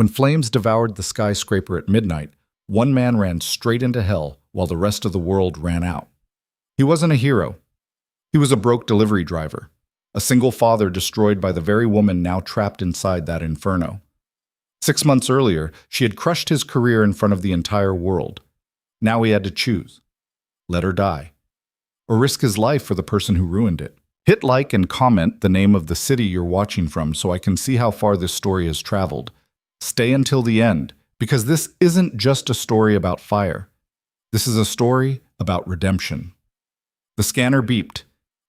When flames devoured the skyscraper at midnight, one man ran straight into hell while the rest of the world ran out. He wasn't a hero. He was a broke delivery driver, a single father destroyed by the very woman now trapped inside that inferno. 6 months earlier, she had crushed his career in front of the entire world. Now he had to choose. Let her die. Or risk his life for the person who ruined it. Hit like and comment the name of the city you're watching from so I can see how far this story has traveled. Stay until the end, because this isn't just a story about fire. This is a story about redemption. The scanner beeped.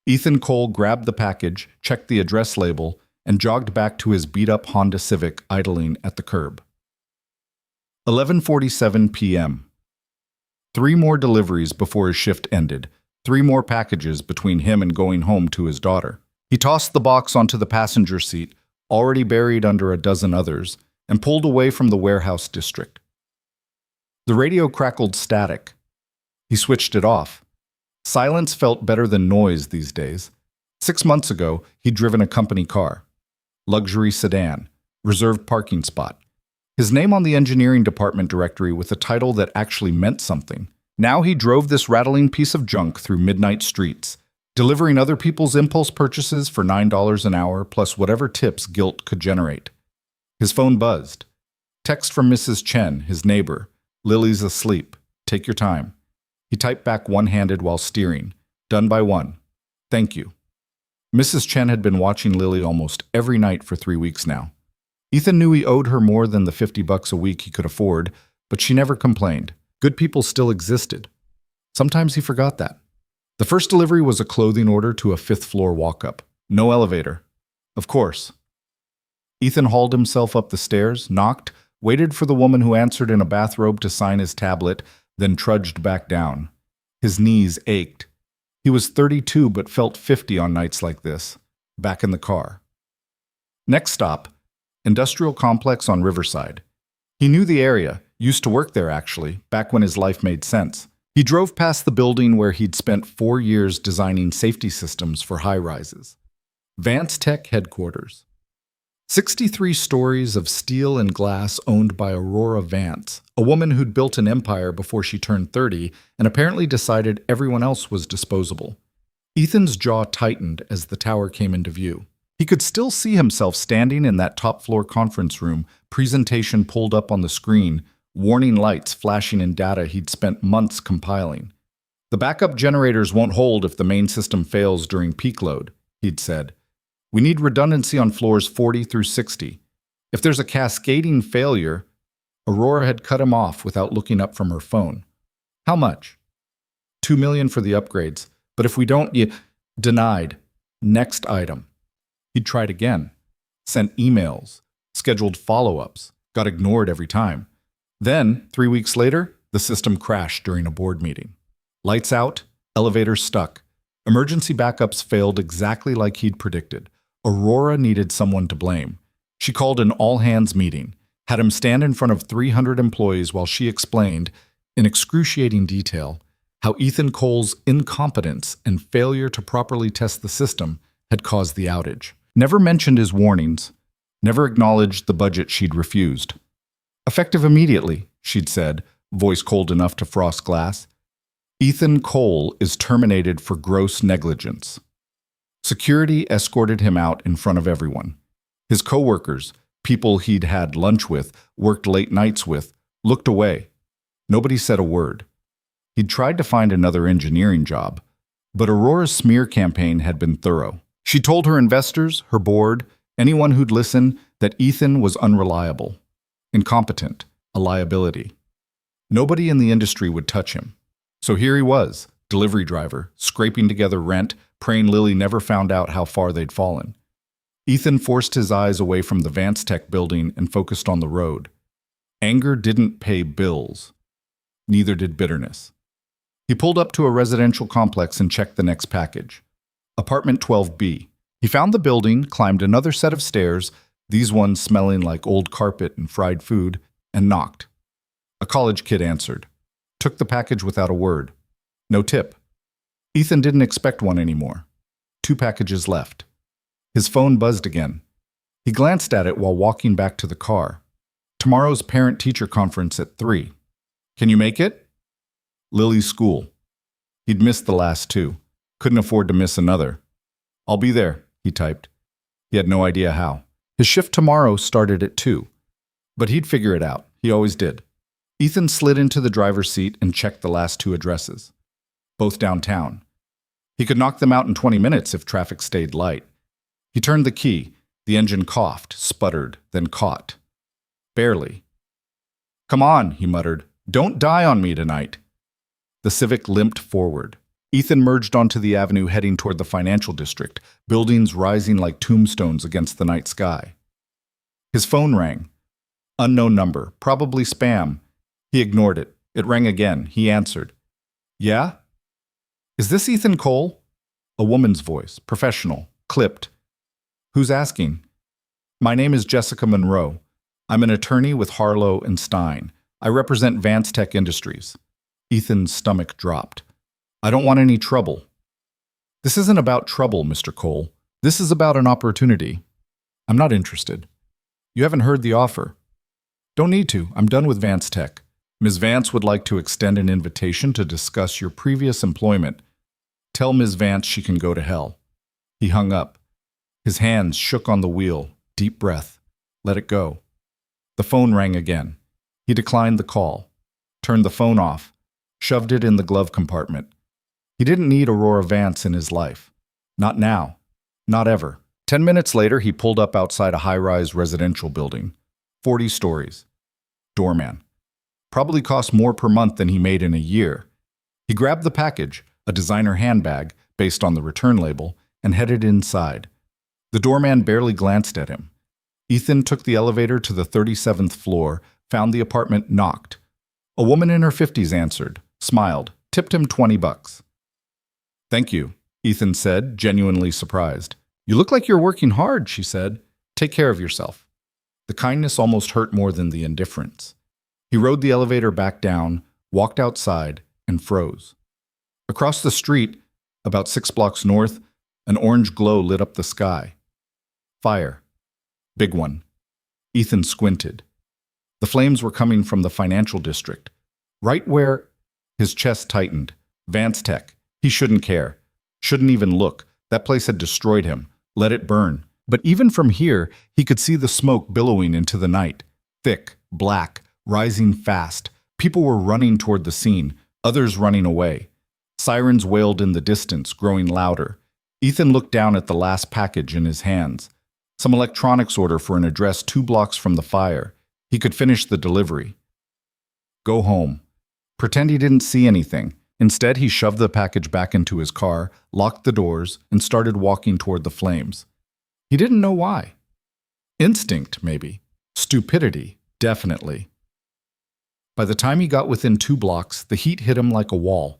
Ethan Cole grabbed the package, checked the address label, and jogged back to his beat-up Honda Civic idling at the curb. 11:47 p.m. 3 more deliveries before his shift ended. 3 more packages between him and going home to his daughter. He tossed the box onto the passenger seat, already buried under a dozen others, and pulled away from the warehouse district. The radio crackled static. He switched it off. Silence felt better than noise these days. 6 months ago, he'd driven a company car. Luxury sedan, reserved parking spot. His name on the engineering department directory with a title that actually meant something. Now he drove this rattling piece of junk through midnight streets, delivering other people's impulse purchases for $9 an hour plus whatever tips guilt could generate. His phone buzzed. Text from Mrs. Chen, his neighbor. Lily's asleep. Take your time. He typed back one-handed while steering. Done by 1. Thank you. Mrs. Chen had been watching Lily almost every night for 3 weeks now. Ethan knew he owed her more than the $50 a week he could afford, but she never complained. Good people still existed. Sometimes he forgot that. The first delivery was a clothing order to a 5th-floor walk-up. No elevator. Of course. Ethan hauled himself up the stairs, knocked, waited for the woman who answered in a bathrobe to sign his tablet, then trudged back down. His knees ached. He was 32 but felt 50 on nights like this. Back in the car. Next stop, industrial complex on Riverside. He knew the area, used to work there actually, back when his life made sense. He drove past the building where he'd spent 4 years designing safety systems for high-rises. Vance Tech headquarters. 63 stories of steel and glass owned by Aurora Vance, a woman who'd built an empire before she turned 30 and apparently decided everyone else was disposable. Ethan's jaw tightened as the tower came into view. He could still see himself standing in that top-floor conference room, presentation pulled up on the screen, warning lights flashing in data he'd spent months compiling. The backup generators won't hold if the main system fails during peak load, he'd said. We need redundancy on floors 40 through 60. If there's a cascading failure, Aurora had cut him off without looking up from her phone. How much? $2 million for the upgrades, but if we don't, denied. Next item. He'd tried again, sent emails, scheduled follow-ups, got ignored every time. Then, 3 weeks later, the system crashed during a board meeting. Lights out, elevators stuck. Emergency backups failed exactly like he'd predicted. Aurora needed someone to blame. She called an all-hands meeting, had him stand in front of 300 employees while she explained, in excruciating detail, how Ethan Cole's incompetence and failure to properly test the system had caused the outage. Never mentioned his warnings, never acknowledged the budget she'd refused. Effective immediately, she'd said, voice cold enough to frost glass. Ethan Cole is terminated for gross negligence. Security escorted him out in front of everyone. His coworkers, people he'd had lunch with, worked late nights with, looked away. Nobody said a word. He'd tried to find another engineering job, but Aurora's smear campaign had been thorough. She told her investors, her board, anyone who'd listen, that Ethan was unreliable, incompetent, a liability. Nobody in the industry would touch him. So here he was, delivery driver, scraping together rent, praying Lily never found out how far they'd fallen. Ethan forced his eyes away from the Vance Tech building and focused on the road. Anger didn't pay bills. Neither did bitterness. He pulled up to a residential complex and checked the next package. Apartment 12B. He found the building, climbed another set of stairs, these ones smelling like old carpet and fried food, and knocked. A college kid answered. Took the package without a word. No tip. Ethan didn't expect one anymore. 2 packages left. His phone buzzed again. He glanced at it while walking back to the car. Tomorrow's parent-teacher conference at 3. Can you make it? Lily's school. He'd missed the last two. Couldn't afford to miss another. I'll be there, he typed. He had no idea how. His shift tomorrow started at 2. But he'd figure it out. He always did. Ethan slid into the driver's seat and checked the last two addresses. Both downtown. He could knock them out in 20 minutes if traffic stayed light. He turned the key. The engine coughed, sputtered, then caught. Barely. Come on, he muttered. Don't die on me tonight. The Civic limped forward. Ethan merged onto the avenue heading toward the financial district, buildings rising like tombstones against the night sky. His phone rang. Unknown number, probably spam. He ignored it. It rang again. He answered. Yeah? Is this Ethan Cole? A woman's voice, professional, clipped. Who's asking? My name is Jessica Monroe. I'm an attorney with Harlow and Stein. I represent Vance Tech Industries. Ethan's stomach dropped. I don't want any trouble. This isn't about trouble, Mr. Cole. This is about an opportunity. I'm not interested. You haven't heard the offer. Don't need to. I'm done with Vance Tech. Ms. Vance would like to extend an invitation to discuss your previous employment. Tell Ms. Vance she can go to hell. He hung up. His hands shook on the wheel. Deep breath. Let it go. The phone rang again. He declined the call. Turned the phone off. Shoved it in the glove compartment. He didn't need Aurora Vance in his life. Not now. Not ever. 10 minutes later, he pulled up outside a high-rise residential building. 40 stories. Doorman. Probably cost more per month than he made in a year. He grabbed the package, a designer handbag, based on the return label, and headed inside. The doorman barely glanced at him. Ethan took the elevator to the 37th floor, found the apartment knocked. A woman in her 50s answered, smiled, tipped him $20. Thank you, Ethan said, genuinely surprised. You look like you're working hard, she said. Take care of yourself. The kindness almost hurt more than the indifference. He rode the elevator back down, walked outside, and froze. Across the street, about 6 blocks north, an orange glow lit up the sky. Fire. Big one. Ethan squinted. The flames were coming from the financial district. Right where his chest tightened. Vance Tech. He shouldn't care. Shouldn't even look. That place had destroyed him. Let it burn. But even from here, he could see the smoke billowing into the night. Thick, black, rising fast. People were running toward the scene, others running away. Sirens wailed in the distance, growing louder. Ethan looked down at the last package in his hands. Some electronics order for an address 2 blocks from the fire. He could finish the delivery. Go home. Pretend he didn't see anything. Instead, he shoved the package back into his car, locked the doors, and started walking toward the flames. He didn't know why. Instinct, maybe. Stupidity, definitely. By the time he got within 2 blocks, the heat hit him like a wall.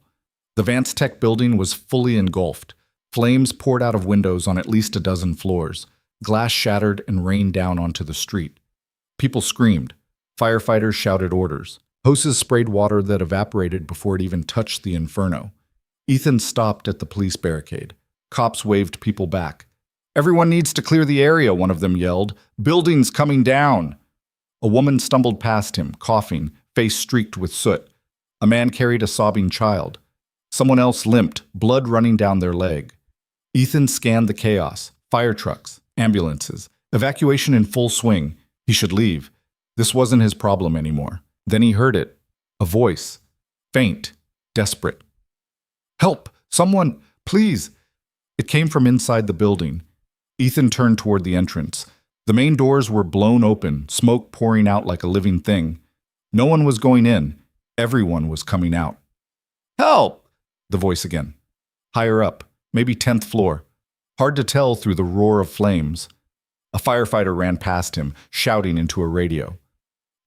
The Vance Tech building was fully engulfed. Flames poured out of windows on at least a dozen floors. Glass shattered and rained down onto the street. People screamed. Firefighters shouted orders. Hoses sprayed water that evaporated before it even touched the inferno. Ethan stopped at the police barricade. Cops waved people back. Everyone needs to clear the area, one of them yelled. Buildings coming down. A woman stumbled past him, coughing, face streaked with soot. A man carried a sobbing child. Someone else limped, blood running down their leg. Ethan scanned the chaos. Fire trucks, ambulances, evacuation in full swing. He should leave. This wasn't his problem anymore. Then he heard it. A voice. Faint. Desperate. Help! Someone! Please! It came from inside the building. Ethan turned toward the entrance. The main doors were blown open, smoke pouring out like a living thing. No one was going in. Everyone was coming out. Help! The voice again. Higher up, maybe 10th floor. Hard to tell through the roar of flames. A firefighter ran past him, shouting into a radio.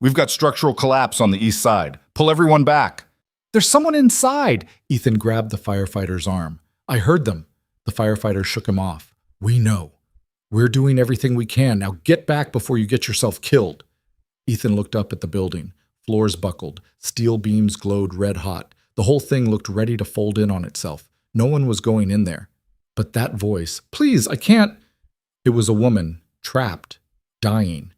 We've got structural collapse on the east side. Pull everyone back. There's someone inside. Ethan grabbed the firefighter's arm. I heard them. The firefighter shook him off. We know. We're doing everything we can. Now get back before you get yourself killed. Ethan looked up at the building. Floors buckled. Steel beams glowed red hot. The whole thing looked ready to fold in on itself. No one was going in there. But that voice, please, I can't. It was a woman, trapped, dying.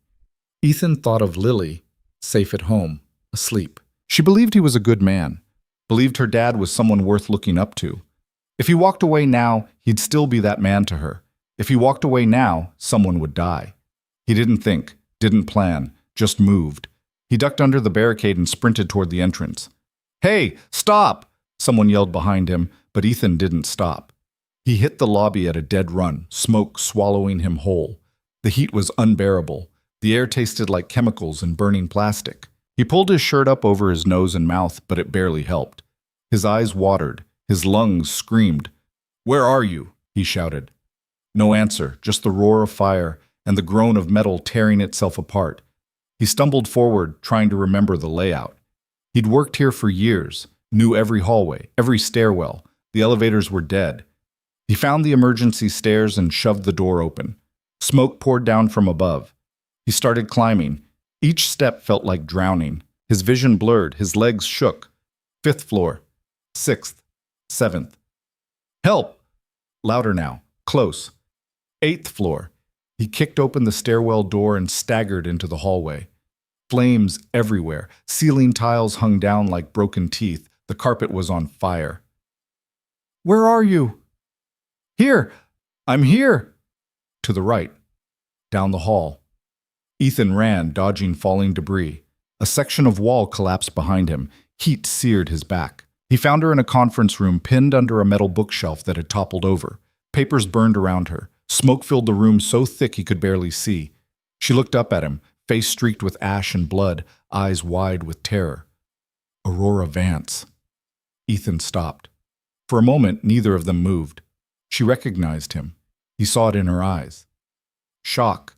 Ethan thought of Lily, safe at home, asleep. She believed he was a good man, believed her dad was someone worth looking up to. If he walked away now, he'd still be that man to her. If he walked away now, someone would die. He didn't think, didn't plan, just moved. He ducked under the barricade and sprinted toward the entrance. "Hey, stop!" Someone yelled behind him, but Ethan didn't stop. He hit the lobby at a dead run, smoke swallowing him whole. The heat was unbearable. The air tasted like chemicals and burning plastic. He pulled his shirt up over his nose and mouth, but it barely helped. His eyes watered. His lungs screamed. "Where are you?" he shouted. No answer, just the roar of fire and the groan of metal tearing itself apart. He stumbled forward, trying to remember the layout. He'd worked here for years, knew every hallway, every stairwell. The elevators were dead. He found the emergency stairs and shoved the door open. Smoke poured down from above. He started climbing. Each step felt like drowning. His vision blurred, his legs shook. 5th floor, 6th, 7th. "Help!" Louder now, close. 8th floor. He kicked open the stairwell door and staggered into the hallway. Flames everywhere. Ceiling tiles hung down like broken teeth. The carpet was on fire. "Where are you?" "Here! I'm here!" To the right. Down the hall. Ethan ran, dodging falling debris. A section of wall collapsed behind him. Heat seared his back. He found her in a conference room, pinned under a metal bookshelf that had toppled over. Papers burned around her. Smoke filled the room so thick he could barely see. She looked up at him, face streaked with ash and blood, eyes wide with terror. Aurora Vance. Ethan stopped. For a moment, neither of them moved. She recognized him. He saw it in her eyes. Shock.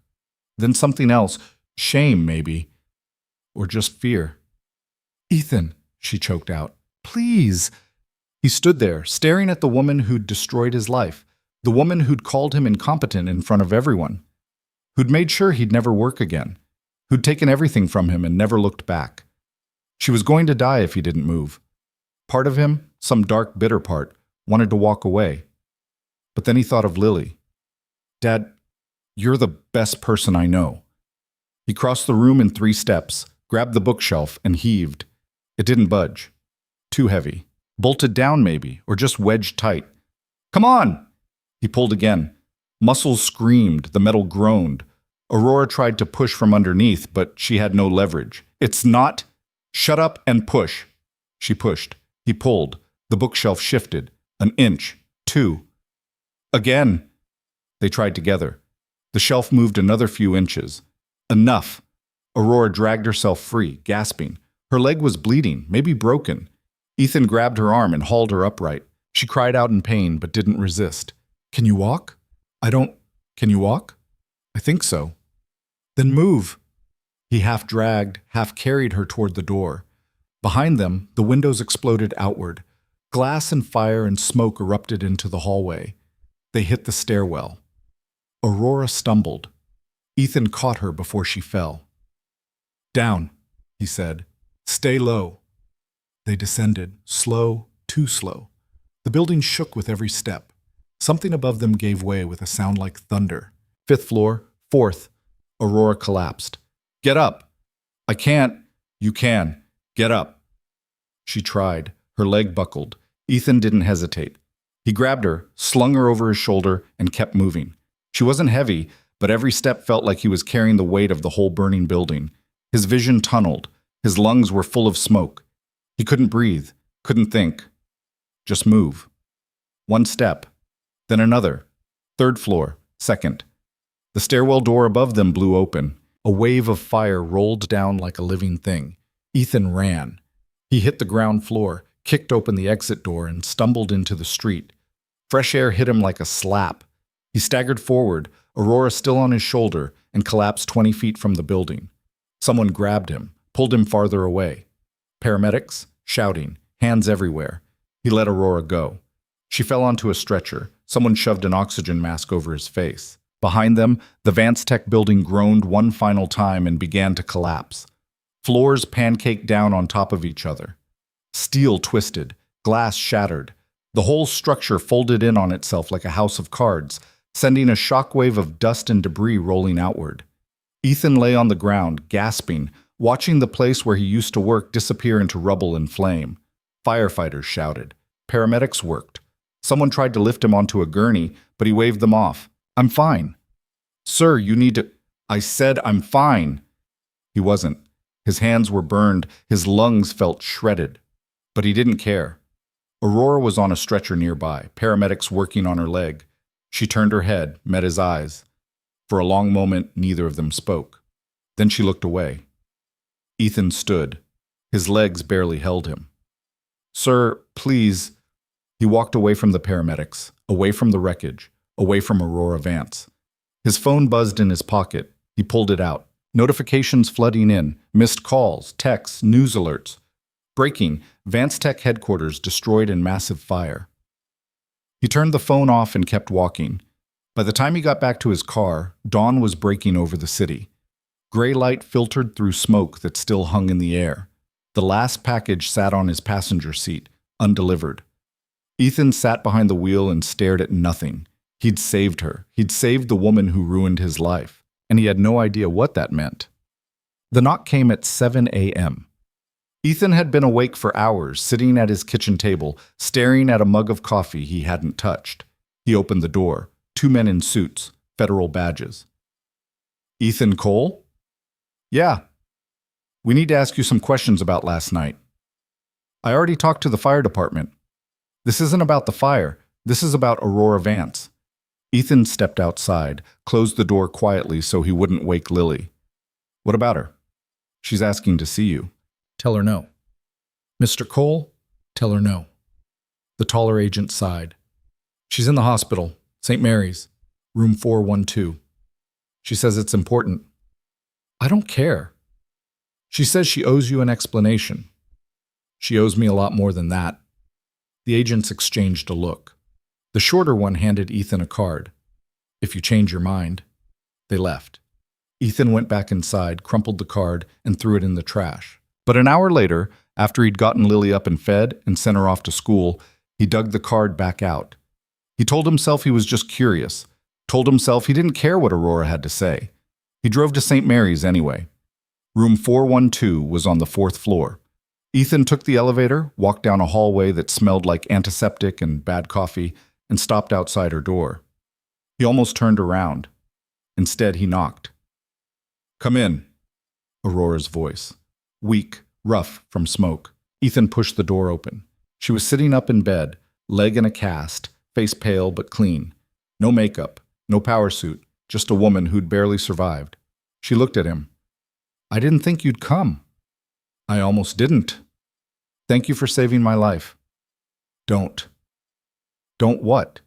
Then something else. Shame, maybe. Or just fear. "Ethan," she choked out. "Please." He stood there, staring at the woman who'd destroyed his life, the woman who'd called him incompetent in front of everyone, who'd made sure he'd never work again, who'd taken everything from him and never looked back. She was going to die if he didn't move. Part of him, some dark, bitter part, wanted to walk away. But then he thought of Lily. "Dad, you're the best person I know." He crossed the room in 3 steps, grabbed the bookshelf, and heaved. It didn't budge. Too heavy. Bolted down, maybe, or just wedged tight. "Come on!" He pulled again. Muscles screamed, the metal groaned. Aurora tried to push from underneath, but she had no leverage. "It's not..." "Shut up and push." She pushed. He pulled. The bookshelf shifted. 1 inch. 2. Again. They tried together. The shelf moved another few inches. Enough. Aurora dragged herself free, gasping. Her leg was bleeding, maybe broken. Ethan grabbed her arm and hauled her upright. She cried out in pain, but didn't resist. "Can you walk?" Can you walk?" "I think so." "Then move." He half dragged, half carried her toward the door. Behind them, the windows exploded outward. Glass and fire and smoke erupted into the hallway. They hit the stairwell. Aurora stumbled. Ethan caught her before she fell. "Down," he said. "Stay low." They descended, slow, too slow. The building shook with every step. Something above them gave way with a sound like thunder. 5th floor, 4th. Aurora collapsed. "Get up." "I can't." "You can. Get up." She tried. Her leg buckled. Ethan didn't hesitate. He grabbed her, slung her over his shoulder, and kept moving. She wasn't heavy, but every step felt like he was carrying the weight of the whole burning building. His vision tunneled. His lungs were full of smoke. He couldn't breathe, couldn't think. Just move. 1 step, then another. 3rd floor, 2nd. The stairwell door above them blew open. A wave of fire rolled down like a living thing. Ethan ran. He hit the ground floor, kicked open the exit door, and stumbled into the street. Fresh air hit him like a slap. He staggered forward, Aurora still on his shoulder, and collapsed 20 feet from the building. Someone grabbed him, pulled him farther away. Paramedics, shouting, hands everywhere. He let Aurora go. She fell onto a stretcher. Someone shoved an oxygen mask over his face. Behind them, the Vance Tech building groaned one final time and began to collapse. Floors pancaked down on top of each other. Steel twisted, glass shattered. The whole structure folded in on itself like a house of cards, sending a shockwave of dust and debris rolling outward. Ethan lay on the ground, gasping, watching the place where he used to work disappear into rubble and flame. Firefighters shouted. Paramedics worked. Someone tried to lift him onto a gurney, but he waved them off. I'm fine. Sir, you need to... I said I'm fine. He wasn't. His hands were burned, his lungs felt shredded. But he didn't care. Aurora was on a stretcher nearby, paramedics working on her leg. She turned her head, met his eyes. For a long moment, neither of them spoke. Then she looked away. Ethan stood. His legs barely held him. Sir, please. He walked away from the paramedics, away from the wreckage, away from Aurora Vance. His phone buzzed in his pocket. He pulled it out. Notifications flooding in, missed calls, texts, news alerts. Breaking, Vance Tech headquarters destroyed in massive fire. He turned the phone off and kept walking. By the time he got back to his car, dawn was breaking over the city. Gray light filtered through smoke that still hung in the air. The last package sat on his passenger seat, undelivered. Ethan sat behind the wheel and stared at nothing. He'd saved her. He'd saved the woman who ruined his life. And he had no idea what that meant. The knock came at 7 a.m. Ethan had been awake for hours, sitting at his kitchen table, staring at a mug of coffee he hadn't touched. He opened the door. 2 men in suits, federal badges. Ethan Cole? Yeah. We need to ask you some questions about last night. I already talked to the fire department. This isn't about the fire. This is about Aurora Vance. Ethan stepped outside, closed the door quietly so he wouldn't wake Lily. What about her? She's asking to see you. Tell her no. Mr. Cole, tell her no. The taller agent sighed. She's in the hospital, St. Mary's, room 412. She says it's important. I don't care. She says she owes you an explanation. She owes me a lot more than that. The agents exchanged a look. The shorter one handed Ethan a card. If you change your mind. They left. Ethan went back inside, crumpled the card, and threw it in the trash. But an hour later, after he'd gotten Lily up and fed and sent her off to school, he dug the card back out. He told himself he was just curious, told himself he didn't care what Aurora had to say. He drove to St. Mary's anyway. Room 412 was on the 4th floor. Ethan took the elevator, walked down a hallway that smelled like antiseptic and bad coffee, and stopped outside her door. He almost turned around. Instead, he knocked. Come in, Aurora's voice. Weak, rough from smoke. Ethan pushed the door open. She was sitting up in bed, leg in a cast, face pale but clean. No makeup, no power suit, just a woman who'd barely survived. She looked at him. I didn't think you'd come. I almost didn't. Thank you for saving my life. Don't. Don't what?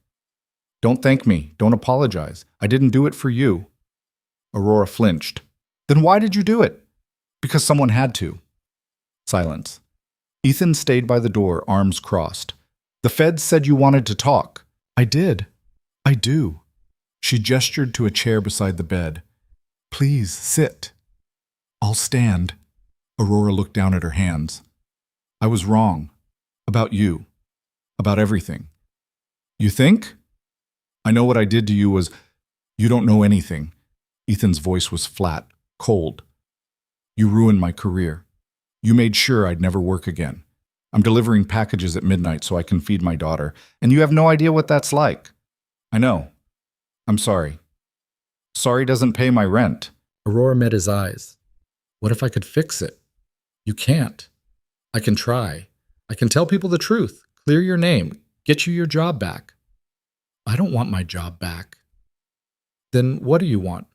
Don't thank me. Don't apologize. I didn't do it for you. Aurora flinched. Then why did you do it? Because someone had to. Silence. Ethan stayed by the door, arms crossed. The feds said you wanted to talk. I did. I do. She gestured to a chair beside the bed. Please, sit. I'll stand. Aurora looked down at her hands. I was wrong. About you. About everything. You think? I know what I did to you was... You don't know anything. Ethan's voice was flat, cold. You ruined my career. You made sure I'd never work again. I'm delivering packages at midnight so I can feed my daughter, and you have no idea what that's like. I know. I'm sorry. Sorry doesn't pay my rent. Aurora met his eyes. What if I could fix it? You can't. I can try. I can tell people the truth, clear your name, get you your job back. I don't want my job back. Then what do you want?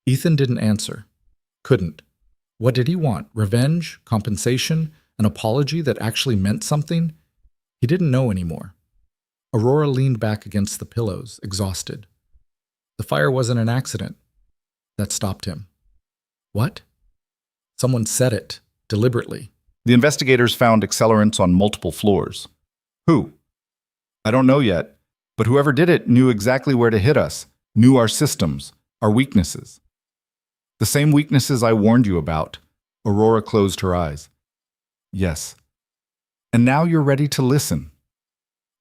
Ethan didn't answer. Couldn't. What did he want? Revenge? Compensation? An apology that actually meant something? He didn't know anymore. Aurora leaned back against the pillows, exhausted. The fire wasn't an accident. That stopped him. What? Someone said it, deliberately. The investigators found accelerants on multiple floors. Who? I don't know yet, but whoever did it knew exactly where to hit us, knew our systems, our weaknesses. The same weaknesses I warned you about. Aurora closed her eyes. Yes. And now you're ready to listen.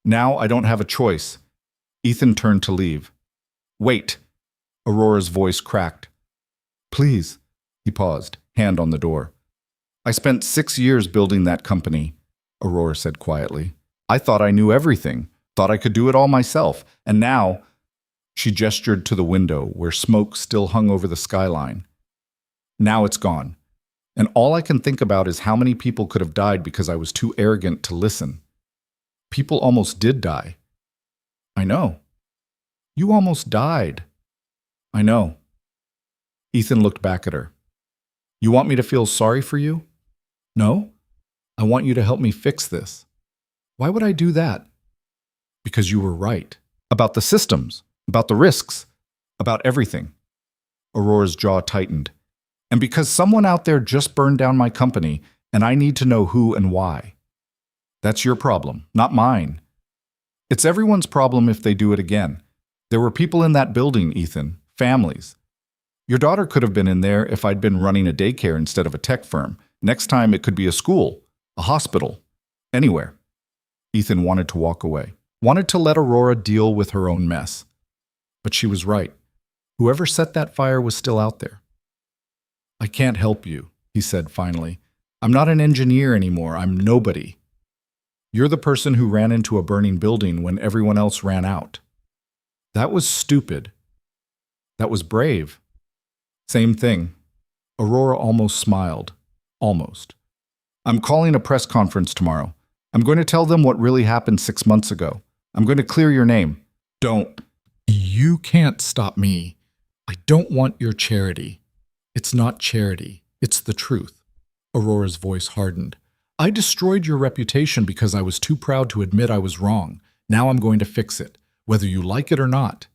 Now I don't have a choice. Ethan turned to leave. Wait. Aurora's voice cracked. Please. He paused, hand on the door. I spent 6 years building that company, Aurora said quietly. I thought I knew everything, thought I could do it all myself, and now, she gestured to the window where smoke still hung over the skyline. Now it's gone. And all I can think about is how many people could have died because I was too arrogant to listen. People almost did die. I know. You almost died. I know. Ethan looked back at her. You want me to feel sorry for you? No. I want you to help me fix this. Why would I do that? Because you were right. About the systems, about the risks, about everything. Aurora's jaw tightened. And because someone out there just burned down my company, and I need to know who and why. That's your problem, not mine. It's everyone's problem if they do it again. There were people in that building, Ethan, families. Your daughter could have been in there if I'd been running a daycare instead of a tech firm. Next time it could be a school, a hospital, anywhere. Ethan wanted to walk away, wanted to let Aurora deal with her own mess. But she was right. Whoever set that fire was still out there. I can't help you, he said finally. I'm not an engineer anymore. I'm nobody. You're the person who ran into a burning building when everyone else ran out. That was stupid. That was brave. Same thing. Aurora almost smiled. Almost. I'm calling a press conference tomorrow. I'm going to tell them what really happened 6 months ago. I'm going to clear your name. Don't. You can't stop me. I don't want your charity. It's not charity. It's the truth. Aurora's voice hardened. I destroyed your reputation because I was too proud to admit I was wrong. Now I'm going to fix it, whether you like it or not.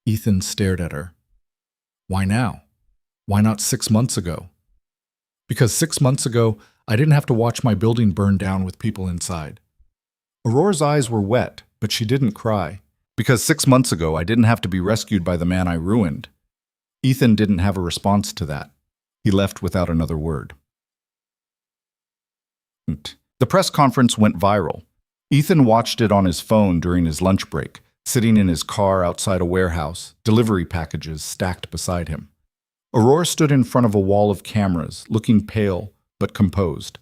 Ethan stared at her. Why now? Why not 6 months ago? Because 6 months ago, I didn't have to watch my building burn down with people inside. Aurora's eyes were wet, but she didn't cry. Because 6 months ago, I didn't have to be rescued by the man I ruined. Ethan didn't have a response to that. He left without another word. The press conference went viral. Ethan watched it on his phone during his lunch break, sitting in his car outside a warehouse, delivery packages stacked beside him. Aurora stood in front of a wall of cameras, looking pale but composed.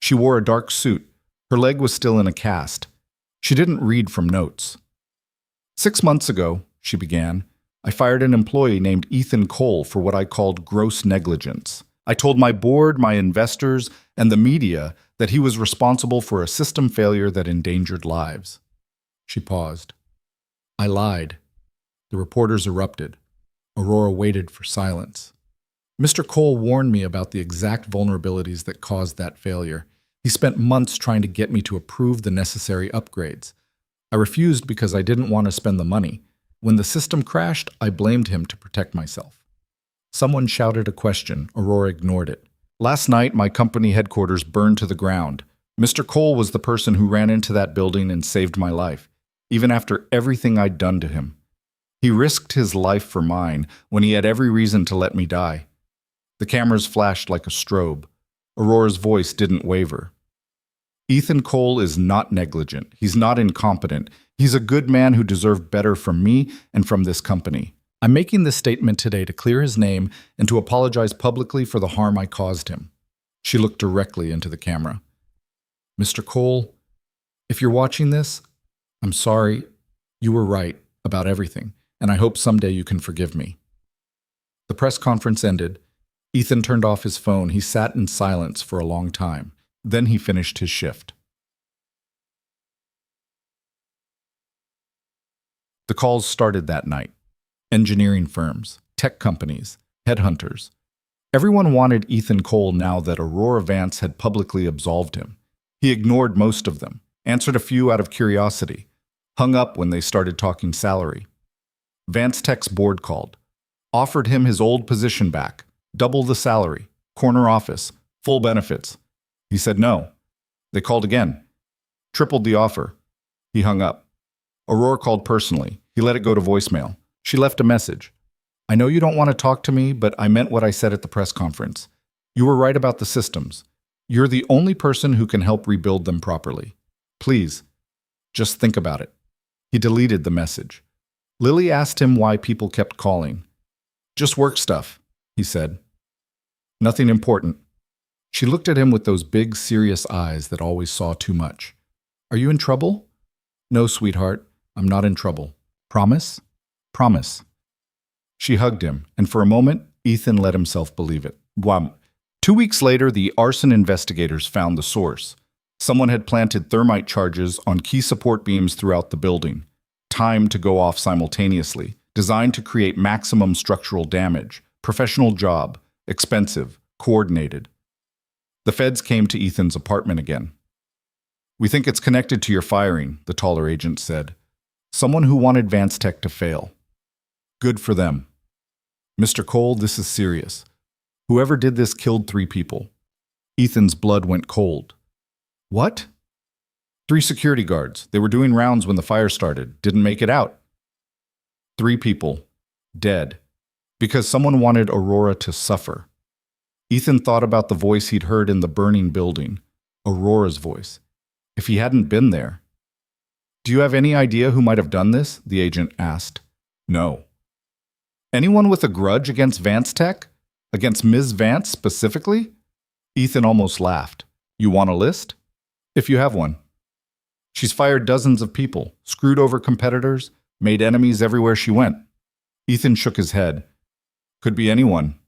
She wore a dark suit. Her leg was still in a cast. She didn't read from notes. 6 months ago, she began, I fired an employee named Ethan Cole for what I called gross negligence. I told my board, my investors, and the media that he was responsible for a system failure that endangered lives. She paused. I lied. The reporters erupted. Aurora waited for silence. Mr. Cole warned me about the exact vulnerabilities that caused that failure. He spent months trying to get me to approve the necessary upgrades. I refused because I didn't want to spend the money. When the system crashed, I blamed him to protect myself. Someone shouted a question. Aurora ignored it. Last night, my company headquarters burned to the ground. Mr. Cole was the person who ran into that building and saved my life, even after everything I'd done to him. He risked his life for mine when he had every reason to let me die. The cameras flashed like a strobe. Aurora's voice didn't waver. Ethan Cole is not negligent. He's not incompetent. He's a good man who deserved better from me and from this company. I'm making this statement today to clear his name and to apologize publicly for the harm I caused him. She looked directly into the camera. Mr. Cole, if you're watching this, I'm sorry. You were right about everything, and I hope someday you can forgive me. The press conference ended. Ethan turned off his phone. He sat in silence for a long time. Then he finished his shift. The calls started that night. Engineering firms, tech companies, headhunters. Everyone wanted Ethan Cole now that Aurora Vance had publicly absolved him. He ignored most of them, answered a few out of curiosity, hung up when they started talking salary. Vance Tech's board called, offered him his old position back, double the salary, corner office, full benefits. He said no. They called again, tripled the offer. He hung up. Aurora called personally. He let it go to voicemail. She left a message. I know you don't want to talk to me, but I meant what I said at the press conference. You were right about the systems. You're the only person who can help rebuild them properly. Please, just think about it. He deleted the message. Lily asked him why people kept calling. Just work stuff, he said. Nothing important. She looked at him with those big, serious eyes that always saw too much. Are you in trouble? No, sweetheart, I'm not in trouble. Promise? Promise. She hugged him, and for a moment, Ethan let himself believe it. Wham! 2 weeks later, the arson investigators found the source. Someone had planted thermite charges on key support beams throughout the building, timed to go off simultaneously, designed to create maximum structural damage. Professional job, expensive, coordinated. The feds came to Ethan's apartment again. We think it's connected to your firing, the taller agent said. Someone who wanted Vance Tech to fail. Good for them. Mr. Cole, this is serious. Whoever did this killed 3 people. Ethan's blood went cold. What? 3 security guards. They were doing rounds when the fire started. Didn't make it out. 3 people. Dead. Because someone wanted Aurora to suffer. Ethan thought about the voice he'd heard in the burning building. Aurora's voice. If he hadn't been there. Do you have any idea who might have done this? The agent asked. No. Anyone with a grudge against Vance Tech? Against Ms. Vance specifically? Ethan almost laughed. You want a list? If you have one. She's fired dozens of people, screwed over competitors, made enemies everywhere she went. Ethan shook his head. Could be anyone.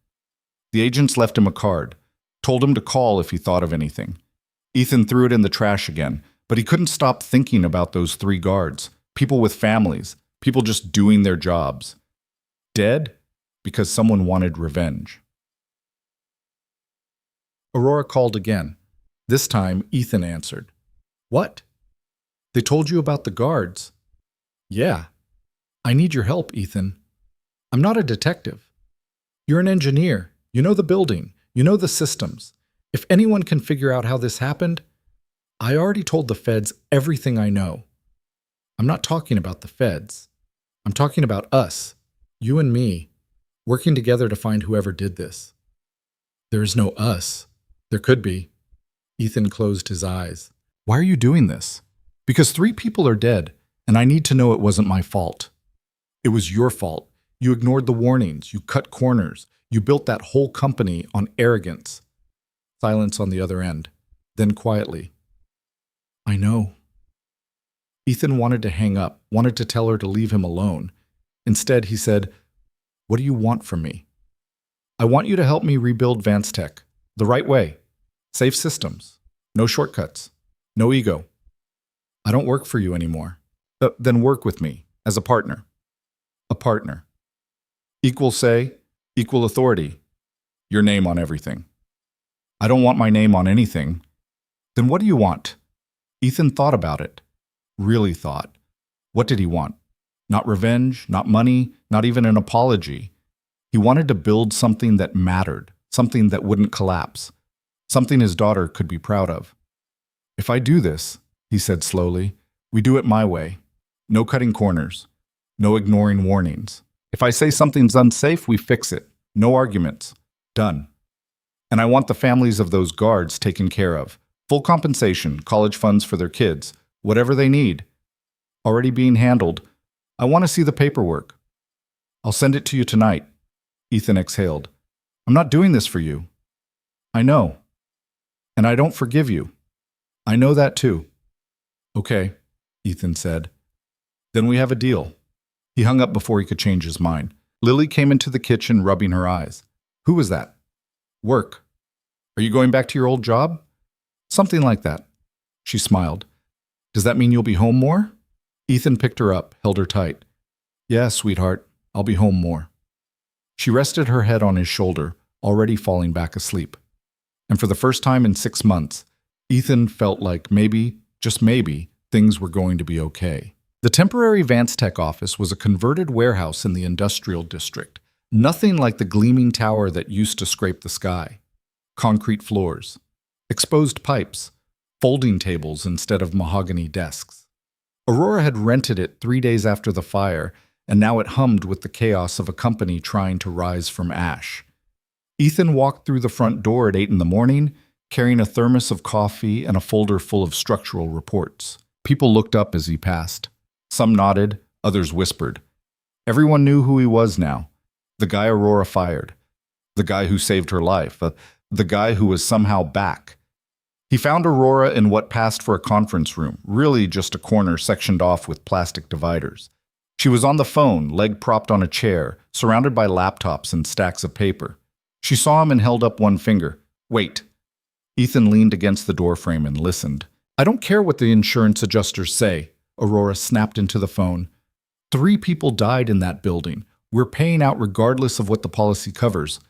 The agents left him a card, told him to call if he thought of anything. Ethan threw it in the trash again, but he couldn't stop thinking about those 3 guards, people with families, people just doing their jobs. Dead because someone wanted revenge. Aurora called again. This time, Ethan answered. What? They told you about the guards. Yeah. I need your help, Ethan. I'm not a detective. You're an engineer. You know the building. You know the systems. If anyone can figure out how this happened, I already told the feds everything I know. I'm not talking about the feds. I'm talking about us, you and me, working together to find whoever did this. There is no us. There could be. Ethan closed his eyes. Why are you doing this? Because 3 people are dead, and I need to know it wasn't my fault. It was your fault. You ignored the warnings. You cut corners. You built that whole company on arrogance. Silence on the other end. Then quietly. I know. Ethan wanted to hang up, wanted to tell her to leave him alone. Instead, he said, What do you want from me? I want you to help me rebuild Vance Tech. The right way. Safe systems. No shortcuts. No ego. I don't work for you anymore. Then work with me as a partner. A partner. Equal say, equal authority. Your name on everything. I don't want my name on anything. Then what do you want? Ethan thought about it. Really thought. What did he want? Not revenge, not money, not even an apology. He wanted to build something that mattered, something that wouldn't collapse, something his daughter could be proud of. If I do this, he said slowly, we do it my way. No cutting corners. No ignoring warnings. If I say something's unsafe, we fix it. No arguments. Done. And I want the families of those guards taken care of. Full compensation, college funds for their kids, whatever they need. Already being handled. I want to see the paperwork. I'll send it to you tonight. Ethan exhaled. I'm not doing this for you. I know. And I don't forgive you. I know that too. Okay, Ethan said. Then we have a deal. He hung up before he could change his mind. Lily came into the kitchen, rubbing her eyes. Who was that? Work. Are you going back to your old job? Something like that. She smiled. Does that mean you'll be home more? Ethan picked her up, held her tight. Yeah, sweetheart, I'll be home more. She rested her head on his shoulder, already falling back asleep. And for the first time in 6 months, Ethan felt like maybe, just maybe, things were going to be okay. The temporary Vance Tech office was a converted warehouse in the industrial district, nothing like the gleaming tower that used to scrape the sky. Concrete floors, exposed pipes, folding tables instead of mahogany desks. Aurora had rented it 3 days after the fire, and now it hummed with the chaos of a company trying to rise from ash. Ethan walked through the front door at 8 in the morning, carrying a thermos of coffee and a folder full of structural reports. People looked up as he passed. Some nodded, others whispered. Everyone knew who he was now. The guy Aurora fired. the guy who saved her life, the guy who was somehow back. He found Aurora in what passed for a conference room, really just a corner sectioned off with plastic dividers. She was on the phone, leg propped on a chair, surrounded by laptops and stacks of paper. She saw him and held up one finger. Wait. Ethan leaned against the doorframe and listened. I don't care what the insurance adjusters say, Aurora snapped into the phone. 3 people died in that building. We're paying out regardless of what the policy covers.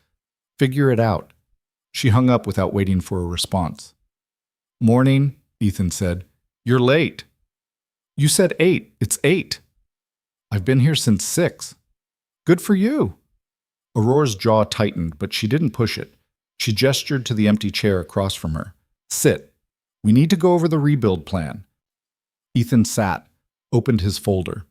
Figure it out. She hung up without waiting for a response. Morning, Ethan said. You're late. You said 8. It's 8. I've been here since 6. Good for you. Aurora's jaw tightened, but she didn't push it. She gestured to the empty chair across from her. Sit. We need to go over the rebuild plan. Ethan sat, opened his folder.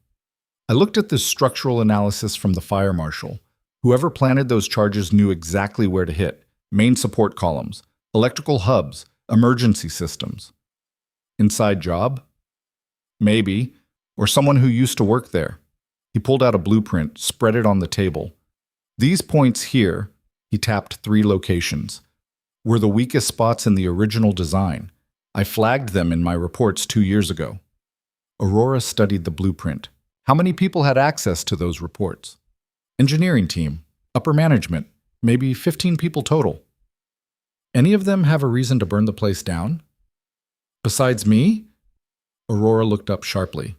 I looked at this structural analysis from the fire marshal. Whoever planted those charges knew exactly where to hit. Main support columns, electrical hubs, emergency systems. Inside job? Maybe. Or someone who used to work there. He pulled out a blueprint, spread it on the table. These points here, he tapped 3 locations, were the weakest spots in the original design. I flagged them in my reports 2 years ago. Aurora studied the blueprint. How many people had access to those reports? Engineering team, upper management, maybe 15 people total. Any of them have a reason to burn the place down? Besides me? Aurora looked up sharply.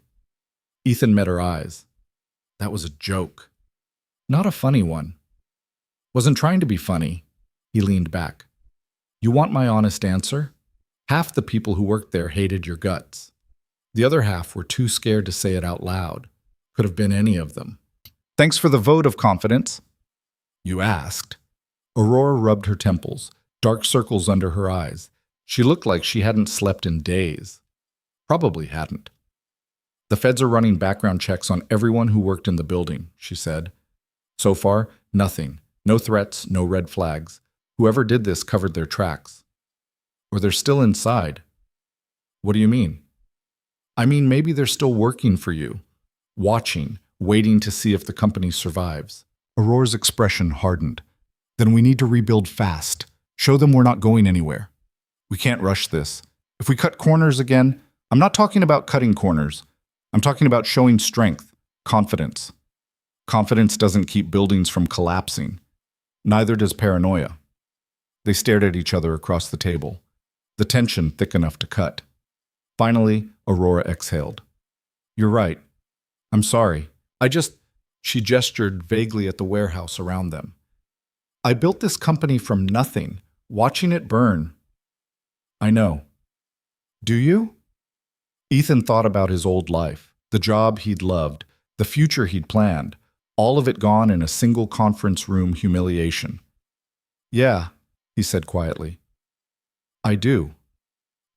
Ethan met her eyes. That was a joke. Not a funny one. Wasn't trying to be funny. He leaned back. You want my honest answer? Half the people who worked there hated your guts. The other half were too scared to say it out loud. Could have been any of them. Thanks for the vote of confidence. You asked. Aurora rubbed her temples, dark circles under her eyes. She looked like she hadn't slept in days. Probably hadn't. The feds are running background checks on everyone who worked in the building, she said. So far, nothing. No threats, no red flags. Whoever did this covered their tracks. Or they're still inside. What do you mean? I mean, maybe they're still working for you. Watching, waiting to see if the company survives. Aurora's expression hardened. Then we need to rebuild fast. Show them we're not going anywhere. We can't rush this. If we cut corners again, I'm not talking about cutting corners. I'm talking about showing strength, confidence. Confidence doesn't keep buildings from collapsing. Neither does paranoia. They stared at each other across the table, the tension thick enough to cut. Finally, Aurora exhaled. You're right. I'm sorry. She gestured vaguely at the warehouse around them. I built this company from nothing, watching it burn. I know. Do you? Ethan thought about his old life, the job he'd loved, the future he'd planned, all of it gone in a single conference room humiliation. Yeah, he said quietly. I do.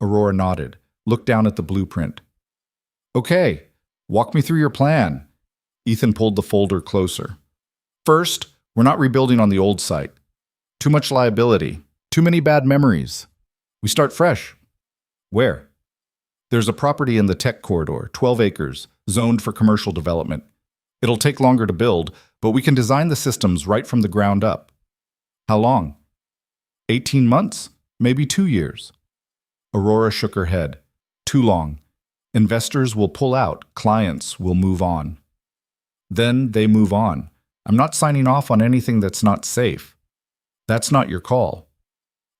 Aurora nodded, looked down at the blueprint. Okay, walk me through your plan. Ethan pulled the folder closer. First, we're not rebuilding on the old site. Too much liability, too many bad memories. We start fresh. Where? There's a property in the tech corridor, 12 acres, zoned for commercial development. It'll take longer to build, but we can design the systems right from the ground up. How long? 18 months, maybe 2 years. Aurora shook her head. Too long. Investors will pull out, clients will move on. Then they move on. I'm not signing off on anything that's not safe. That's not your call.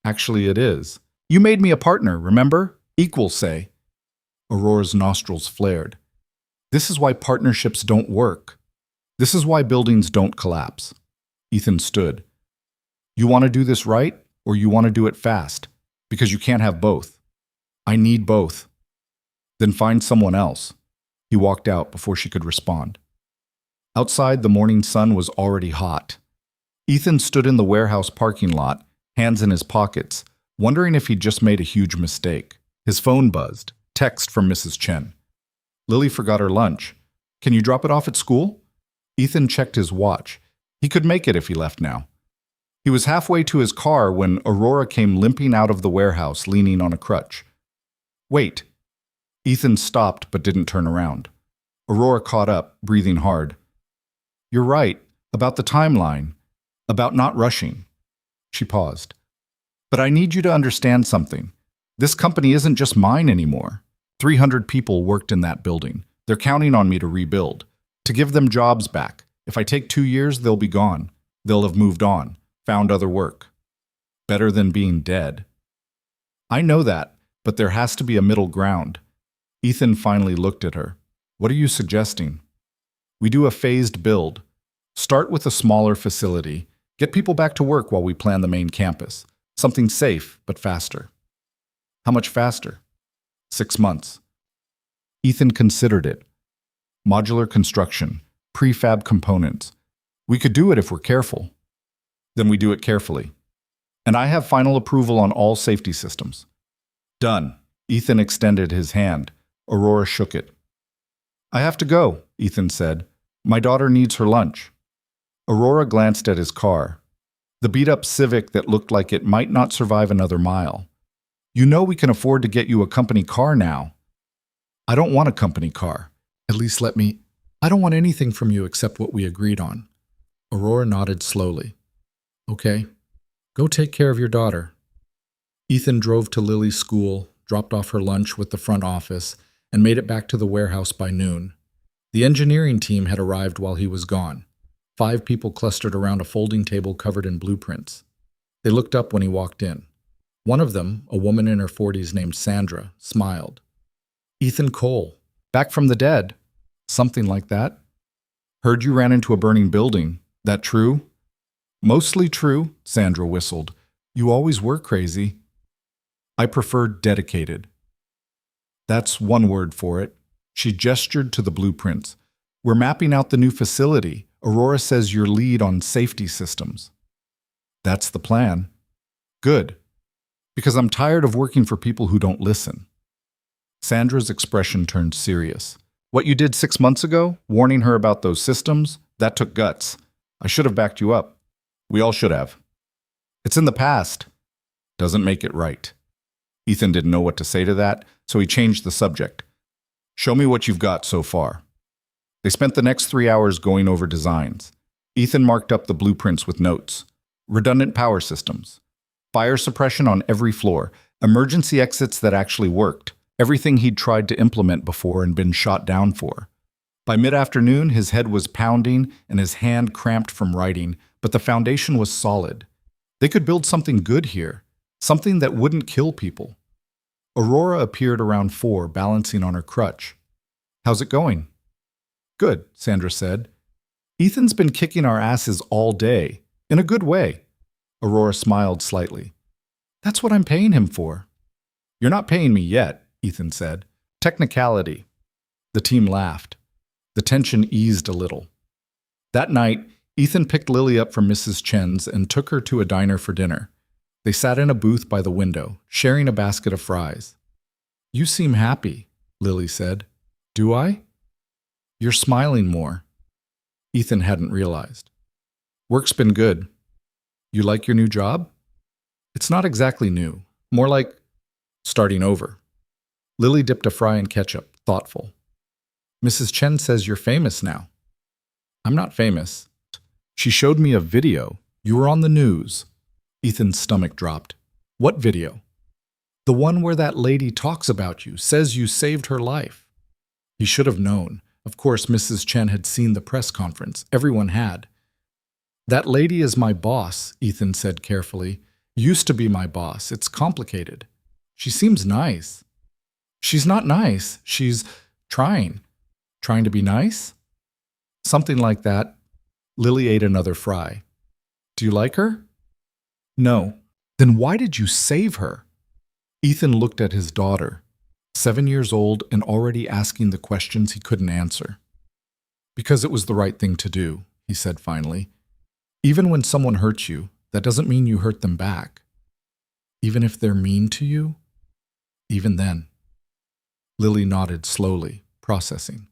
Actually, it is. You made me a partner, remember? Equal, say. Aurora's nostrils flared. This is why partnerships don't work. This is why buildings don't collapse. Ethan stood. You want to do this right, or you want to do it fast? Because you can't have both. I need both. Then find someone else. He walked out before she could respond. Outside, the morning sun was already hot. Ethan stood in the warehouse parking lot, hands in his pockets, wondering if he'd just made a huge mistake. His phone buzzed. Text from Mrs. Chen. Lily forgot her lunch. Can you drop it off at school? Ethan checked his watch. He could make it if he left now. He was halfway to his car when Aurora came limping out of the warehouse, leaning on a crutch. Wait. Ethan stopped but didn't turn around. Aurora caught up, breathing hard. You're right, about the timeline, about not rushing. She paused. But I need you to understand something. This company isn't just mine anymore. 300 people worked in that building. They're counting on me to rebuild, to give them jobs back. If I take 2 years, they'll be gone. They'll have moved on, found other work. Better than being dead. I know that, but there has to be a middle ground. Ethan finally looked at her. What are you suggesting? We do a phased build. Start with a smaller facility. Get people back to work while we plan the main campus. Something safe, but faster. How much faster? 6 months. Ethan considered it. Modular construction, prefab components. We could do it if we're careful. Then we do it carefully. And I have final approval on all safety systems. Done. Ethan extended his hand. Aurora shook it. I have to go, Ethan said. My daughter needs her lunch. Aurora glanced at his car. The beat-up Civic that looked like it might not survive another mile. You know we can afford to get you a company car now. I don't want a company car. At least let me. I don't want anything from you except what we agreed on. Aurora nodded slowly. Okay. Go take care of your daughter. Ethan drove to Lily's school, dropped off her lunch with the front office, and made it back to the warehouse by noon. The engineering team had arrived while he was gone. 5 people clustered around a folding table covered in blueprints. They looked up when he walked in. One of them, a woman in her 40s named Sandra, smiled. Ethan Cole, back from the dead. Something like that. Heard you ran into a burning building. That true? Mostly true, Sandra whistled. You always were crazy. I prefer dedicated. That's one word for it. She gestured to the blueprints. We're mapping out the new facility. Aurora says you're lead on safety systems. That's the plan. Good. Because I'm tired of working for people who don't listen. Sandra's expression turned serious. What you did 6 months ago, warning her about those systems, that took guts. I should have backed you up. We all should have. It's in the past. Doesn't make it right. Ethan didn't know what to say to that, so he changed the subject. Show me what you've got so far. They spent the next 3 hours going over designs. Ethan marked up the blueprints with notes. Redundant power systems. Fire suppression on every floor. Emergency exits that actually worked. Everything he'd tried to implement before and been shot down for. By mid-afternoon, his head was pounding and his hand cramped from writing, but the foundation was solid. They could build something good here, something that wouldn't kill people. Aurora appeared around 4, balancing on her crutch. How's it going? Good, Sandra said. Ethan's been kicking our asses all day, in a good way. Aurora smiled slightly. That's what I'm paying him for. You're not paying me yet, Ethan said. Technicality. The team laughed. The tension eased a little. That night, Ethan picked Lily up from Mrs. Chen's and took her to a diner for dinner. They sat in a booth by the window, sharing a basket of fries. You seem happy, Lily said. Do I? You're smiling more. Ethan hadn't realized. Work's been good. You like your new job? It's not exactly new. More like starting over. Lily dipped a fry in ketchup, thoughtful. Mrs. Chen says you're famous now. I'm not famous. She showed me a video. You were on the news. Ethan's stomach dropped. What video? The one where that lady talks about you, says you saved her life. He should have known. Of course, Mrs. Chen had seen the press conference. Everyone had. That lady is my boss, Ethan said carefully. Used to be my boss. It's complicated. She seems nice. She's not nice. She's trying. Trying to be nice? Something like that. Lily ate another fry. Do you like her? No. Then why did you save her? Ethan looked at his daughter, 7 years old and already asking the questions he couldn't answer. Because it was the right thing to do, he said finally. Even when someone hurts you, that doesn't mean you hurt them back. Even if they're mean to you? Even then. Lily nodded slowly, processing.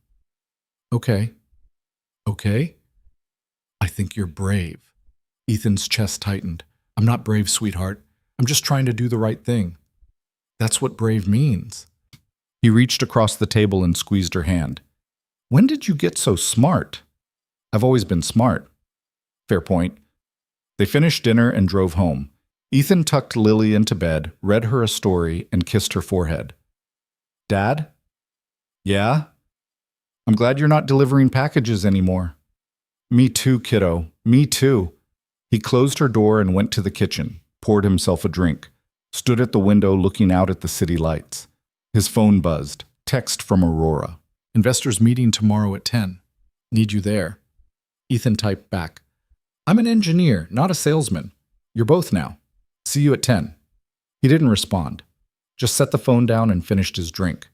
Okay. Okay? I think you're brave. Ethan's chest tightened. I'm not brave, sweetheart. I'm just trying to do the right thing. That's what brave means. He reached across the table and squeezed her hand. When did you get so smart? I've always been smart. Fair point. They finished dinner and drove home. Ethan tucked Lily into bed, read her a story, and kissed her forehead. Dad? Yeah? I'm glad you're not delivering packages anymore. Me too, kiddo. Me too. He closed her door and went to the kitchen, poured himself a drink, stood at the window looking out at the city lights. His phone buzzed. Text from Aurora. Investors meeting tomorrow at 10. Need you there. Ethan typed back. I'm an engineer, not a salesman. You're both now. See you at 10. He didn't respond. Just set the phone down and finished his drink.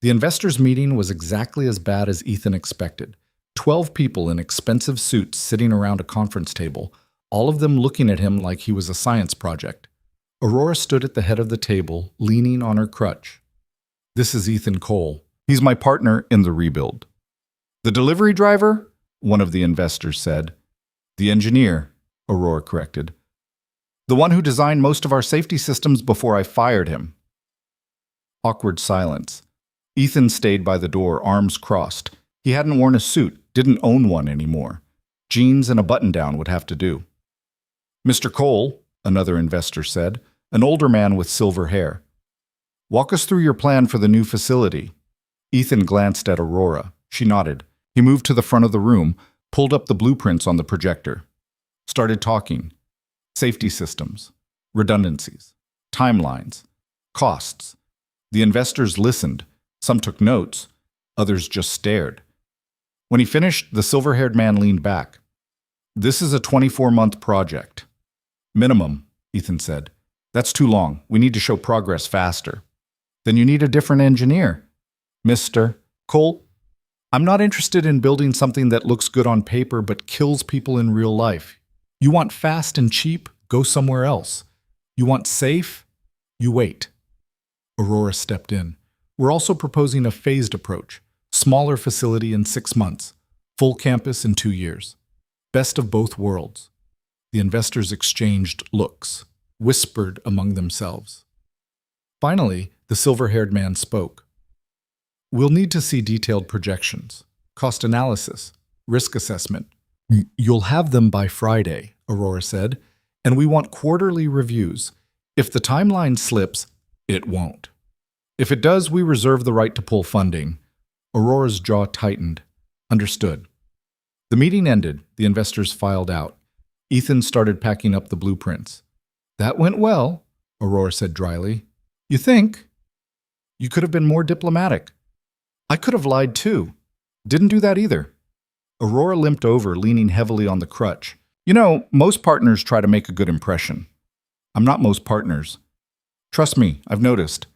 The investors' meeting was exactly as bad as Ethan expected. 12 people in expensive suits sitting around a conference table, all of them looking at him like he was a science project. Aurora stood at the head of the table, leaning on her crutch. This is Ethan Cole. He's my partner in the rebuild. The delivery driver? One of the investors said. The engineer, Aurora corrected. The one who designed most of our safety systems before I fired him. Awkward silence. Ethan stayed by the door, arms crossed. He hadn't worn a suit, didn't own one anymore. Jeans and a button-down would have to do. Mr. Cole, another investor said, an older man with silver hair. Walk us through your plan for the new facility. Ethan glanced at Aurora. She nodded. He moved to the front of the room, pulled up the blueprints on the projector. Started talking. Safety systems, redundancies, timelines, costs. The investors listened. Some took notes. Others just stared. When he finished, the silver-haired man leaned back. This is a 24-month project. Minimum, Ethan said. That's too long. We need to show progress faster. Then you need a different engineer. Mr. Cole, I'm not interested in building something that looks good on paper but kills people in real life. You want fast and cheap? Go somewhere else. You want safe? You wait. Aurora stepped in. We're also proposing a phased approach. Smaller facility in 6 months. Full campus in 2 years. Best of both worlds. The investors exchanged looks, whispered among themselves. Finally, the silver-haired man spoke. We'll need to see detailed projections, cost analysis, risk assessment. You'll have them by Friday, Aurora said, and we want quarterly reviews. If the timeline slips, it won't. If it does, we reserve the right to pull funding. Aurora's jaw tightened. Understood. The meeting ended. The investors filed out. Ethan started packing up the blueprints. That went well, Aurora said dryly. You think? You could have been more diplomatic. I could have lied too. Didn't do that either. Aurora limped over, leaning heavily on the crutch. You know, most partners try to make a good impression. I'm not most partners. Trust me, I've noticed.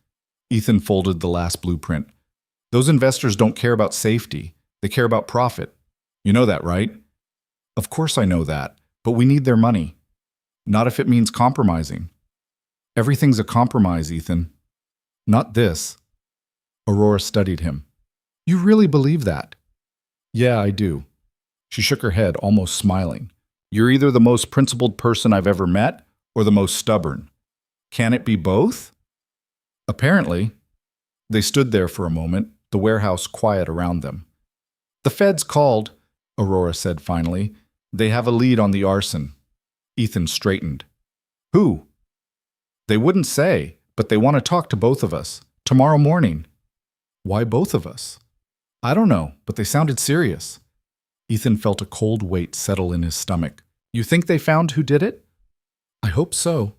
Ethan folded the last blueprint. Those investors don't care about safety. They care about profit. You know that, right? Of course I know that, but we need their money. Not if it means compromising. Everything's a compromise, Ethan. Not this. Aurora studied him. You really believe that? Yeah, I do. She shook her head, almost smiling. You're either the most principled person I've ever met or the most stubborn. Can it be both? Apparently. They stood there for a moment, the warehouse quiet around them. The feds called, Aurora said finally. They have a lead on the arson. Ethan straightened. Who? They wouldn't say, but they want to talk to both of us. Tomorrow morning. Why both of us? I don't know, but they sounded serious. Ethan felt a cold weight settle in his stomach. You think they found who did it? I hope so.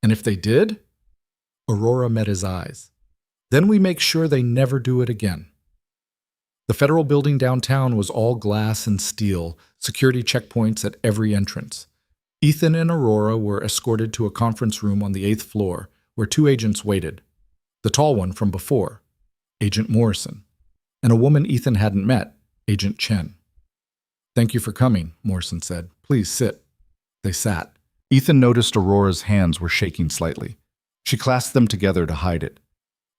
And if they did? Aurora met his eyes. Then we make sure they never do it again. The federal building downtown was all glass and steel, security checkpoints at every entrance. Ethan and Aurora were escorted to a conference room on the 8th floor, where 2 agents waited. The tall one from before, Agent Morrison, and a woman Ethan hadn't met, Agent Chen. Thank you for coming, Morrison said. Please sit. They sat. Ethan noticed Aurora's hands were shaking slightly. She clasped them together to hide it.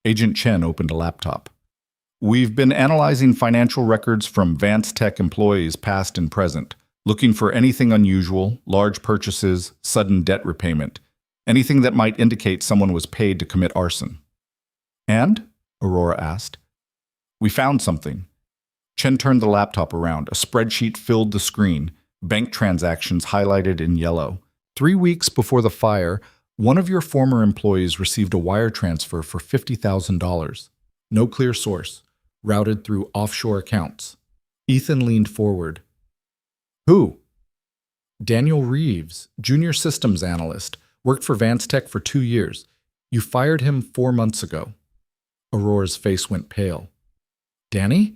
Agent Chen opened a laptop. We've been analyzing financial records from Vance Tech employees past and present, looking for anything unusual, large purchases, sudden debt repayment, anything that might indicate someone was paid to commit arson. And? Aurora asked. We found something. Chen turned the laptop around. A spreadsheet filled the screen, bank transactions highlighted in yellow, 3 weeks before the fire, one of your former employees received a wire transfer for $50,000. No clear source, routed through offshore accounts. Ethan leaned forward. Who? Daniel Reeves, junior systems analyst, worked for Vance Tech for 2 years. You fired him 4 months ago. Aurora's face went pale. Danny?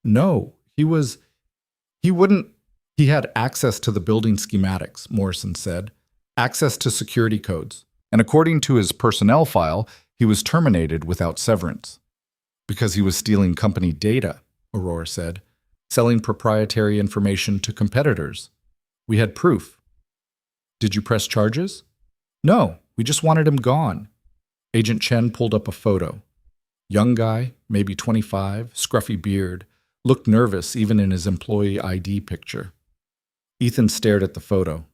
No, he wouldn't. He had access to the building schematics, Morrison said, access to security codes, and according to his personnel file, he was terminated without severance. Because he was stealing company data, Aurora said, selling proprietary information to competitors. We had proof. Did you press charges? No, we just wanted him gone. Agent Chen pulled up a photo. Young guy, maybe 25, scruffy beard, looked nervous even in his employee ID picture. Ethan stared at the photo.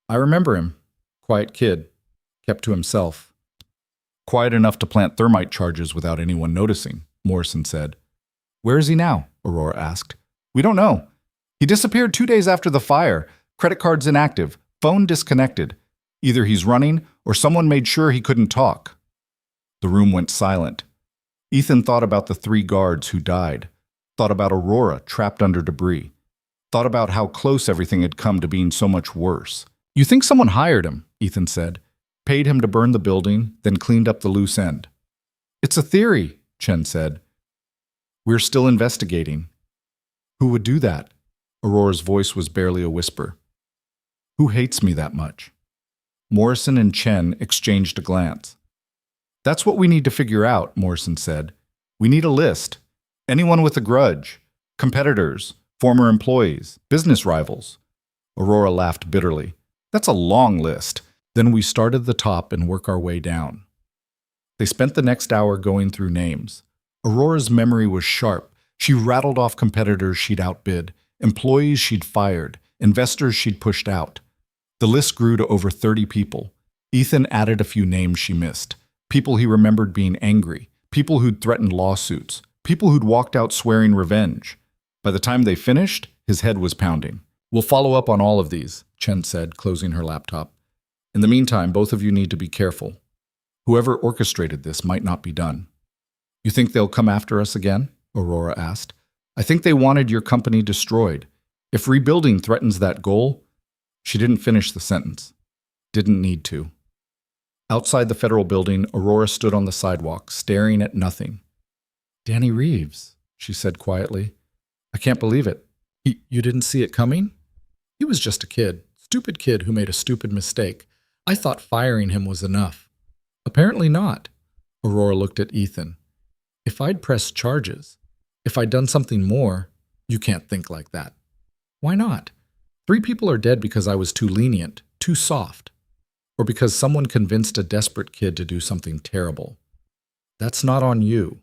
I remember him. Quiet kid. Kept to himself. Quiet enough to plant thermite charges without anyone noticing, Morrison said. Where is he now? Aurora asked. We don't know. He disappeared 2 days after the fire. Credit cards inactive. Phone disconnected. Either he's running or someone made sure he couldn't talk. The room went silent. Ethan thought about the 3 guards who died. Thought about Aurora trapped under debris. Thought about how close everything had come to being so much worse. You think someone hired him, Ethan said. Paid him to burn the building, then cleaned up the loose end. It's a theory, Chen said. We're still investigating. Who would do that? Aurora's voice was barely a whisper. Who hates me that much? Morrison and Chen exchanged a glance. That's what we need to figure out, Morrison said. We need a list. Anyone with a grudge. Competitors. Former employees. Business rivals. Aurora laughed bitterly. That's a long list. Then we start at the top and work our way down. They spent the next hour going through names. Aurora's memory was sharp. She rattled off competitors she'd outbid, employees she'd fired, investors she'd pushed out. The list grew to over 30 people. Ethan added a few names she missed. People he remembered being angry, people who'd threatened lawsuits, people who'd walked out swearing revenge. By the time they finished, his head was pounding. We'll follow up on all of these, Chen said, closing her laptop. In the meantime, both of you need to be careful. Whoever orchestrated this might not be done. You think they'll come after us again? Aurora asked. I think they wanted your company destroyed. If rebuilding threatens that goal, she didn't finish the sentence. Didn't need to. Outside the federal building, Aurora stood on the sidewalk, staring at nothing. Danny Reeves, she said quietly. I can't believe it. You didn't see it coming? He was just a kid, stupid kid who made a stupid mistake. I thought firing him was enough. Apparently not. Aurora looked at Ethan. If I'd pressed charges, if I'd done something more, you can't think like that. Why not? 3 people are dead because I was too lenient, too soft, or because someone convinced a desperate kid to do something terrible. That's not on you.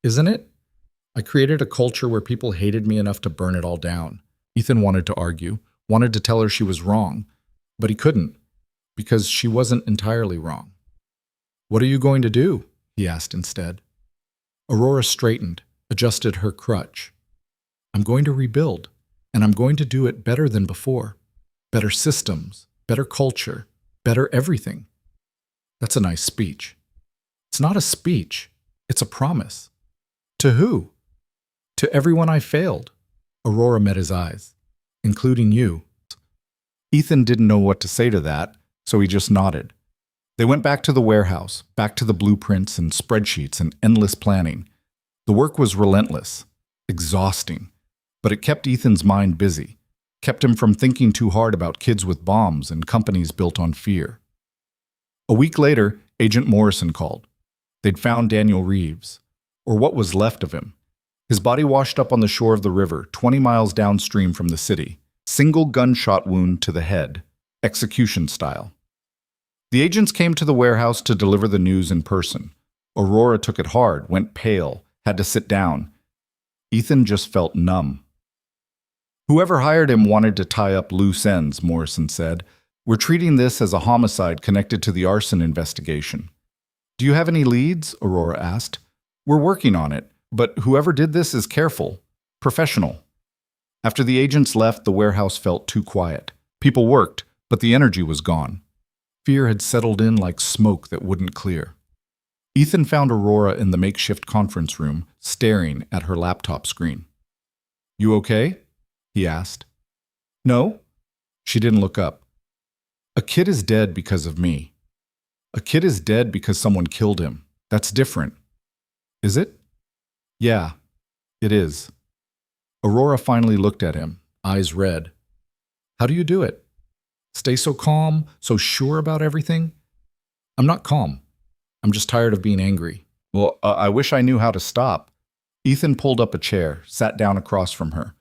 Isn't it? I created a culture where people hated me enough to burn it all down. Ethan wanted to argue, wanted to tell her she was wrong, but he couldn't, because she wasn't entirely wrong. What are you going to do? He asked instead. Aurora straightened, adjusted her crutch. I'm going to rebuild, and I'm going to do it better than before. Better systems, better culture, better everything. That's a nice speech. It's not a speech, it's a promise. To who? To everyone I failed. Aurora met his eyes, including you. Ethan didn't know what to say to that, so he just nodded. They went back to the warehouse, back to the blueprints and spreadsheets and endless planning. The work was relentless, exhausting, but it kept Ethan's mind busy, kept him from thinking too hard about kids with bombs and companies built on fear. A week later, Agent Morrison called. They'd found Daniel Reeves, or what was left of him. His body washed up on the shore of the river, 20 miles downstream from the city. Single gunshot wound to the head, execution style. The agents came to the warehouse to deliver the news in person. Aurora took it hard, went pale, had to sit down. Ethan just felt numb. Whoever hired him wanted to tie up loose ends, Morrison said. We're treating this as a homicide connected to the arson investigation. Do you have any leads? Aurora asked. We're working on it, but whoever did this is careful, professional. After the agents left, the warehouse felt too quiet. People worked, but the energy was gone. Fear had settled in like smoke that wouldn't clear. Ethan found Aurora in the makeshift conference room, staring at her laptop screen. "You okay?" he asked. "No." She didn't look up. "A kid is dead because of me. A kid is dead because someone killed him. That's different." "Is it?" "Yeah, it is." Aurora finally looked at him, eyes red. "How do you do it? Stay so calm, so sure about everything?" "I'm not calm. I'm just tired of being angry." "Well, I wish I knew how to stop." Ethan pulled up a chair, sat down across from her.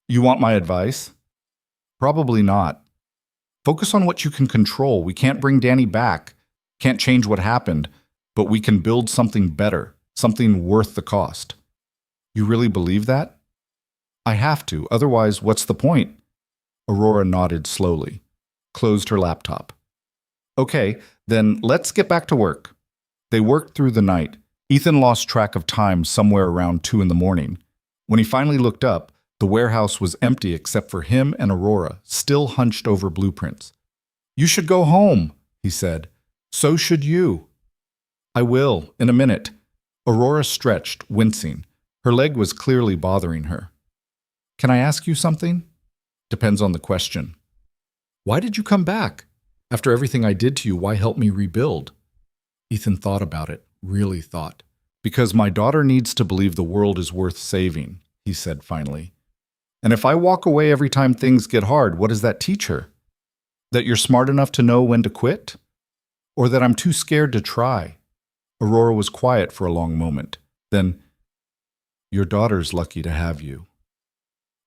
"You want my advice?" "Probably not. Focus on what you can control. We can't bring Danny back, can't change what happened, but we can build something better, something worth the cost." "You really believe that?" "I have to, otherwise what's the point?" Aurora nodded slowly, closed her laptop. "Okay, then let's get back to work." They worked through the night. Ethan lost track of time somewhere around 2 in the morning. When he finally looked up, the warehouse was empty except for him and Aurora, still hunched over blueprints. "You should go home," he said. "So should you." "I will, in a minute." Aurora stretched, wincing. Her leg was clearly bothering her. "Can I ask you something?" "Depends on the question." "Why did you come back? After everything I did to you, why help me rebuild?" Ethan thought about it, really thought. "Because my daughter needs to believe the world is worth saving," he said finally. "And if I walk away every time things get hard, what does that teach her? That you're smart enough to know when to quit? Or that I'm too scared to try?" Aurora was quiet for a long moment. Then, "Your daughter's lucky to have you."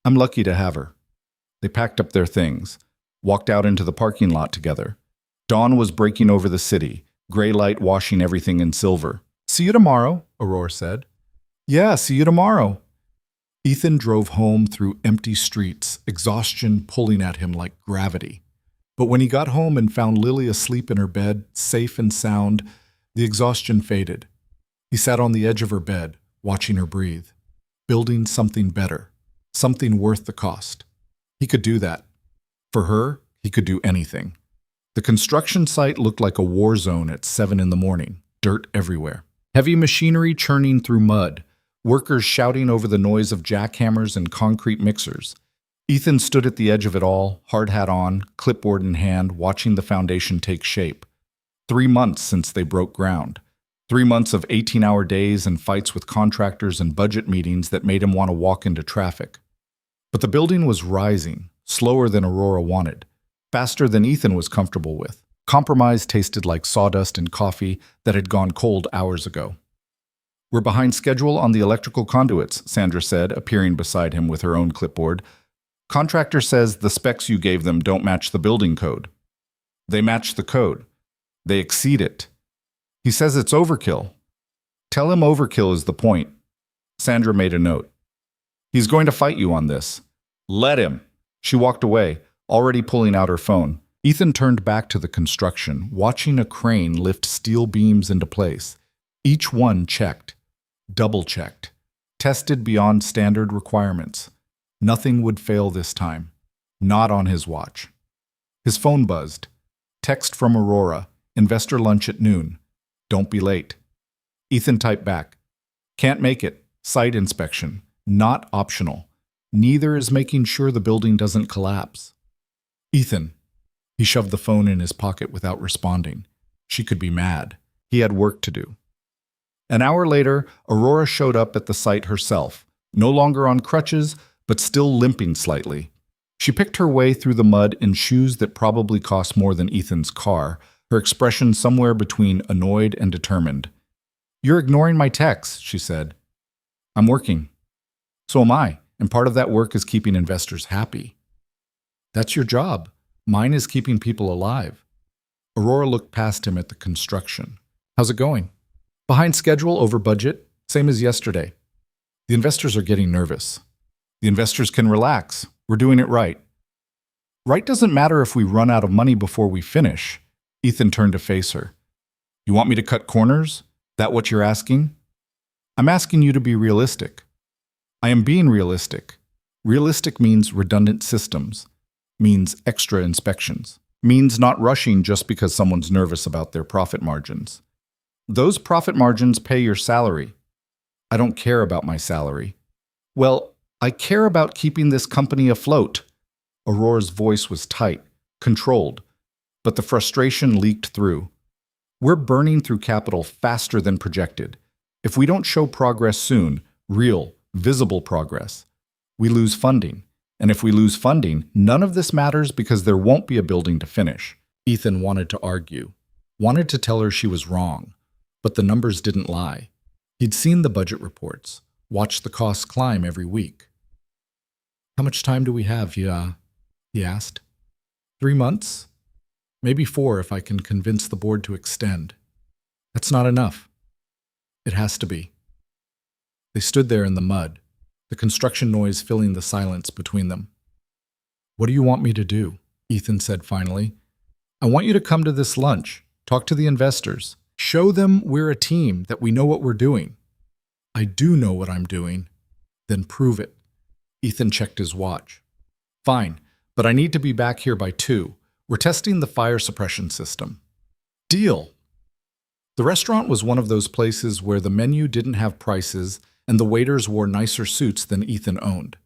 "I'm lucky to have her." They packed up their things, walked out into the parking lot together. Dawn was breaking over the city, gray light washing everything in silver. "See you tomorrow," Aurora said. "Yeah, see you tomorrow." Ethan drove home through empty streets, exhaustion pulling at him like gravity. But when he got home and found Lily asleep in her bed, safe and sound, the exhaustion faded. He sat on the edge of her bed, watching her breathe, building something better, something worth the cost. He could do that. For her, he could do anything. The construction site looked like a war zone at 7 in the morning, dirt everywhere. Heavy machinery churning through mud, workers shouting over the noise of jackhammers and concrete mixers. Ethan stood at the edge of it all, hard hat on, clipboard in hand, watching the foundation take shape. 3 months since they broke ground. 3 months of 18-hour days and fights with contractors and budget meetings that made him want to walk into traffic. But the building was rising, slower than Aurora wanted, faster than Ethan was comfortable with. Compromise tasted like sawdust and coffee that had gone cold hours ago. "We're behind schedule on the electrical conduits," Sandra said, appearing beside him with her own clipboard. "Contractor says the specs you gave them don't match the building code." "They match the code. They exceed it. He says it's overkill." "Tell him overkill is the point." Sandra made a note. "He's going to fight you on this." "Let him." She walked away, already pulling out her phone. Ethan turned back to the construction, watching a crane lift steel beams into place. Each one checked, double-checked, tested beyond standard requirements. Nothing would fail this time. Not on his watch. His phone buzzed. Text from Aurora. "Investor lunch at noon. Don't be late." Ethan typed back. "Can't make it. Site inspection. Not optional. Neither is making sure the building doesn't collapse." "Ethan." He shoved the phone in his pocket without responding. She could be mad. He had work to do. An hour later, Aurora showed up at the site herself, no longer on crutches, but still limping slightly. She picked her way through the mud in shoes that probably cost more than Ethan's car, her expression somewhere between annoyed and determined. "You're ignoring my texts," she said. "I'm working." "So am I, and part of that work is keeping investors happy." "That's your job. Mine is keeping people alive." Aurora looked past him at the construction. "How's it going?" "Behind schedule, over budget, same as yesterday." "The investors are getting nervous." "The investors can relax. We're doing it right." "Right doesn't matter if we run out of money before we finish." Ethan turned to face her. "You want me to cut corners? That what you're asking?" "I'm asking you to be realistic." "I am being realistic. Realistic means redundant systems, means extra inspections." means not rushing just because someone's nervous about their profit margins. Those profit margins pay your salary. I don't care about my salary. Well, I care about keeping this company afloat. Aurora's voice was tight, controlled, but the frustration leaked through. We're burning through capital faster than projected. If we don't show progress soon, real, visible progress, we lose funding. And if we lose funding, none of this matters because there won't be a building to finish. Ethan wanted to argue, wanted to tell her she was wrong, but the numbers didn't lie. He'd seen the budget reports, watched the costs climb every week. How much time do we have, he asked. 3 months? Maybe 4 if I can convince the board to extend. That's not enough. It has to be. They stood there in the mud, the construction noise filling the silence between them. What do you want me to do? Ethan said finally. I want you to come to this lunch, talk to the investors, show them we're a team, that we know what we're doing. I do know what I'm doing. Then prove it. Ethan checked his watch. Fine, but I need to be back here by 2. We're testing the fire suppression system. Deal. The restaurant was one of those places where the menu didn't have prices and the waiters wore nicer suits than Ethan owned.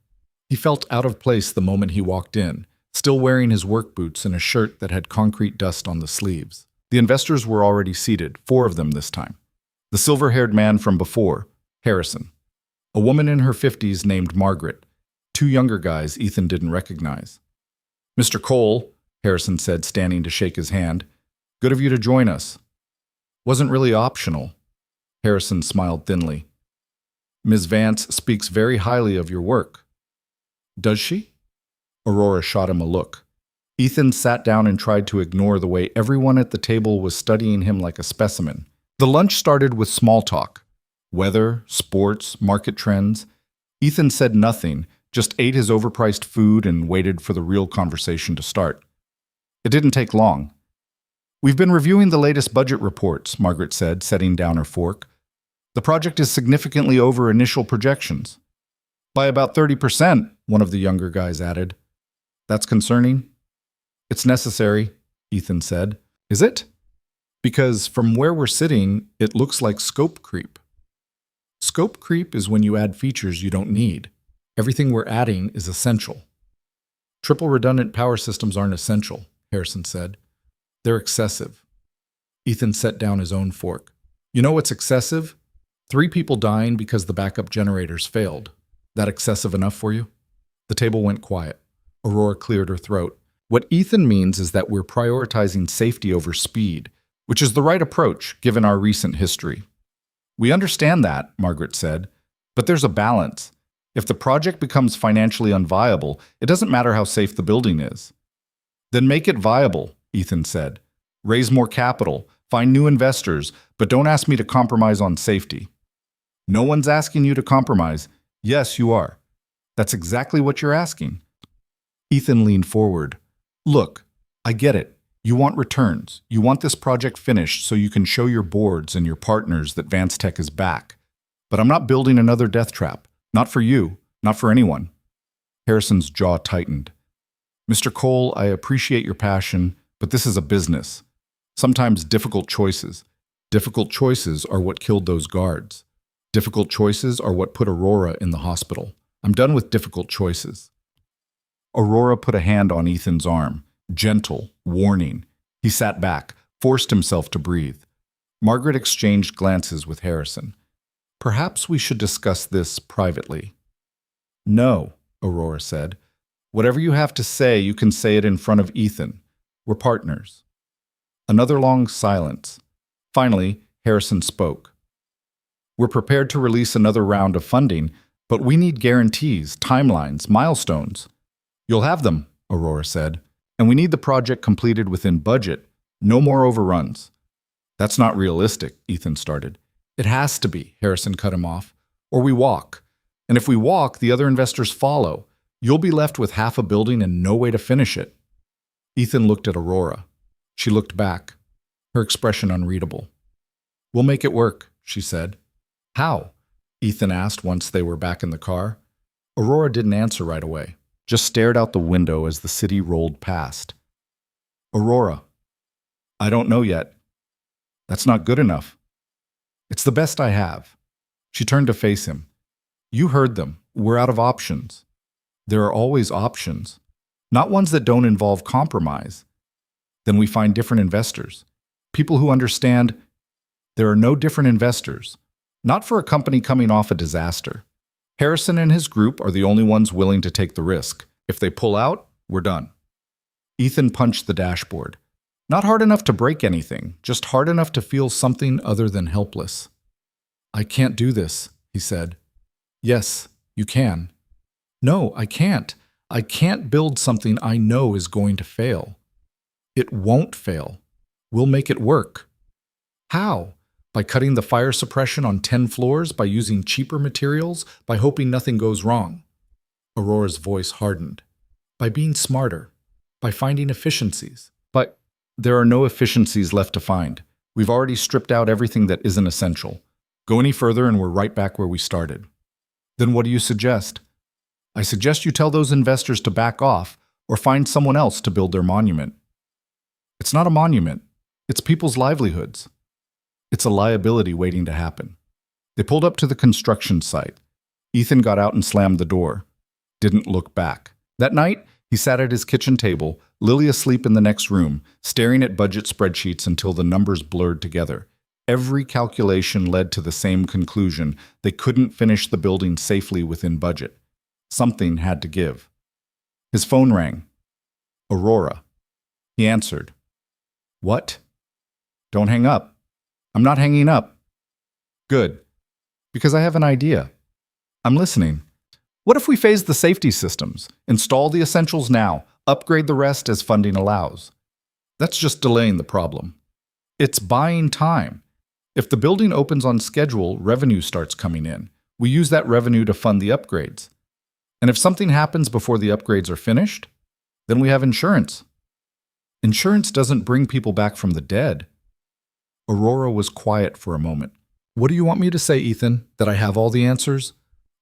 He felt out of place the moment he walked in, still wearing his work boots and a shirt that had concrete dust on the sleeves. The investors were already seated, 4 of them this time. The silver-haired man from before, Harrison. A woman in her 50s named Margaret. 2 younger guys Ethan didn't recognize. Mr. Cole, Harrison said, standing to shake his hand. Good of you to join us. Wasn't really optional. Harrison smiled thinly. Ms. Vance speaks very highly of your work. Does she? Aurora shot him a look. Ethan sat down and tried to ignore the way everyone at the table was studying him like a specimen. The lunch started with small talk. Weather, sports, market trends. Ethan said nothing, just ate his overpriced food and waited for the real conversation to start. It didn't take long. We've been reviewing the latest budget reports, Margaret said, setting down her fork. The project is significantly over initial projections. By about 30%, one of the younger guys added. That's concerning? It's necessary, Ethan said. Is it? Because from where we're sitting, it looks like scope creep. Scope creep is when you add features you don't need. Everything we're adding is essential. Triple redundant power systems aren't essential, Harrison said. They're excessive. Ethan set down his own fork. You know what's excessive? 3 people dying because the backup generators failed. That excessive enough for you? The table went quiet. Aurora cleared her throat. What Ethan means is that we're prioritizing safety over speed, which is the right approach given our recent history. We understand that, Margaret said, but there's a balance. If the project becomes financially unviable, it doesn't matter how safe the building is. Then make it viable, Ethan said. Raise more capital, find new investors, but don't ask me to compromise on safety. No one's asking you to compromise. Yes, you are. That's exactly what you're asking. Ethan leaned forward. Look, I get it. You want returns. You want this project finished so you can show your boards and your partners that Vance Tech is back. But I'm not building another death trap. Not for you. Not for anyone. Harrison's jaw tightened. Mr. Cole, I appreciate your passion, but this is a business. Sometimes difficult choices. Difficult choices are what killed those guards. Difficult choices are what put Aurora in the hospital. I'm done with difficult choices. Aurora put a hand on Ethan's arm. Gentle, warning. He sat back, forced himself to breathe. Margaret exchanged glances with Harrison. Perhaps we should discuss this privately. No, Aurora said. Whatever you have to say, you can say it in front of Ethan. We're partners. Another long silence. Finally, Harrison spoke. We're prepared to release another round of funding, but we need guarantees, timelines, milestones. You'll have them, Aurora said, and we need the project completed within budget. No more overruns. That's not realistic, Ethan started. It has to be, Harrison cut him off. Or we walk. And if we walk, the other investors follow. You'll be left with half a building and no way to finish it. Ethan looked at Aurora. She looked back, her expression unreadable. We'll make it work, she said. How? Ethan asked once they were back in the car. Aurora didn't answer right away, just stared out the window as the city rolled past. Aurora, I don't know yet. That's not good enough. It's the best I have. She turned to face him. You heard them. We're out of options. There are always options, not ones that don't involve compromise. Then we find different investors, people who understand there are no different investors, not for a company coming off a disaster. Harrison and his group are the only ones willing to take the risk. If they pull out, we're done. Ethan punched the dashboard. Not hard enough to break anything, just hard enough to feel something other than helpless. I can't do this, he said. Yes, you can. No, I can't. I can't build something I know is going to fail. It won't fail. We'll make it work. How? By cutting the fire suppression on 10 floors, by using cheaper materials, by hoping nothing goes wrong. Aurora's voice hardened. By being smarter, by finding efficiencies. But there are no efficiencies left to find. We've already stripped out everything that isn't essential. Go any further and we're right back where we started. Then what do you suggest? I suggest you tell those investors to back off or find someone else to build their monument. It's not a monument. It's people's livelihoods. It's a liability waiting to happen. They pulled up to the construction site. Ethan got out and slammed the door. Didn't look back. That night, he sat at his kitchen table, Lily asleep in the next room, staring at budget spreadsheets until the numbers blurred together. Every calculation led to the same conclusion. They couldn't finish the building safely within budget. Something had to give. His phone rang. Aurora. He answered. What? Don't hang up. I'm not hanging up. Good. Because I have an idea. I'm listening. What if we phase the safety systems, install the essentials now, upgrade the rest as funding allows? That's just delaying the problem. It's buying time. If the building opens on schedule, revenue starts coming in. We use that revenue to fund the upgrades. And if something happens before the upgrades are finished, then we have insurance. Insurance doesn't bring people back from the dead. Aurora was quiet for a moment. What do you want me to say, Ethan? That I have all the answers?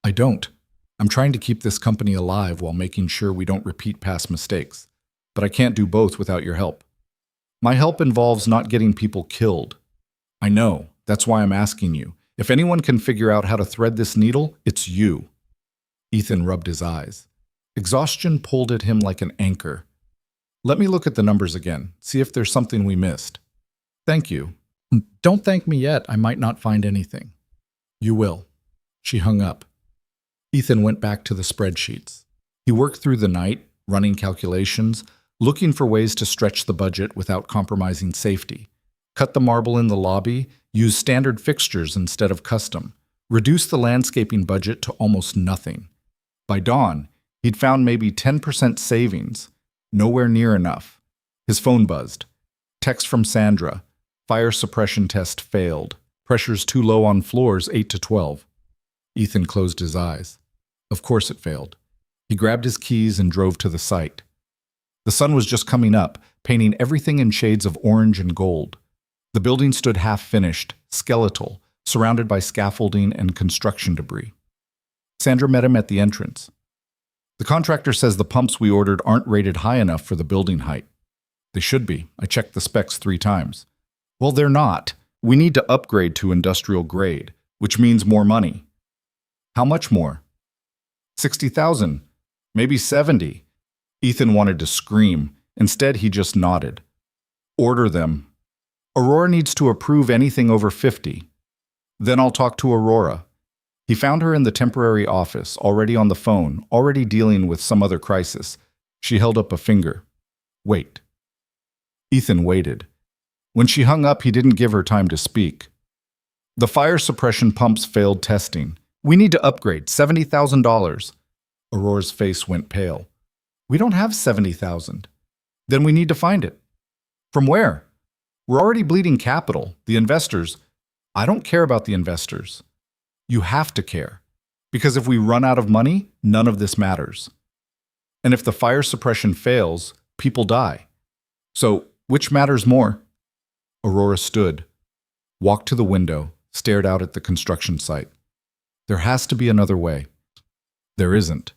I don't. I'm trying to keep this company alive while making sure we don't repeat past mistakes. But I can't do both without your help. My help involves not getting people killed. I know. That's why I'm asking you. If anyone can figure out how to thread this needle, it's you. Ethan rubbed his eyes. Exhaustion pulled at him like an anchor. Let me look at the numbers again, see if there's something we missed. Thank you. Don't thank me yet. I might not find anything. You will. She hung up. Ethan went back to the spreadsheets. He worked through the night, running calculations, looking for ways to stretch the budget without compromising safety. Cut the marble in the lobby, use standard fixtures instead of custom, reduce the landscaping budget to almost nothing. By dawn, he'd found maybe 10% savings, nowhere near enough. His phone buzzed. Text from Sandra. Fire suppression test failed. Pressures too low on floors 8 to 12. Ethan closed his eyes. Of course it failed. He grabbed his keys and drove to the site. The sun was just coming up, painting everything in shades of orange and gold. The building stood half-finished, skeletal, surrounded by scaffolding and construction debris. Sandra met him at the entrance. The contractor says the pumps we ordered aren't rated high enough for the building height. They should be. I checked the specs 3 times. Well, they're not. We need to upgrade to industrial grade, which means more money. How much more? 60,000. Maybe 70. Ethan wanted to scream. Instead, he just nodded. Order them. Aurora needs to approve anything over 50. Then I'll talk to Aurora. He found her in the temporary office, already on the phone, already dealing with some other crisis. She held up a finger. Wait. Ethan waited. When she hung up, he didn't give her time to speak. The fire suppression pumps failed testing. We need to upgrade. $70,000. Aurora's face went pale. We don't have 70,000. Then we need to find it. From where? We're already bleeding capital. The investors. I don't care about the investors. You have to care. Because if we run out of money, none of this matters. And if the fire suppression fails, people die. So, which matters more? Aurora stood, walked to the window, stared out at the construction site. There has to be another way. There isn't.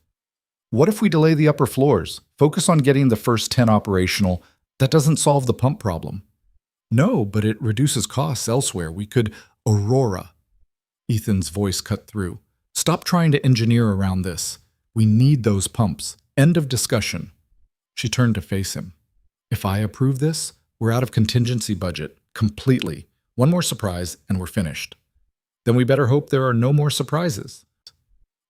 What if we delay the upper floors, focus on getting the first 10 operational, That doesn't solve the pump problem. No, but it reduces costs elsewhere. We could... Aurora. Ethan's voice cut through. Stop trying to engineer around this. We need those pumps. End of discussion. She turned to face him. If I approve this, we're out of contingency budget. Completely. One more surprise, and we're finished. Then we better hope there are no more surprises.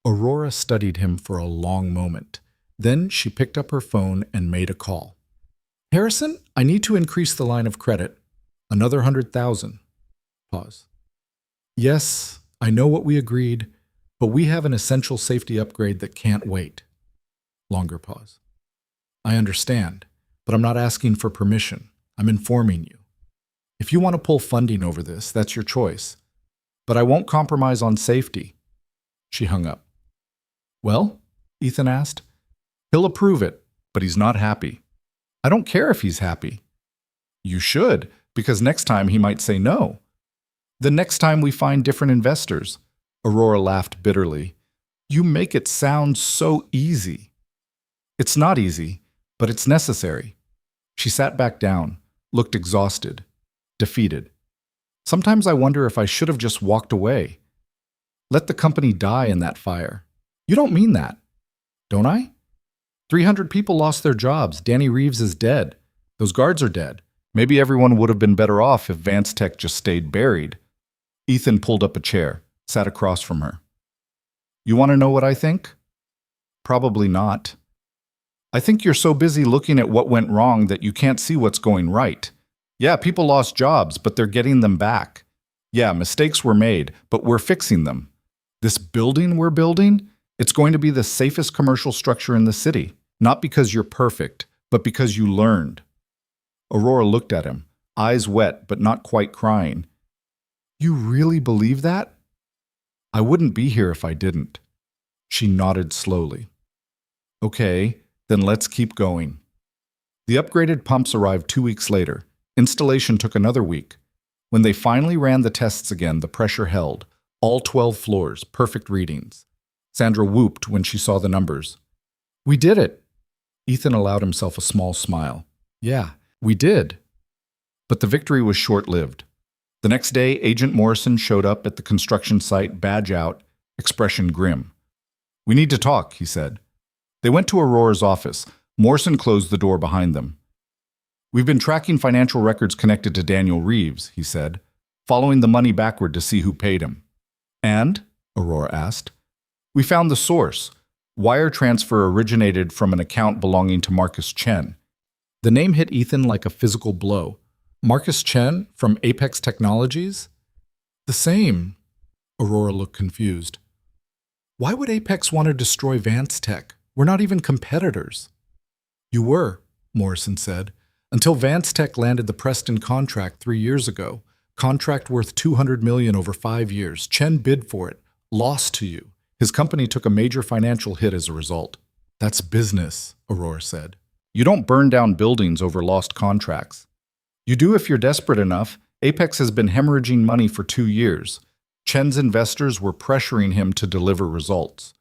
Aurora studied him for a long moment. Then she picked up her phone and made a call. Harrison, I need to increase the line of credit. Another 100,000. Pause. Yes, I know what we agreed, but we have an essential safety upgrade that can't wait. Longer pause. I understand, but I'm not asking for permission. I'm informing you. If you want to pull funding over this, that's your choice. But I won't compromise on safety. She hung up. Well, Ethan asked. He'll approve it, but he's not happy. I don't care if he's happy. You should, because next time he might say no. The next time we find different investors. Aurora laughed bitterly. You make it sound so easy. It's not easy, but it's necessary. She sat back down, looked exhausted, defeated. Sometimes I wonder if I should have just walked away. Let the company die in that fire. You don't mean that, don't I? 300 people lost their jobs. Danny Reeves is dead. Those guards are dead. Maybe everyone would have been better off if Vance Tech just stayed buried. Ethan pulled up a chair, sat across from her. You want to know what I think? Probably not. I think you're so busy looking at what went wrong that you can't see what's going right. Yeah, people lost jobs, but they're getting them back. Yeah, mistakes were made, but we're fixing them. This building we're building, it's going to be the safest commercial structure in the city. Not because you're perfect, but because you learned. Aurora looked at him, eyes wet but not quite crying. You really believe that? I wouldn't be here if I didn't. She nodded slowly. Okay, then let's keep going. The upgraded pumps arrived 2 weeks later. Installation took another week. When they finally ran the tests again, the pressure held. All 12 floors, perfect readings. Sandra whooped when she saw the numbers. We did it. Ethan allowed himself a small smile. Yeah, we did. But the victory was short-lived. The next day, Agent Morrison showed up at the construction site, badge out, expression grim. We need to talk, he said. They went to Aurora's office. Morrison closed the door behind them. We've been tracking financial records connected to Daniel Reeves, he said, following the money backward to see who paid him. And? Aurora asked. We found the source. Wire transfer originated from an account belonging to Marcus Chen. The name hit Ethan like a physical blow. Marcus Chen from Apex Technologies? The same. Aurora looked confused. Why would Apex want to destroy Vance Tech? We're not even competitors. You were, Morrison said, until Vance Tech landed the Preston contract 3 years ago. Contract worth $200 million over 5 years. Chen bid for it, lost to you. His company took a major financial hit as a result. That's business, Aurora said. You don't burn down buildings over lost contracts. You do if you're desperate enough. Apex has been hemorrhaging money for 2 years. Chen's investors were pressuring him to deliver results.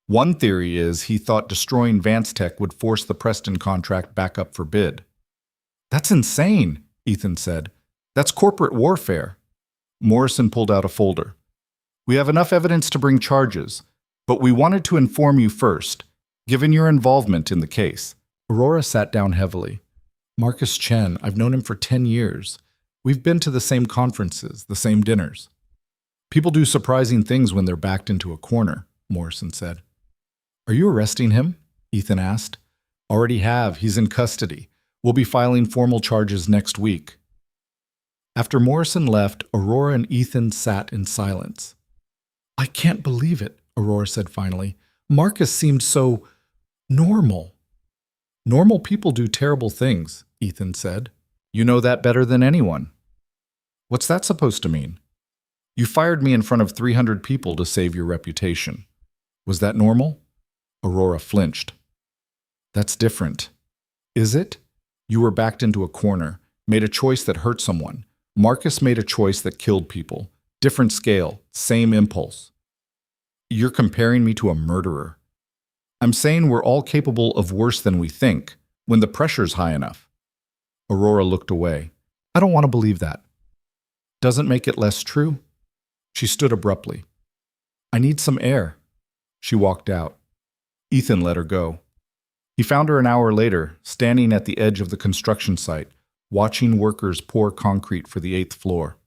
One theory is he thought destroying Vance Tech would force the Preston contract back up for bid. That's insane, Ethan said. That's corporate warfare. Morrison pulled out a folder. We have enough evidence to bring charges, but we wanted to inform you first, given your involvement in the case. Aurora sat down heavily. Marcus Chen, I've known him for 10 years. We've been to the same conferences, the same dinners. People do surprising things when they're backed into a corner, Morrison said. Are you arresting him? Ethan asked. Already have. He's in custody. We'll be filing formal charges next week. After Morrison left, Aurora and Ethan sat in silence. I can't believe it, Aurora said finally. Marcus seemed so normal. Normal people do terrible things, Ethan said. You know that better than anyone. What's that supposed to mean? You fired me in front of 300 people to save your reputation. Was that normal? Aurora flinched. That's different. Is it? You were backed into a corner, made a choice that hurt someone. Marcus made a choice that killed people. Different scale, same impulse. You're comparing me to a murderer. I'm saying we're all capable of worse than we think, when the pressure's high enough. Aurora looked away. I don't want to believe that. Doesn't make it less true? She stood abruptly. I need some air. She walked out. Ethan let her go. He found her an hour later, standing at the edge of the construction site, watching workers pour concrete for the 8th floor.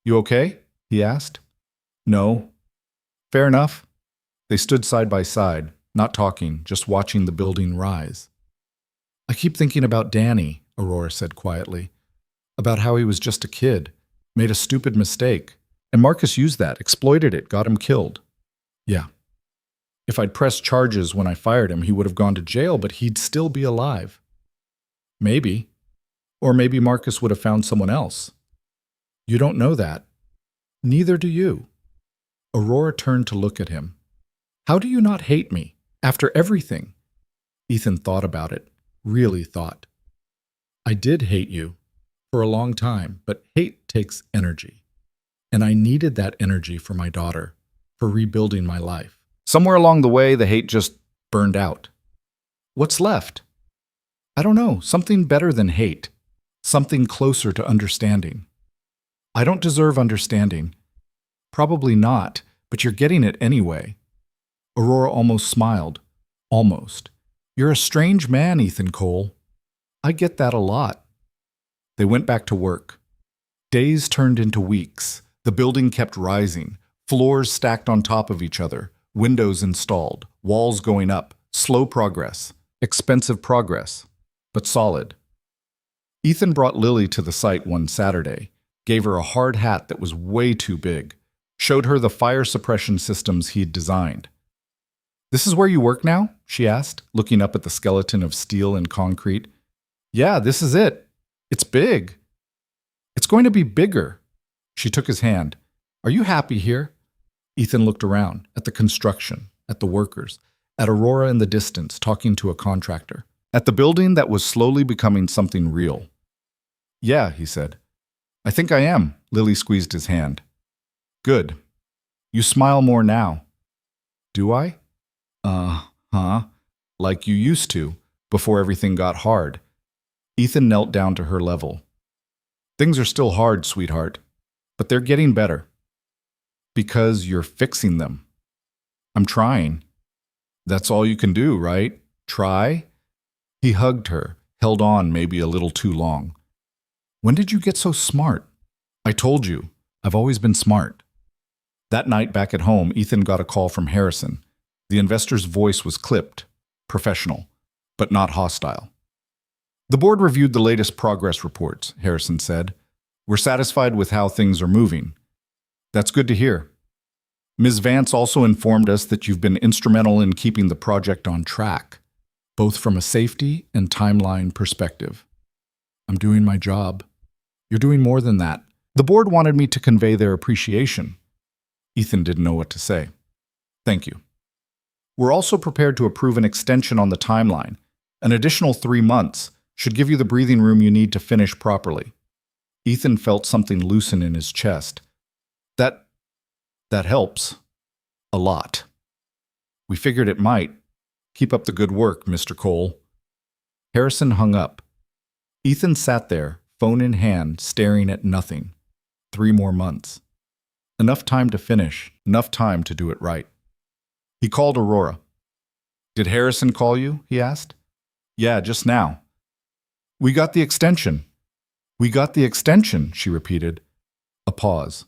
You okay? He asked. No. Fair enough. They stood side by side, not talking, just watching the building rise. I keep thinking about Danny, Aurora said quietly, about how he was just a kid, made a stupid mistake, and Marcus used that, exploited it, got him killed. Yeah. If I'd pressed charges when I fired him, he would have gone to jail, but he'd still be alive. Maybe. Or maybe Marcus would have found someone else. You don't know that. Neither do you. Aurora turned to look at him. How do you not hate me, after everything? Ethan thought about it, really thought. I did hate you, for a long time, but hate takes energy. And I needed that energy for my daughter, for rebuilding my life. Somewhere along the way, the hate just burned out. What's left? I don't know, something better than hate, something closer to understanding. I don't deserve understanding. Probably not, but you're getting it anyway. Aurora almost smiled. Almost. You're a strange man, Ethan Cole. I get that a lot. They went back to work. Days turned into weeks. The building kept rising, floors stacked on top of each other, windows installed, walls going up, slow progress, expensive progress, but solid. Ethan brought Lily to the site one Saturday, gave her a hard hat that was way too big, showed her the fire suppression systems he'd designed. This is where you work now? She asked, looking up at the skeleton of steel and concrete. Yeah, this is it. It's big. It's going to be bigger. She took his hand. Are you happy here? Ethan looked around, at the construction, at the workers, at Aurora in the distance talking to a contractor, at the building that was slowly becoming something real. Yeah, he said. I think I am. Lily squeezed his hand. Good. You smile more now. Do I? Like you used to, before everything got hard. Ethan knelt down to her level. Things are still hard, sweetheart, but they're getting better. Because you're fixing them. I'm trying. That's all you can do, right? Try? He hugged her, held on maybe a little too long. When did you get so smart? I told you, I've always been smart. That night back at home, Ethan got a call from Harrison. The investor's voice was clipped, professional, but not hostile. The board reviewed the latest progress reports, Harrison said. We're satisfied with how things are moving. That's good to hear. Ms. Vance also informed us that you've been instrumental in keeping the project on track, both from a safety and timeline perspective. I'm doing my job. You're doing more than that. The board wanted me to convey their appreciation. Ethan didn't know what to say. Thank you. We're also prepared to approve an extension on the timeline. An additional 3 months should give you the breathing room you need to finish properly. Ethan felt something loosen in his chest. That helps. A lot. We figured it might. Keep up the good work, Mr. Cole. Harrison hung up. Ethan sat there, phone in hand, staring at nothing. 3 more months. Enough time to finish, enough time to do it right. He called Aurora. Did Harrison call you? He asked. Yeah, just now. We got the extension. We got the extension, she repeated. A pause.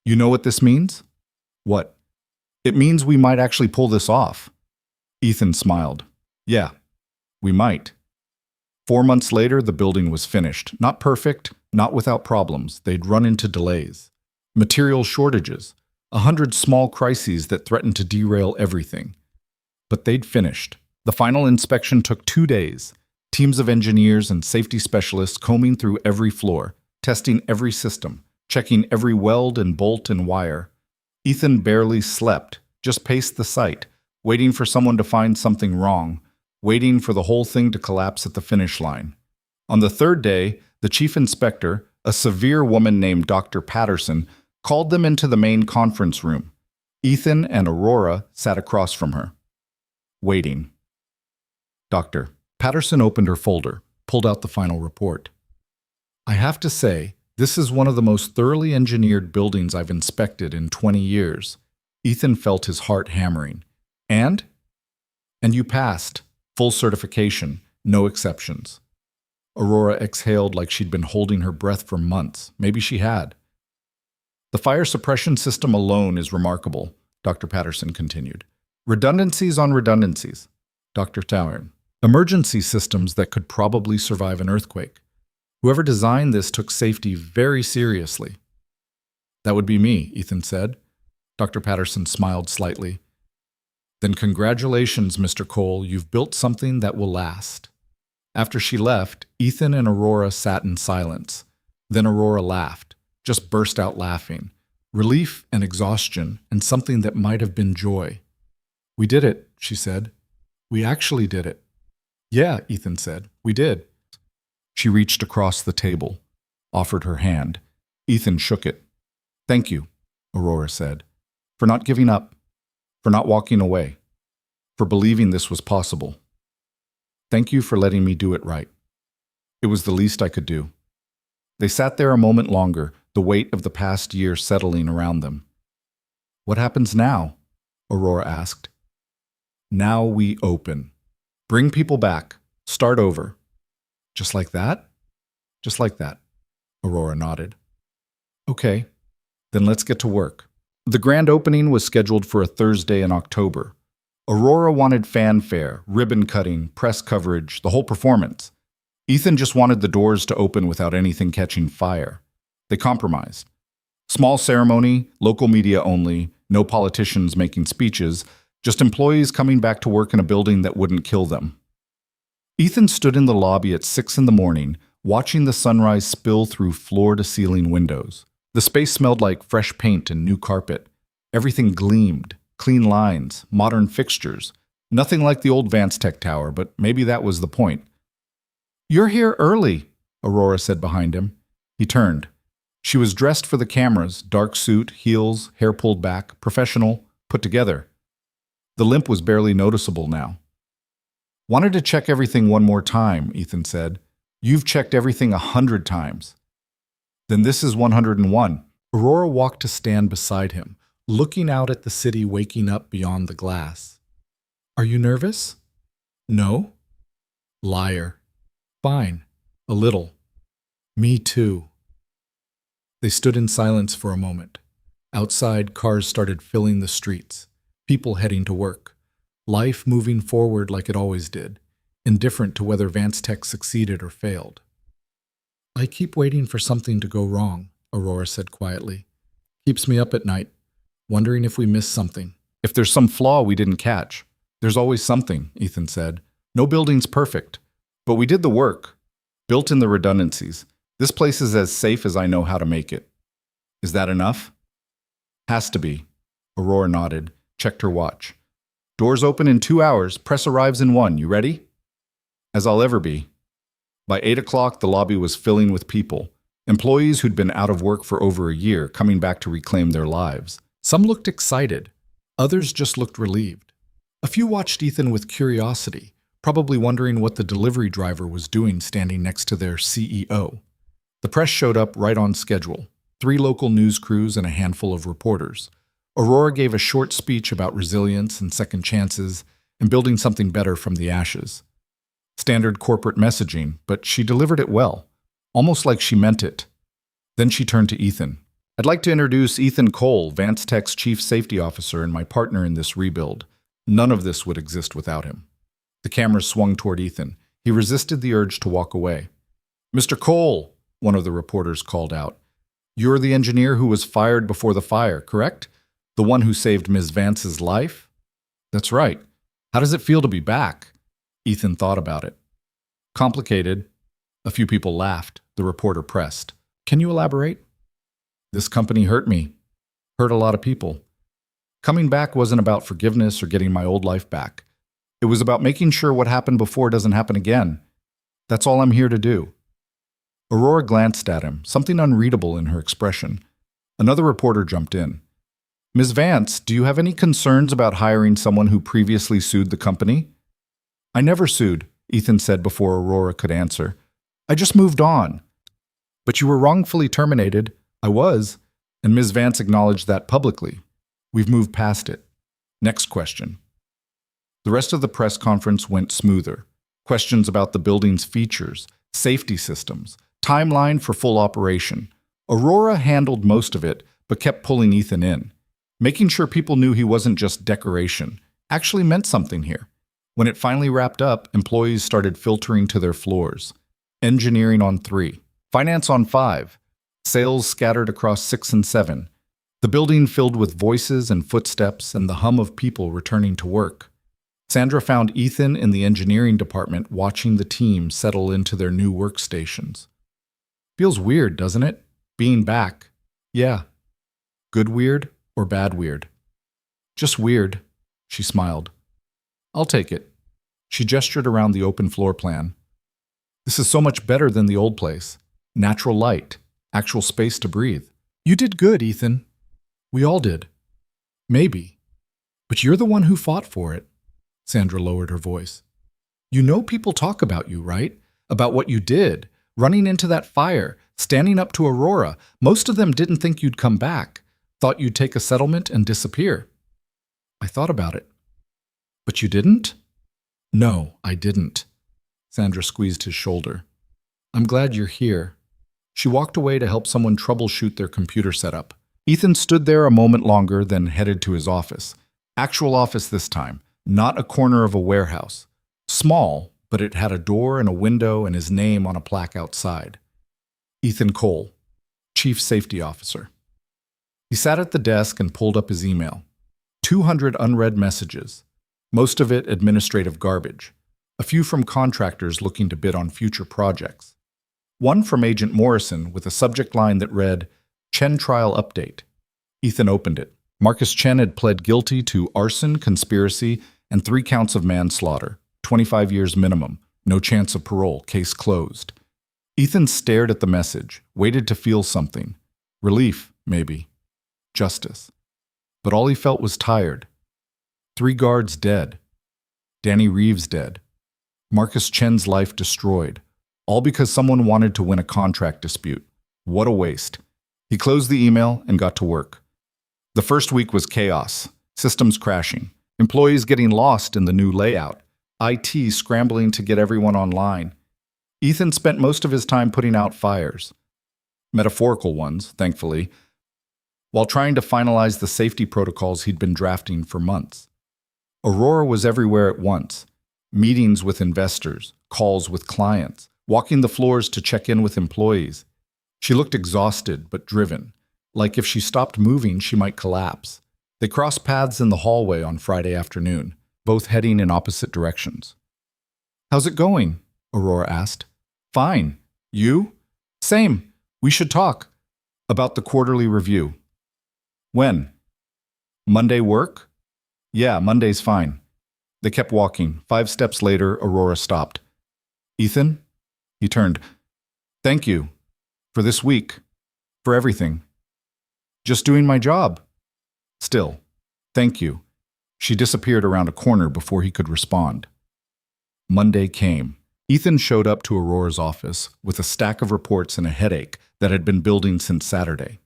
You know what this means? What? It means we might actually pull this off. Ethan smiled. Yeah, we might. 4 months later, the building was finished. Not perfect, not without problems. They'd run into delays. Material shortages. 100 small crises that threatened to derail everything. But they'd finished. The final inspection took 2 days. Teams of engineers and safety specialists combing through every floor, testing every system, checking every weld and bolt and wire. Ethan barely slept, just paced the site, waiting for someone to find something wrong, waiting for the whole thing to collapse at the finish line. On the 3rd day, the chief inspector, a severe woman named Dr. Patterson, called them into the main conference room. Ethan and Aurora sat across from her. Waiting. Doctor. Patterson opened her folder. pulled out the final report. I have to say, this is one of the most thoroughly engineered buildings I've inspected in 20 years. Ethan felt his heart hammering. And you passed. Full certification, no exceptions. Aurora exhaled like she'd been holding her breath for months. Maybe she had. The fire suppression system alone is remarkable, Dr. Patterson continued. Redundancies on redundancies, Dr. Towern. Emergency systems that could probably survive an earthquake. Whoever designed this took safety very seriously. That would be me, Ethan said. Dr. Patterson smiled slightly. Then congratulations, Mr. Cole, you've built something that will last. After she left, Ethan and Aurora sat in silence. Then Aurora laughed, just burst out laughing. Relief and exhaustion, and something that might have been joy. We did it, she said. We actually did it. Yeah, Ethan said, we did. She reached across the table, offered her hand. Ethan shook it. Thank you, Aurora said, for not giving up, for not walking away, for believing this was possible. Thank you for letting me do it right. It was the least I could do. They sat there a moment longer, the weight of the past year settling around them. What happens now? Aurora asked. Now we open. Bring people back. Start over. Just like that? Just like that, Aurora nodded. Okay, then let's get to work. The grand opening was scheduled for a Thursday in October. Aurora wanted fanfare, ribbon cutting, press coverage, the whole performance. Ethan just wanted the doors to open without anything catching fire. They compromised. Small ceremony, local media only, no politicians making speeches, just employees coming back to work in a building that wouldn't kill them. Ethan stood in the lobby at 6 a.m, watching the sunrise spill through floor-to-ceiling windows. The space smelled like fresh paint and new carpet. Everything gleamed, clean lines, modern fixtures. Nothing like the old Vance Tech Tower, but maybe that was the point. You're here early, Aurora said behind him. He turned. She was dressed for the cameras, dark suit, heels, hair pulled back, professional, put together. The limp was barely noticeable now. Wanted to check everything one more time, Ethan said. You've checked everything 100 times. Then this is 101. Aurora walked to stand beside him, looking out at the city waking up beyond the glass. Are you nervous? No. Liar. Fine. A little. Me too. They stood in silence for a moment. Outside, cars started filling the streets, people heading to work. Life moving forward like it always did, indifferent to whether Vance Tech succeeded or failed. I keep waiting for something to go wrong, Aurora said quietly. Keeps me up at night, wondering if we missed something. If there's some flaw we didn't catch. There's always something, Ethan said. No building's perfect. But we did the work. Built in the redundancies. This place is as safe as I know how to make it. Is that enough? Has to be. Aurora nodded, checked her watch. Doors open in 2 hours, press arrives in 1. You ready? As I'll ever be. By 8 o'clock, the lobby was filling with people. Employees who'd been out of work for over a year, coming back to reclaim their lives. Some looked excited. Others just looked relieved. A few watched Ethan with curiosity, probably wondering what the delivery driver was doing standing next to their CEO. The press showed up right on schedule. 3 local news crews and a handful of reporters. Aurora gave a short speech about resilience and second chances and building something better from the ashes. Standard corporate messaging, but she delivered it well, almost like she meant it. Then she turned to Ethan. I'd like to introduce Ethan Cole, Vance Tech's Chief Safety Officer and my partner in this rebuild. None of this would exist without him. The cameras swung toward Ethan. He resisted the urge to walk away. Mr. Cole, one of the reporters called out. You're the engineer who was fired before the fire, correct? The one who saved Ms. Vance's life? That's right. How does it feel to be back? Ethan thought about it. Complicated. A few people laughed. The reporter pressed. Can you elaborate? This company hurt me. Hurt a lot of people. Coming back wasn't about forgiveness or getting my old life back. It was about making sure what happened before doesn't happen again. That's all I'm here to do. Aurora glanced at him, something unreadable in her expression. Another reporter jumped in. Ms. Vance, do you have any concerns about hiring someone who previously sued the company? I never sued, Ethan said before Aurora could answer. I just moved on. But you were wrongfully terminated. I was. And Ms. Vance acknowledged that publicly. We've moved past it. Next question. The rest of the press conference went smoother. Questions about the building's features, safety systems, timeline for full operation. Aurora handled most of it, but kept pulling Ethan in, making sure people knew he wasn't just decoration, actually meant something here. When it finally wrapped up, employees started filtering to their floors. Engineering on 3, finance on 5, sales scattered across 6 and 7. The building filled with voices and footsteps and the hum of people returning to work. Sandra found Ethan in the engineering department watching the team settle into their new workstations. Feels weird, doesn't it? Being back. Yeah. Good weird or bad weird? Just weird, she smiled. I'll take it. She gestured around the open floor plan. This is so much better than the old place. Natural light, actual space to breathe. You did good, Ethan. We all did. Maybe. But you're the one who fought for it. Sandra lowered her voice. You know people talk about you, right? About what you did, running into that fire, standing up to Aurora. Most of them didn't think you'd come back, thought you'd take a settlement and disappear. I thought about it. But you didn't? No, I didn't. Sandra squeezed his shoulder. I'm glad you're here. She walked away to help someone troubleshoot their computer setup. Ethan stood there a moment longer, then headed to his office. Actual office this time, not a corner of a warehouse. Small, but it had a door and a window and his name on a plaque outside. Ethan Cole, Chief Safety Officer. He sat at the desk and pulled up his email. 200 unread messages, most of it administrative garbage. A few from contractors looking to bid on future projects. One from Agent Morrison with a subject line that read, Chen Trial Update. Ethan opened it. Marcus Chen had pled guilty to arson, conspiracy, and 3 counts of manslaughter. 25 years minimum. No chance of parole. Case closed. Ethan stared at the message, waited to feel something. Relief, maybe. Justice. But all he felt was tired. 3 guards dead. Danny Reeves dead. Marcus Chen's life destroyed. All because someone wanted to win a contract dispute. What a waste. He closed the email and got to work. The first week was chaos. Systems crashing. Employees getting lost in the new layout. IT scrambling to get everyone online. Ethan spent most of his time putting out fires. Metaphorical ones, thankfully, while trying to finalize the safety protocols he'd been drafting for months. Aurora was everywhere at once. Meetings with investors, calls with clients, walking the floors to check in with employees. She looked exhausted but driven, like if she stopped moving, she might collapse. They crossed paths in the hallway on Friday afternoon, both heading in opposite directions. How's it going? Aurora asked. Fine. You? Same. We should talk. About the quarterly review. When? Monday work? Yeah, Monday's fine. They kept walking. 5 steps later, Aurora stopped. Ethan? He turned. Thank you. For this week. For everything. Just doing my job. Still. Thank you. She disappeared around a corner before he could respond. Monday came. Ethan showed up to Aurora's office with a stack of reports and a headache that had been building since Saturday.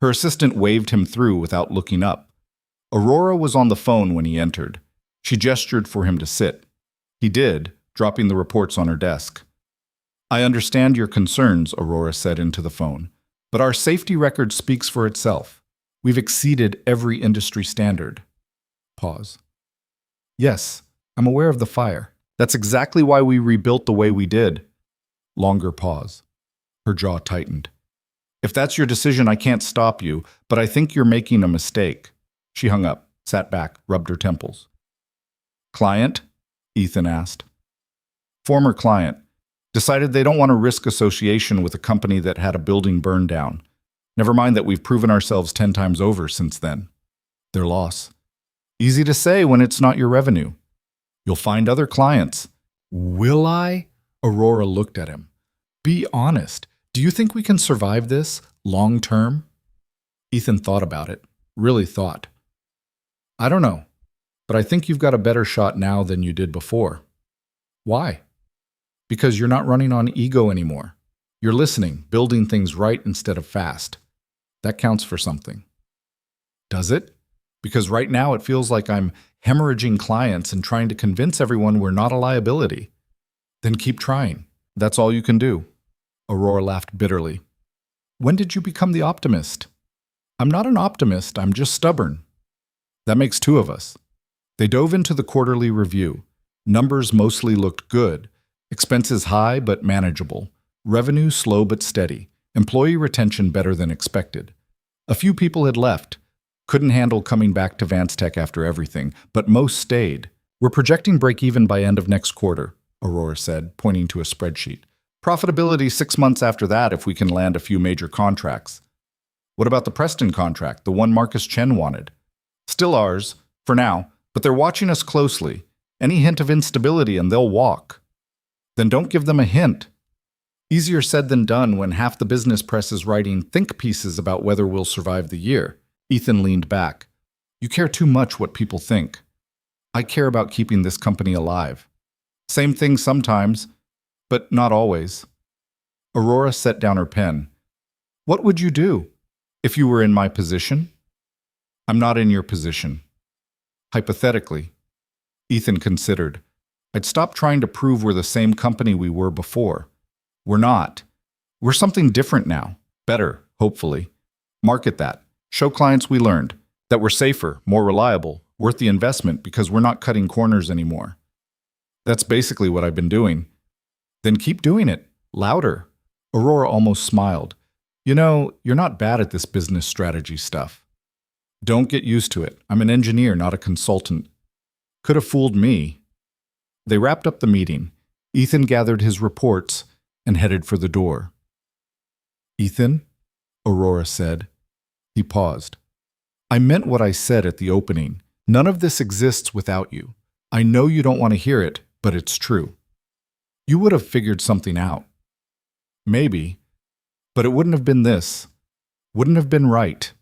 Her assistant waved him through without looking up. Aurora was on the phone when he entered. She gestured for him to sit. He did, dropping the reports on her desk. I understand your concerns, Aurora said into the phone, but our safety record speaks for itself. We've exceeded every industry standard. Pause. Yes, I'm aware of the fire. That's exactly why we rebuilt the way we did. Longer pause. Her jaw tightened. If that's your decision, I can't stop you, but I think you're making a mistake. She hung up, sat back, rubbed her temples. Client? Ethan asked. Former client. Decided they don't want to risk association with a company that had a building burned down. Never mind that we've proven ourselves 10 times over since then. Their loss. Easy to say when it's not your revenue. You'll find other clients. Will I? Aurora looked at him. Be honest. Do you think we can survive this long term? Ethan thought about it. Really thought. I don't know, but I think you've got a better shot now than you did before. Why? Because you're not running on ego anymore. You're listening, building things right instead of fast. That counts for something. Does it? Because right now it feels like I'm hemorrhaging clients and trying to convince everyone we're not a liability. Then keep trying. That's all you can do. Aurora laughed bitterly. When did you become the optimist? I'm not an optimist, I'm just stubborn. That makes two of us. They dove into the quarterly review. Numbers mostly looked good. Expenses high but manageable. Revenue slow but steady. Employee retention better than expected. A few people had left. Couldn't handle coming back to Vance Tech after everything, but most stayed. We're projecting break-even by end of next quarter, Aurora said, pointing to a spreadsheet. Profitability 6 months after that if we can land a few major contracts. What about the Preston contract, the one Marcus Chen wanted? Still ours, for now, but they're watching us closely. Any hint of instability and they'll walk. Then don't give them a hint. Easier said than done when half the business press is writing think pieces about whether we'll survive the year. Ethan leaned back. You care too much what people think. I care about keeping this company alive. Same thing sometimes, but not always. Aurora set down her pen. What would you do if you were in my position? I'm not in your position. Hypothetically. Ethan considered. I'd stop trying to prove we're the same company we were before. We're not. We're something different now. Better, hopefully. Market that. Show clients we learned. That we're safer, more reliable, worth the investment because we're not cutting corners anymore. That's basically what I've been doing. Then keep doing it. Louder. Aurora almost smiled. You know, you're not bad at this business strategy stuff. Don't get used to it. I'm an engineer, not a consultant. Could have fooled me. They wrapped up the meeting. Ethan gathered his reports and headed for the door. Ethan, Aurora said. He paused. I meant what I said at the opening. None of this exists without you. I know you don't want to hear it, but it's true. You would have figured something out. Maybe. But it wouldn't have been this. Wouldn't have been right.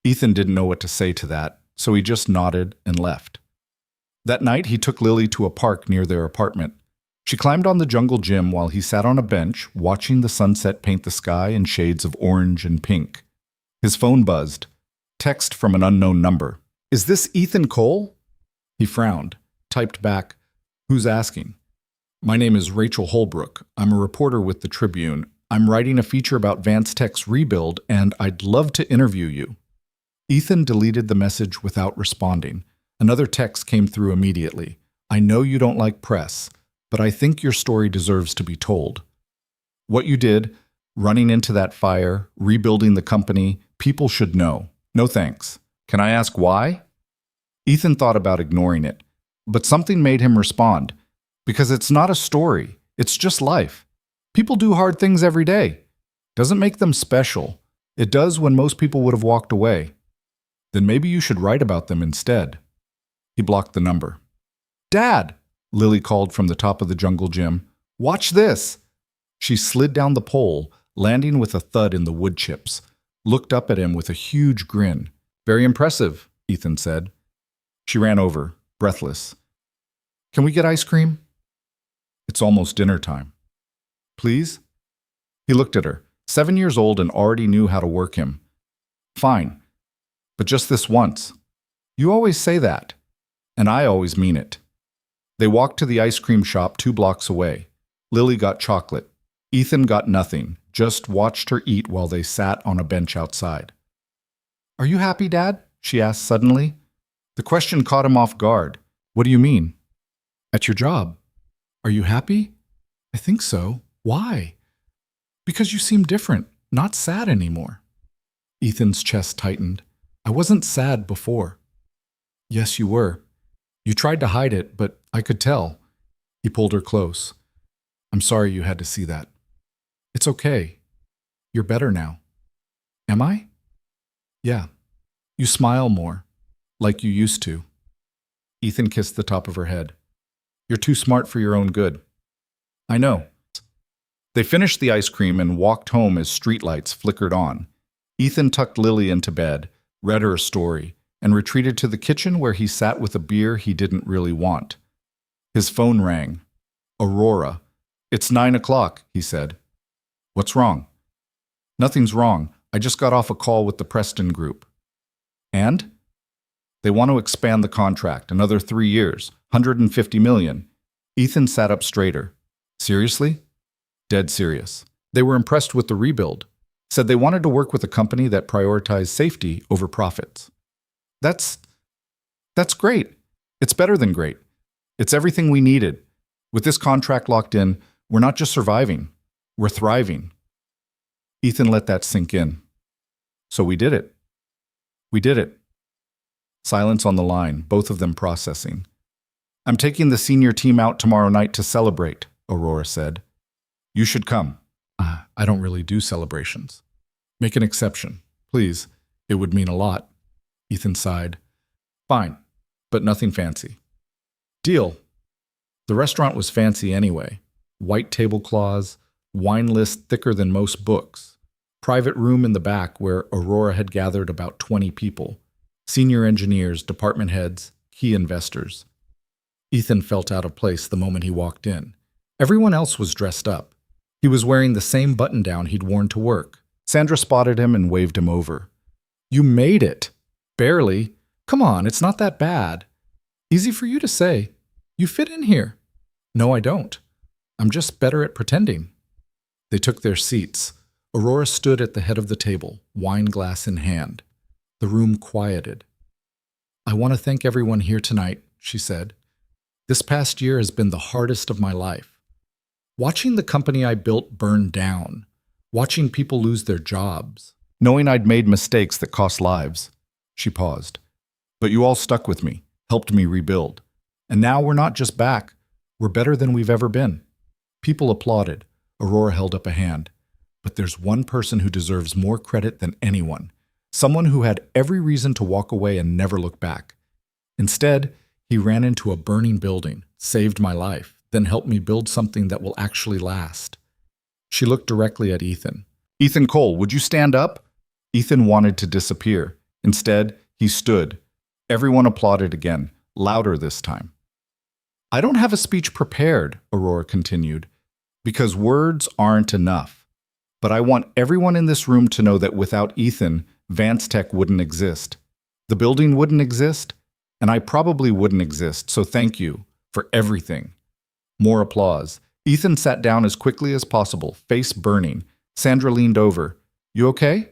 Ethan didn't know what to say to that, so he just nodded and left. That night, he took Lily to a park near their apartment. She climbed on the jungle gym while he sat on a bench, watching the sunset paint the sky in shades of orange and pink. His phone buzzed. Text from an unknown number. Is this Ethan Cole? He frowned, typed back, Who's asking? My name is Rachel Holbrook. I'm a reporter with the Tribune. I'm writing a feature about Vance Tech's rebuild, and I'd love to interview you. Ethan deleted the message without responding. Another text came through immediately. I know you don't like press, but I think your story deserves to be told. What you did, running into that fire, rebuilding the company, people should know. No thanks. Can I ask why? Ethan thought about ignoring it, but something made him respond. Because it's not a story, it's just life. People do hard things every day. Doesn't make them special. It does when most people would have walked away. Then maybe you should write about them instead. He blocked the number. Dad, Lily called from the top of the jungle gym. Watch this. She slid down the pole, landing with a thud in the wood chips, looked up at him with a huge grin. Very impressive, Ethan said. She ran over, breathless. Can we get ice cream? It's almost dinner time. Please? He looked at her, 7 years old and already knew how to work him. Fine, but just this once. You always say that, and I always mean it. They walked to the ice cream shop 2 blocks away. Lily got chocolate. Ethan got nothing, just watched her eat while they sat on a bench outside. Are you happy, Dad? She asked suddenly. The question caught him off guard. What do you mean? At your job. Are you happy? I think so. Why? Because you seem different, not sad anymore. Ethan's chest tightened. I wasn't sad before. Yes, you were. You tried to hide it, but I could tell. He pulled her close. I'm sorry you had to see that. It's okay. You're better now. Am I? Yeah. You smile more, like you used to. Ethan kissed the top of her head. You're too smart for your own good. I know. They finished the ice cream and walked home as streetlights flickered on. Ethan tucked Lily into bed, read her a story, and retreated to the kitchen where he sat with a beer he didn't really want. His phone rang. Aurora. It's 9 o'clock, he said. What's wrong? Nothing's wrong. I just got off a call with the Preston Group. And? They want to expand the contract another 3 years, 150 million. Ethan sat up straighter. Seriously? Dead serious. They were impressed with the rebuild. Said they wanted to work with a company that prioritized safety over profits. That's great. It's better than great. It's everything we needed. With this contract locked in, we're not just surviving, we're thriving. Ethan let that sink in. So we did it. We did it. Silence on the line, both of them processing. I'm taking the senior team out tomorrow night to celebrate, Aurora said. You should come. I don't really do celebrations. Make an exception, please. It would mean a lot. Ethan sighed. Fine, but nothing fancy. Deal. The restaurant was fancy anyway. White tablecloths, wine list thicker than most books. Private room in the back where Aurora had gathered about 20 people. Senior engineers, department heads, key investors. Ethan felt out of place the moment he walked in. Everyone else was dressed up. He was wearing the same button-down he'd worn to work. Sandra spotted him and waved him over. You made it. Barely. Come on, it's not that bad. Easy for you to say. You fit in here. No, I don't. I'm just better at pretending. They took their seats. Aurora stood at the head of the table, wine glass in hand. The room quieted. I want to thank everyone here tonight, she said. This past year has been the hardest of my life. Watching the company I built burn down, watching people lose their jobs, knowing I'd made mistakes that cost lives. She paused. But you all stuck with me, helped me rebuild. And now we're not just back, we're better than we've ever been. People applauded. Aurora held up a hand. But there's one person who deserves more credit than anyone. Someone who had every reason to walk away and never look back. Instead, he ran into a burning building, saved my life, then helped me build something that will actually last. She looked directly at Ethan. Ethan Cole, would you stand up? Ethan wanted to disappear. Instead, he stood. Everyone applauded again, louder this time. I don't have a speech prepared, Aurora continued, because words aren't enough. But I want everyone in this room to know that without Ethan, Vance Tech wouldn't exist. The building wouldn't exist, and I probably wouldn't exist, so thank you for everything. More applause. Ethan sat down as quickly as possible, face burning. Sandra leaned over. You okay?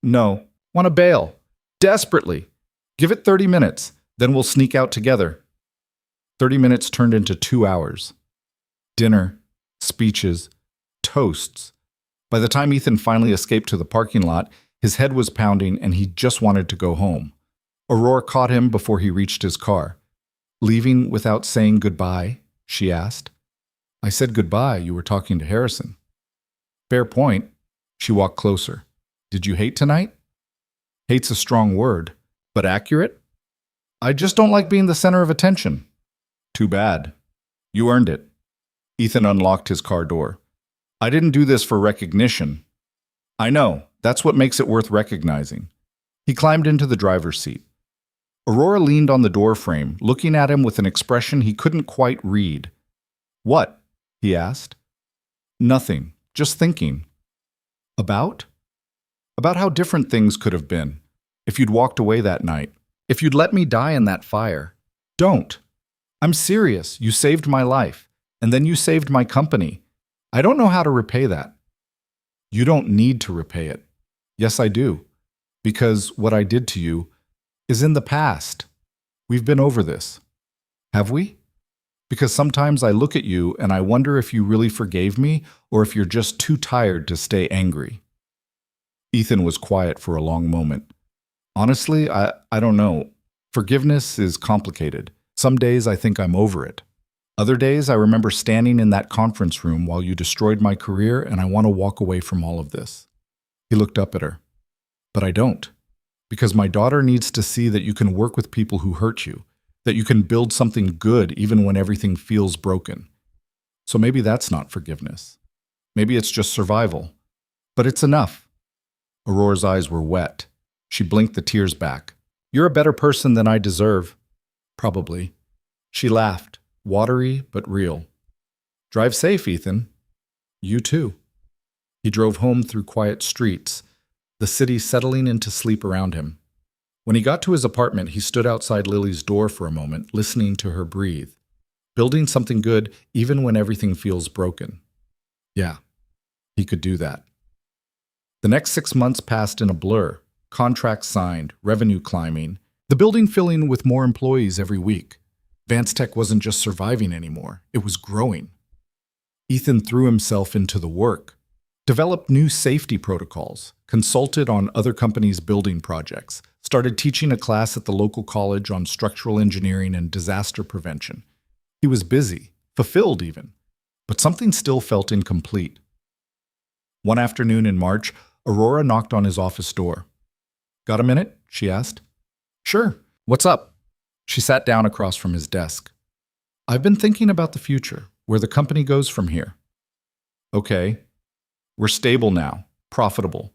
No. Want to bail. Desperately. Give it 30 minutes, then we'll sneak out together. 30 minutes turned into 2 hours. Dinner, speeches, toasts. By the time Ethan finally escaped to the parking lot, his head was pounding and he just wanted to go home. Aurora caught him before he reached his car. Leaving without saying goodbye? She asked. I said goodbye, you were talking to Harrison. Fair point. She walked closer. Did you hate tonight? Hate's a strong word, but accurate? I just don't like being the center of attention. Too bad. You earned it. Ethan unlocked his car door. I didn't do this for recognition. I know. That's what makes it worth recognizing. He climbed into the driver's seat. Aurora leaned on the door frame, looking at him with an expression he couldn't quite read. What? He asked. Nothing. Just thinking. About? About how different things could have been. If you'd walked away that night. If you'd let me die in that fire. Don't. I'm serious. You saved my life. And then you saved my company. I don't know how to repay that. You don't need to repay it. Yes, I do. Because what I did to you is in the past. We've been over this. Have we? Because sometimes I look at you and I wonder if you really forgave me or if you're just too tired to stay angry. Ethan was quiet for a long moment. Honestly, I don't know. Forgiveness is complicated. Some days I think I'm over it. Other days I remember standing in that conference room while you destroyed my career and I want to walk away from all of this. He looked up at her. But I don't. Because my daughter needs to see that you can work with people who hurt you, that you can build something good even when everything feels broken. So maybe that's not forgiveness. Maybe it's just survival. But it's enough. Aurora's eyes were wet. She blinked the tears back. You're a better person than I deserve. Probably. She laughed, watery but real. Drive safe, Ethan. You too. He drove home through quiet streets, the city settling into sleep around him. When he got to his apartment, he stood outside Lily's door for a moment, listening to her breathe. Building something good even when everything feels broken. Yeah, he could do that. The next 6 months passed in a blur. Contracts signed, revenue climbing, the building filling with more employees every week. Vance Tech wasn't just surviving anymore, it was growing. Ethan threw himself into the work, developed new safety protocols, consulted on other companies' building projects, started teaching a class at the local college on structural engineering and disaster prevention. He was busy, fulfilled even, but something still felt incomplete. One afternoon in March, Aurora knocked on his office door. "Got a minute?" she asked. "Sure. What's up?" She sat down across from his desk. "I've been thinking about the future, where the company goes from here." "Okay. We're stable now, profitable.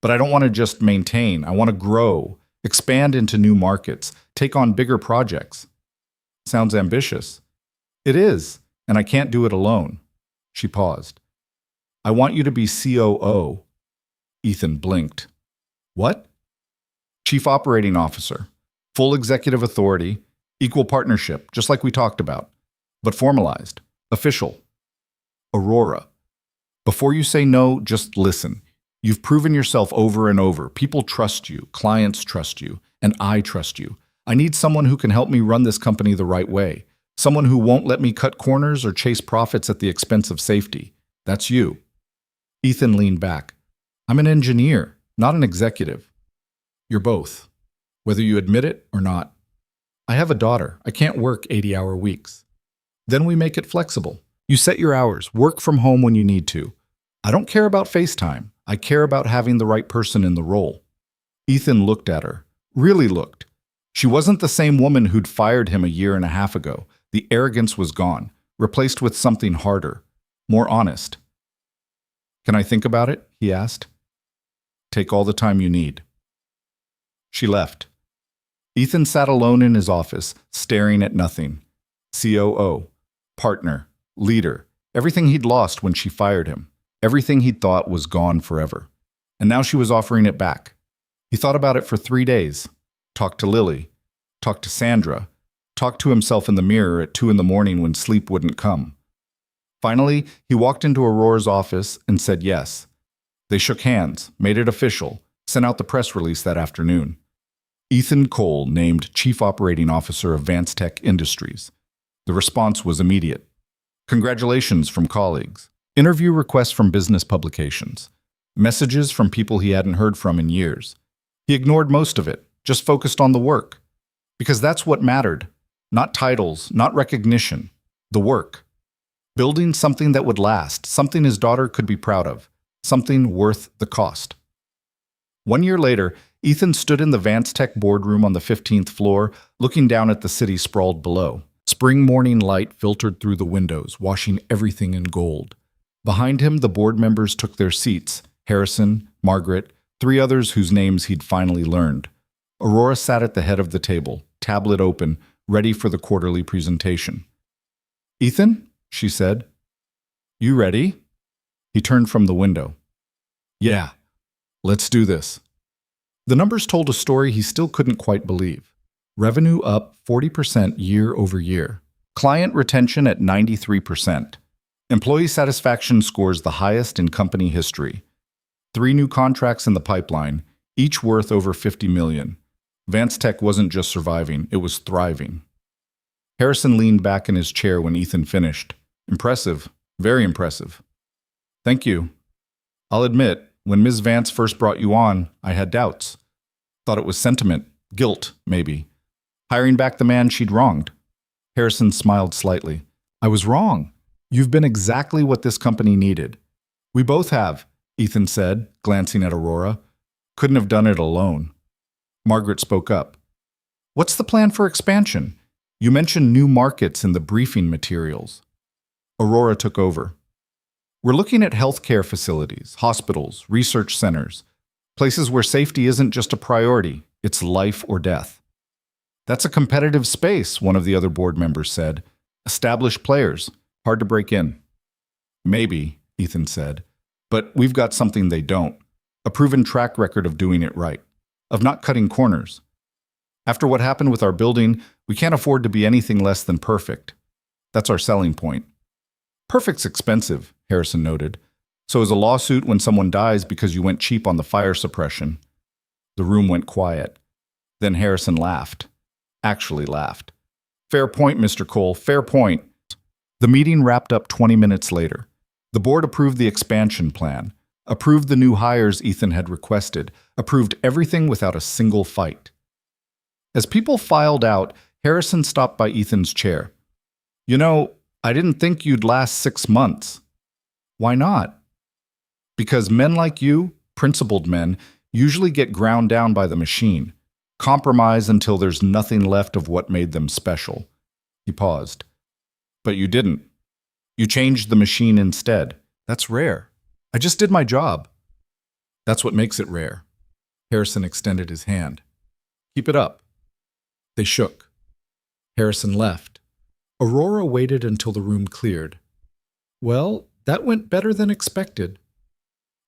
But I don't want to just maintain. I want to grow, expand into new markets, take on bigger projects." "Sounds ambitious." "It is, and I can't do it alone." She paused. "I want you to be COO." Ethan blinked. "What?" "Chief Operating Officer. Full executive authority, equal partnership, just like we talked about. But formalized, official." "Aurora, before you say no, just listen. You've proven yourself over and over. People trust you, clients trust you, and I trust you. I need someone who can help me run this company the right way. Someone who won't let me cut corners or chase profits at the expense of safety. That's you." Ethan leaned back. "I'm an engineer, not an executive." "You're both, whether you admit it or not. I have a daughter. I can't work 80-hour weeks. Then we make it flexible. You set your hours, work from home when you need to. I don't care about FaceTime. I care about having the right person in the role." Ethan looked at her, really looked. She wasn't the same woman who'd fired him a year and a half ago. The arrogance was gone, replaced with something harder, more honest. "Can I think about it?" he asked. "Take all the time you need." She left. Ethan sat alone in his office, staring at nothing. COO, partner, leader, everything he'd lost when she fired him. Everything he'd thought was gone forever. And now she was offering it back. He thought about it for 3 days. Talked to Lily. Talked to Sandra. Talked to himself in the mirror at 2 a.m. when sleep wouldn't come. Finally, he walked into Aurora's office and said yes. They shook hands, made it official, sent out the press release that afternoon. Ethan Cole named Chief Operating Officer of Vance Tech Industries. The response was immediate. Congratulations from colleagues. Interview requests from business publications. Messages from people he hadn't heard from in years. He ignored most of it, just focused on the work. Because that's what mattered. Not titles, not recognition. The work. Building something that would last, something his daughter could be proud of, something worth the cost. 1 year later, Ethan stood in the Vance Tech boardroom on the 15th floor, looking down at the city sprawled below. Spring morning light filtered through the windows, washing everything in gold. Behind him, the board members took their seats. Harrison, Margaret, 3 others whose names he'd finally learned. Aurora sat at the head of the table, tablet open, ready for the quarterly presentation. "Ethan," she said. "You ready?" He turned from the window. "Yeah, let's do this." The numbers told a story he still couldn't quite believe. Revenue up 40% year over year. Client retention at 93%. Employee satisfaction scores the highest in company history. 3 new contracts in the pipeline, each worth over $50 million. Vance Tech wasn't just surviving, it was thriving. Harrison leaned back in his chair when Ethan finished. Impressive, very impressive. "Thank you. I'll admit, when Ms. Vance first brought you on, I had doubts. Thought it was sentiment, guilt, maybe. Hiring back the man she'd wronged." Harrison smiled slightly. "I was wrong. You've been exactly what this company needed." "We both have," Ethan said, glancing at Aurora. "Couldn't have done it alone." Margaret spoke up. "What's the plan for expansion? You mentioned new markets in the briefing materials." Aurora took over. "We're looking at healthcare facilities, hospitals, research centers, places where safety isn't just a priority, it's life or death." "That's a competitive space," one of the other board members said. "Established players, hard to break in." Maybe, Ethan said. But we've got something they don't. A proven track record of doing it right. Of not cutting corners. After what happened with our building, we can't afford to be anything less than perfect. That's our selling point. Perfect's expensive, Harrison noted. So is a lawsuit when someone dies because you went cheap on the fire suppression. The room went quiet. Then Harrison laughed. Actually laughed. Fair point, Mr. Cole, fair point. The meeting wrapped up 20 minutes later. The board approved the expansion plan, approved the new hires Ethan had requested, approved everything without a single fight. As people filed out, Harrison stopped by Ethan's chair. You know, I didn't think you'd last 6 months. Why not? Because men like you, principled men, usually get ground down by the machine, compromise until there's nothing left of what made them special. He paused. But you didn't. You changed the machine instead. That's rare. I just did my job. That's what makes it rare. Harrison extended his hand. Keep it up. They shook. Harrison left. Aurora waited until the room cleared. Well, that went better than expected.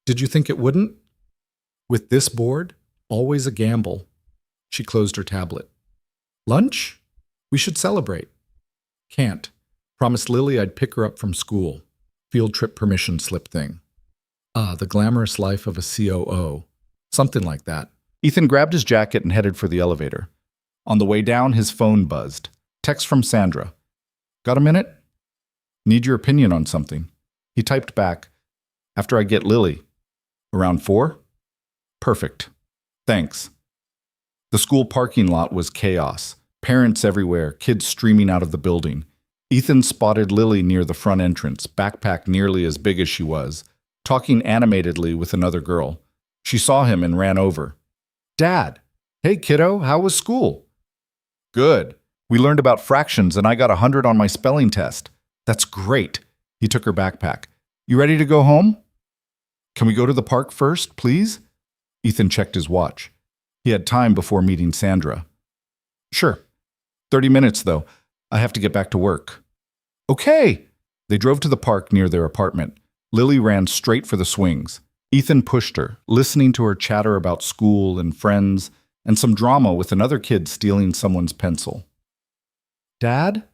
Did you think it wouldn't? With this board, always a gamble. She closed her tablet. Lunch? We should celebrate. Can't. Promised Lily I'd pick her up from school. Field trip permission slip thing. Ah, the glamorous life of a COO. Something like that. Ethan grabbed his jacket and headed for the elevator. On the way down, his phone buzzed. Text from Sandra. Got a minute? Need your opinion on something. He typed back. After I get Lily. Around 4? Perfect. Thanks. The school parking lot was chaos. Parents everywhere, kids streaming out of the building. Ethan spotted Lily near the front entrance, backpack nearly as big as she was, talking animatedly with another girl. She saw him and ran over. Dad! Hey, kiddo, how was school? Good. We learned about fractions and I got 100 on my spelling test. That's great. He took her backpack. You ready to go home? Can we go to the park first, please? Ethan checked his watch. He had time before meeting Sandra. Sure. 30 minutes, though. I have to get back to work. Okay. They drove to the park near their apartment. Lily ran straight for the swings. Ethan pushed her, listening to her chatter about school and friends, and some drama with another kid stealing someone's pencil. Dad?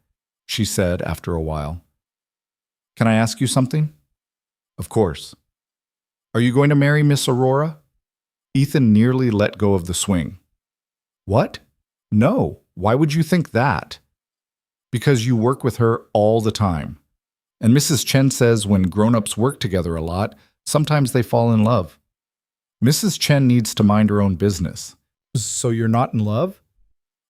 She said after a while. Can I ask you something? Of course. Are you going to marry Miss Aurora? Ethan nearly let go of the swing. What? No. Why would you think that? Because you work with her all the time. And Mrs. Chen says when grown-ups work together a lot, sometimes they fall in love. Mrs. Chen needs to mind her own business. So you're not in love?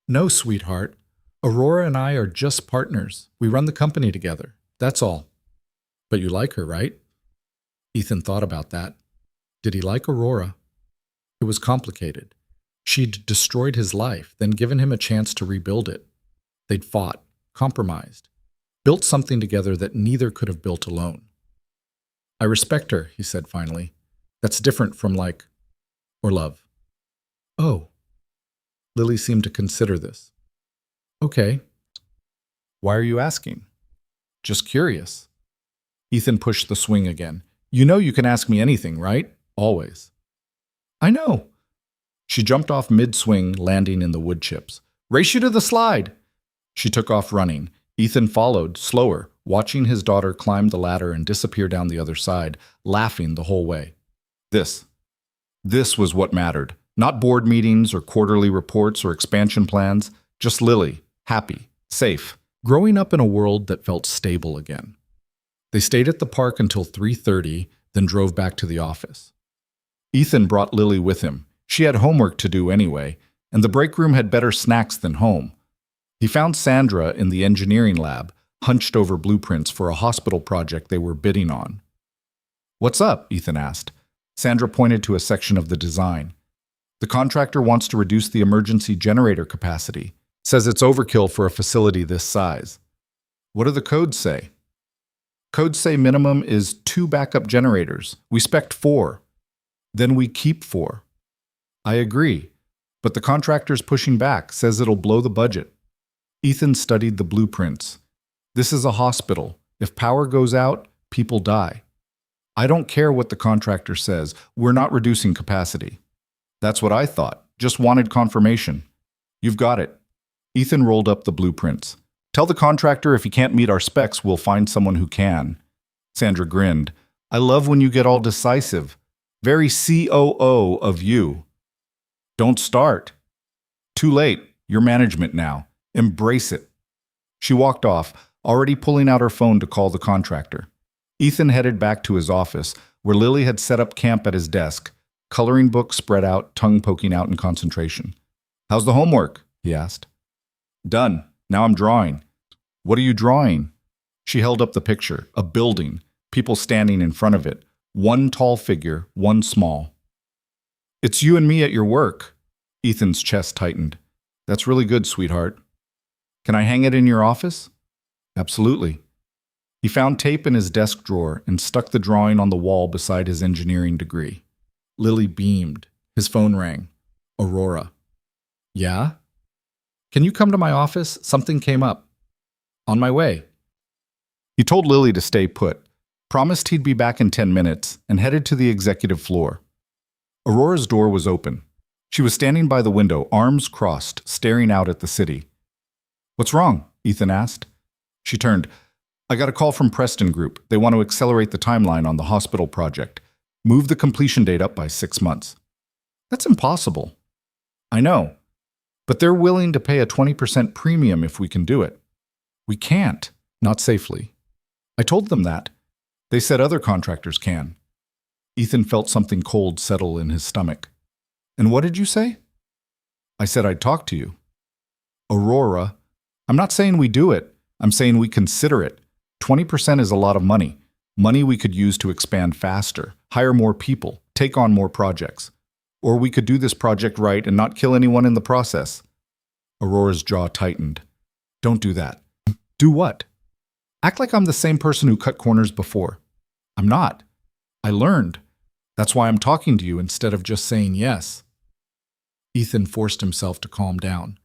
No, sweetheart. Aurora and I are just partners. We run the company together. That's all. But you like her, right? Ethan thought about that. Did he like Aurora? It was complicated. She'd destroyed his life, then given him a chance to rebuild it. They'd fought, compromised, built something together that neither could have built alone. I respect her, he said finally. That's different from like, or love. Oh. Lily seemed to consider this. Okay. Why are you asking? Just curious. Ethan pushed the swing again. You know you can ask me anything, right? Always. I know. She jumped off mid-swing, landing in the wood chips. Race you to the slide! She took off running. Ethan followed, slower, watching his daughter climb the ladder and disappear down the other side, laughing the whole way. This was what mattered. Not board meetings or quarterly reports or expansion plans, just Lily, happy, safe, growing up in a world that felt stable again. They stayed at the park until 3:30, then drove back to the office. Ethan brought Lily with him. She had homework to do anyway, and the break room had better snacks than home. He found Sandra in the engineering lab, hunched over blueprints for a hospital project they were bidding on. What's up? Ethan asked. Sandra pointed to a section of the design. The contractor wants to reduce the emergency generator capacity. Says it's overkill for a facility this size. What do the codes say? Codes say minimum is 2 backup generators. We spec'd 4. Then we keep 4. I agree, but the contractor's pushing back, says it'll blow the budget. Ethan studied the blueprints. This is a hospital. If power goes out, people die. I don't care what the contractor says. We're not reducing capacity. That's what I thought. Just wanted confirmation. You've got it. Ethan rolled up the blueprints. Tell the contractor if he can't meet our specs, we'll find someone who can. Sandra grinned. I love when you get all decisive. Very COO of you. Don't start. Too late. You're management now. Embrace it. She walked off, already pulling out her phone to call the contractor. Ethan headed back to his office, where Lily had set up camp at his desk, coloring book spread out, tongue poking out in concentration. How's the homework? He asked. Done. Now I'm drawing. What are you drawing? She held up the picture, a building, people standing in front of it, one tall figure, one small. It's you and me at your work. Ethan's chest tightened. That's really good, sweetheart. Can I hang it in your office? Absolutely. He found tape in his desk drawer and stuck the drawing on the wall beside his engineering degree. Lily beamed. His phone rang. Aurora. Yeah? Can you come to my office? Something came up. On my way. He told Lily to stay put, promised he'd be back in 10 minutes, and headed to the executive floor. Aurora's door was open. She was standing by the window, arms crossed, staring out at the city. What's wrong? Ethan asked. She turned. I got a call from Preston Group. They want to accelerate the timeline on the hospital project. Move the completion date up by 6 months. That's impossible. I know. But they're willing to pay a 20% premium if we can do it. We can't. Not safely. I told them that. They said other contractors can. Ethan felt something cold settle in his stomach. And what did you say? I said I'd talk to you. Aurora, I'm not saying we do it. I'm saying we consider it. 20% is a lot of money. Money we could use to expand faster, hire more people, take on more projects. Or we could do this project right and not kill anyone in the process. Aurora's jaw tightened. Don't do that. Do what? Act like I'm the same person who cut corners before. I'm not. I learned. That's why I'm talking to you instead of just saying yes. Ethan forced himself to calm down.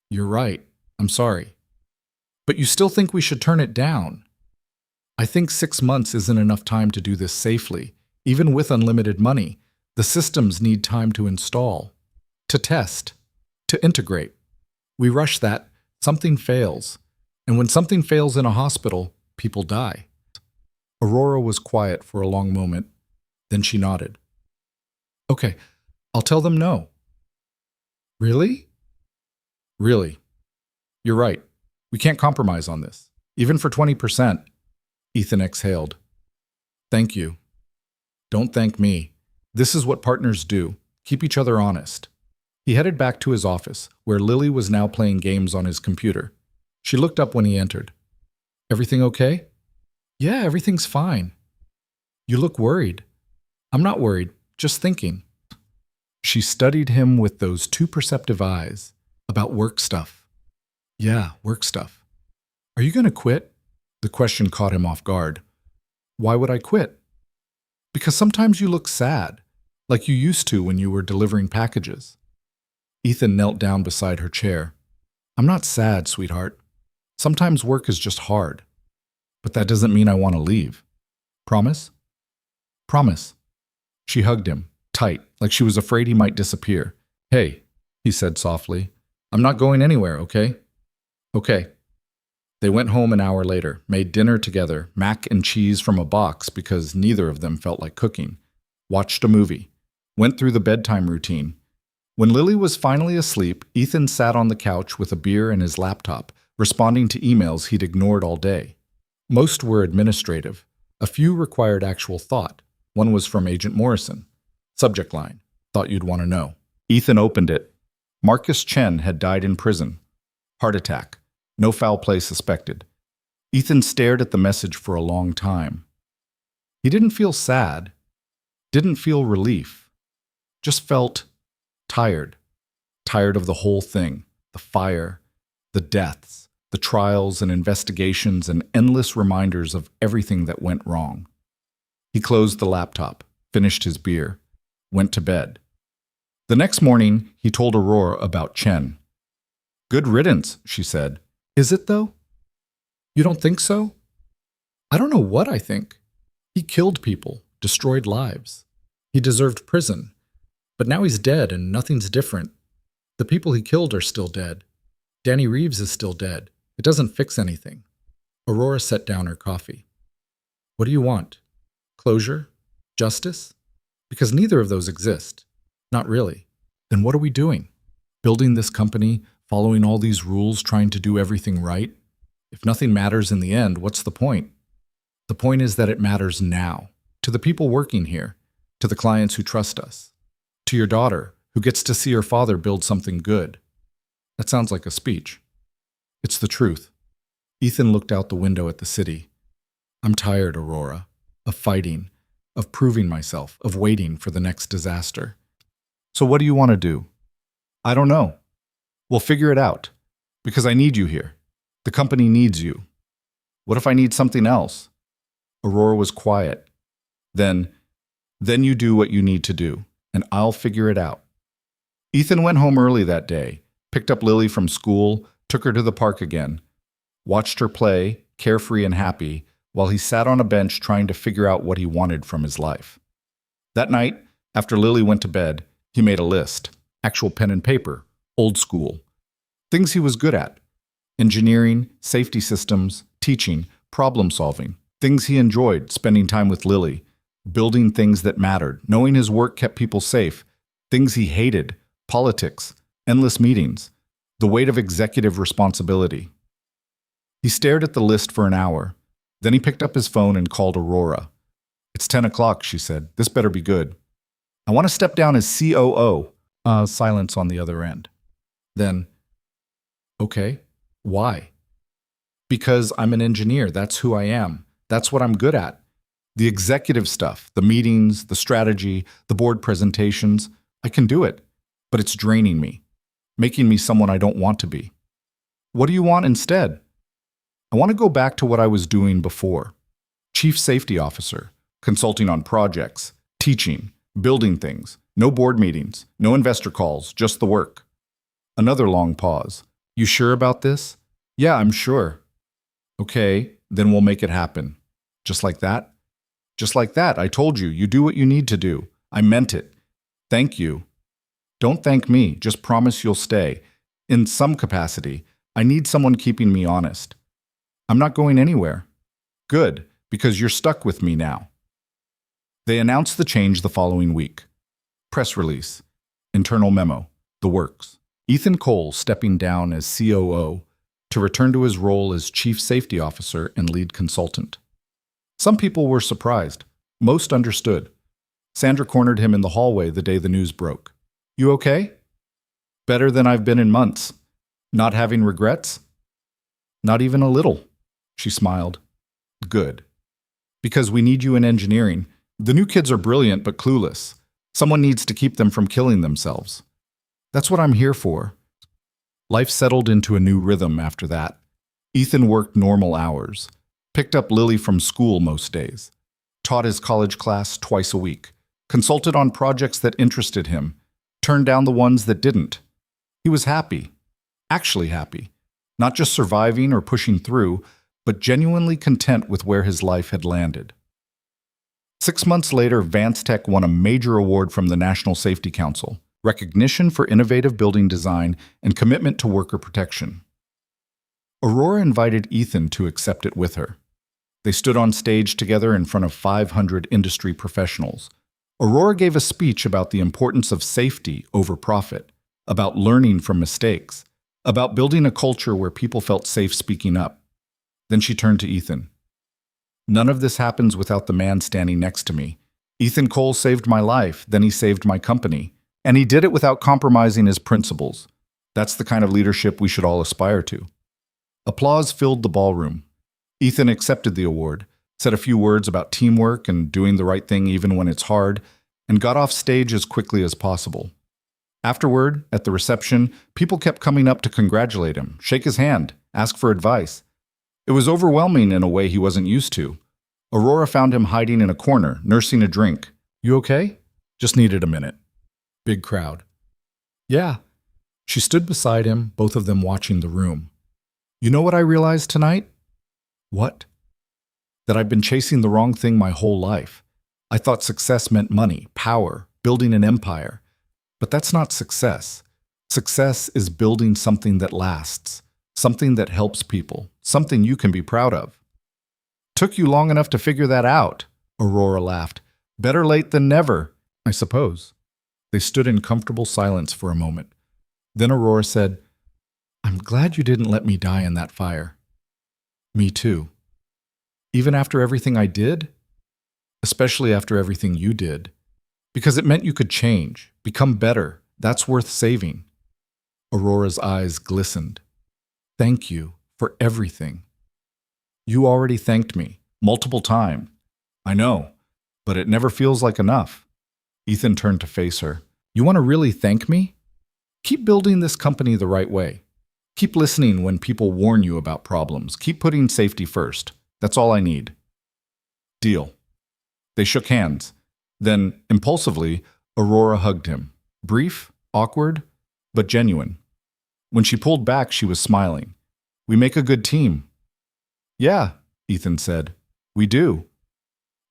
You're right. I'm sorry. But you still think we should turn it down? I think 6 months isn't enough time to do this safely. Even with unlimited money, the systems need time to install, to test, to integrate. We rush that, something fails. And when something fails in a hospital, people die. Aurora was quiet for a long moment. Then she nodded. Okay, I'll tell them no. Really? Really. You're right. We can't compromise on this. Even for 20%. Ethan exhaled. Thank you. Don't thank me. This is what partners do. Keep each other honest. He headed back to his office, where Lily was now playing games on his computer. She looked up when he entered. Everything okay? Yeah, everything's fine. You look worried. I'm not worried, just thinking. She studied him with those two perceptive eyes. About work stuff. Yeah, work stuff. Are you going to quit? The question caught him off guard. Why would I quit? Because sometimes you look sad, like you used to when you were delivering packages. Ethan knelt down beside her chair. I'm not sad, sweetheart. Sometimes work is just hard. But that doesn't mean I want to leave. Promise? Promise. She hugged him, tight, like she was afraid he might disappear. Hey, he said softly. I'm not going anywhere, okay? Okay. They went home an hour later, made dinner together, mac and cheese from a box because neither of them felt like cooking, watched a movie, went through the bedtime routine. When Lily was finally asleep, Ethan sat on the couch with a beer and his laptop, responding to emails he'd ignored all day. Most were administrative. A few required actual thought. One was from Agent Morrison. Subject line, thought you'd want to know. Ethan opened it. Marcus Chen had died in prison. Heart attack. No foul play suspected. Ethan stared at the message for a long time. He didn't feel sad, didn't feel relief, just felt tired. Tired of the whole thing, the fire, the deaths, the trials and investigations and endless reminders of everything that went wrong. He closed the laptop, finished his beer, went to bed. The next morning, he told Aurora about Chen. Good riddance, she said. Is it, though? You don't think so? I don't know what I think. He killed people, destroyed lives. He deserved prison. But now he's dead and nothing's different. The people he killed are still dead. Danny Reeves is still dead. It doesn't fix anything. Aurora set down her coffee. What do you want? Closure? Justice? Because neither of those exist. Not really. Then what are we doing? Building this company, following all these rules, trying to do everything right? If nothing matters in the end, what's the point? The point is that it matters now. To the people working here, to the clients who trust us, to your daughter, who gets to see her father build something good. That sounds like a speech. It's the truth. Ethan looked out the window at the city. I'm tired, Aurora, of fighting, of proving myself, of waiting for the next disaster. So what do you want to do? I don't know. We'll figure it out. Because I need you here. The company needs you. What if I need something else? Aurora was quiet. Then you do what you need to do, and I'll figure it out. Ethan went home early that day, picked up Lily from school, took her to the park again, watched her play, carefree and happy, while he sat on a bench trying to figure out what he wanted from his life. That night, after Lily went to bed, he made a list. Actual pen and paper, old school. Things he was good at. Engineering, safety systems, teaching, problem solving. Things he enjoyed, spending time with Lily. Building things that mattered, knowing his work kept people safe. Things he hated, politics, endless meetings, the weight of executive responsibility. He stared at the list for an hour. Then he picked up his phone and called Aurora. It's 10 o'clock, she said. This better be good. I want to step down as COO. Silence on the other end. Then, okay, why? Because I'm an engineer. That's who I am. That's what I'm good at. The executive stuff, the meetings, the strategy, the board presentations, I can do it. But it's draining me, making me someone I don't want to be. What do you want instead? I want to go back to what I was doing before. Chief Safety Officer, consulting on projects, teaching, building things, no board meetings, no investor calls, just the work. Another long pause. You sure about this? Yeah, I'm sure. Okay, then we'll make it happen. Just like that? Just like that, I told you, you do what you need to do. I meant it. Thank you. Don't thank me, just promise you'll stay. In some capacity, I need someone keeping me honest. I'm not going anywhere. Good, because you're stuck with me now. They announced the change the following week. Press release. Internal memo. The works. Ethan Cole stepping down as COO to return to his role as Chief Safety Officer and lead consultant. Some people were surprised. Most understood. Sandra cornered him in the hallway the day the news broke. You okay? Better than I've been in months. Not having regrets? Not even a little. She smiled. Good. Because we need you in engineering. The new kids are brilliant but clueless. Someone needs to keep them from killing themselves. That's what I'm here for. Life settled into a new rhythm after that. Ethan worked normal hours. Picked up Lily from school most days. Taught his college class twice a week. Consulted on projects that interested him. Turned down the ones that didn't. He was happy. Actually happy. Not just surviving or pushing through, but genuinely content with where his life had landed. 6 months later, Vance Tech won a major award from the National Safety Council, recognition for innovative building design and commitment to worker protection. Aurora invited Ethan to accept it with her. They stood on stage together in front of 500 industry professionals. Aurora gave a speech about the importance of safety over profit, about learning from mistakes, about building a culture where people felt safe speaking up. Then she turned to Ethan. None of this happens without the man standing next to me. Ethan Cole saved my life, then he saved my company. And he did it without compromising his principles. That's the kind of leadership we should all aspire to. Applause filled the ballroom. Ethan accepted the award, said a few words about teamwork and doing the right thing even when it's hard, and got off stage as quickly as possible. Afterward, at the reception, people kept coming up to congratulate him, shake his hand, ask for advice. It was overwhelming in a way he wasn't used to. Aurora found him hiding in a corner, nursing a drink. You okay? Just needed a minute. Big crowd. Yeah. She stood beside him, both of them watching the room. You know what I realized tonight? What? that I've been chasing the wrong thing my whole life. I thought success meant money, power, building an empire. But that's not success. Success is building something that lasts, something that helps people, something you can be proud of. Took you long enough to figure that out, Aurora laughed. Better late than never, I suppose. They stood in comfortable silence for a moment. Then Aurora said, I'm glad you didn't let me die in that fire. Me too. Even after everything I did? Especially after everything you did. Because it meant you could change, become better. That's worth saving. Aurora's eyes glistened. Thank you for everything. You already thanked me, multiple times. I know, but it never feels like enough. Ethan turned to face her. You want to really thank me? Keep building this company the right way. Keep listening when people warn you about problems. Keep putting safety first. That's all I need. Deal. They shook hands. Then, impulsively, Aurora hugged him. Brief, awkward, but genuine. When she pulled back, she was smiling. We make a good team. Yeah, Ethan said. We do.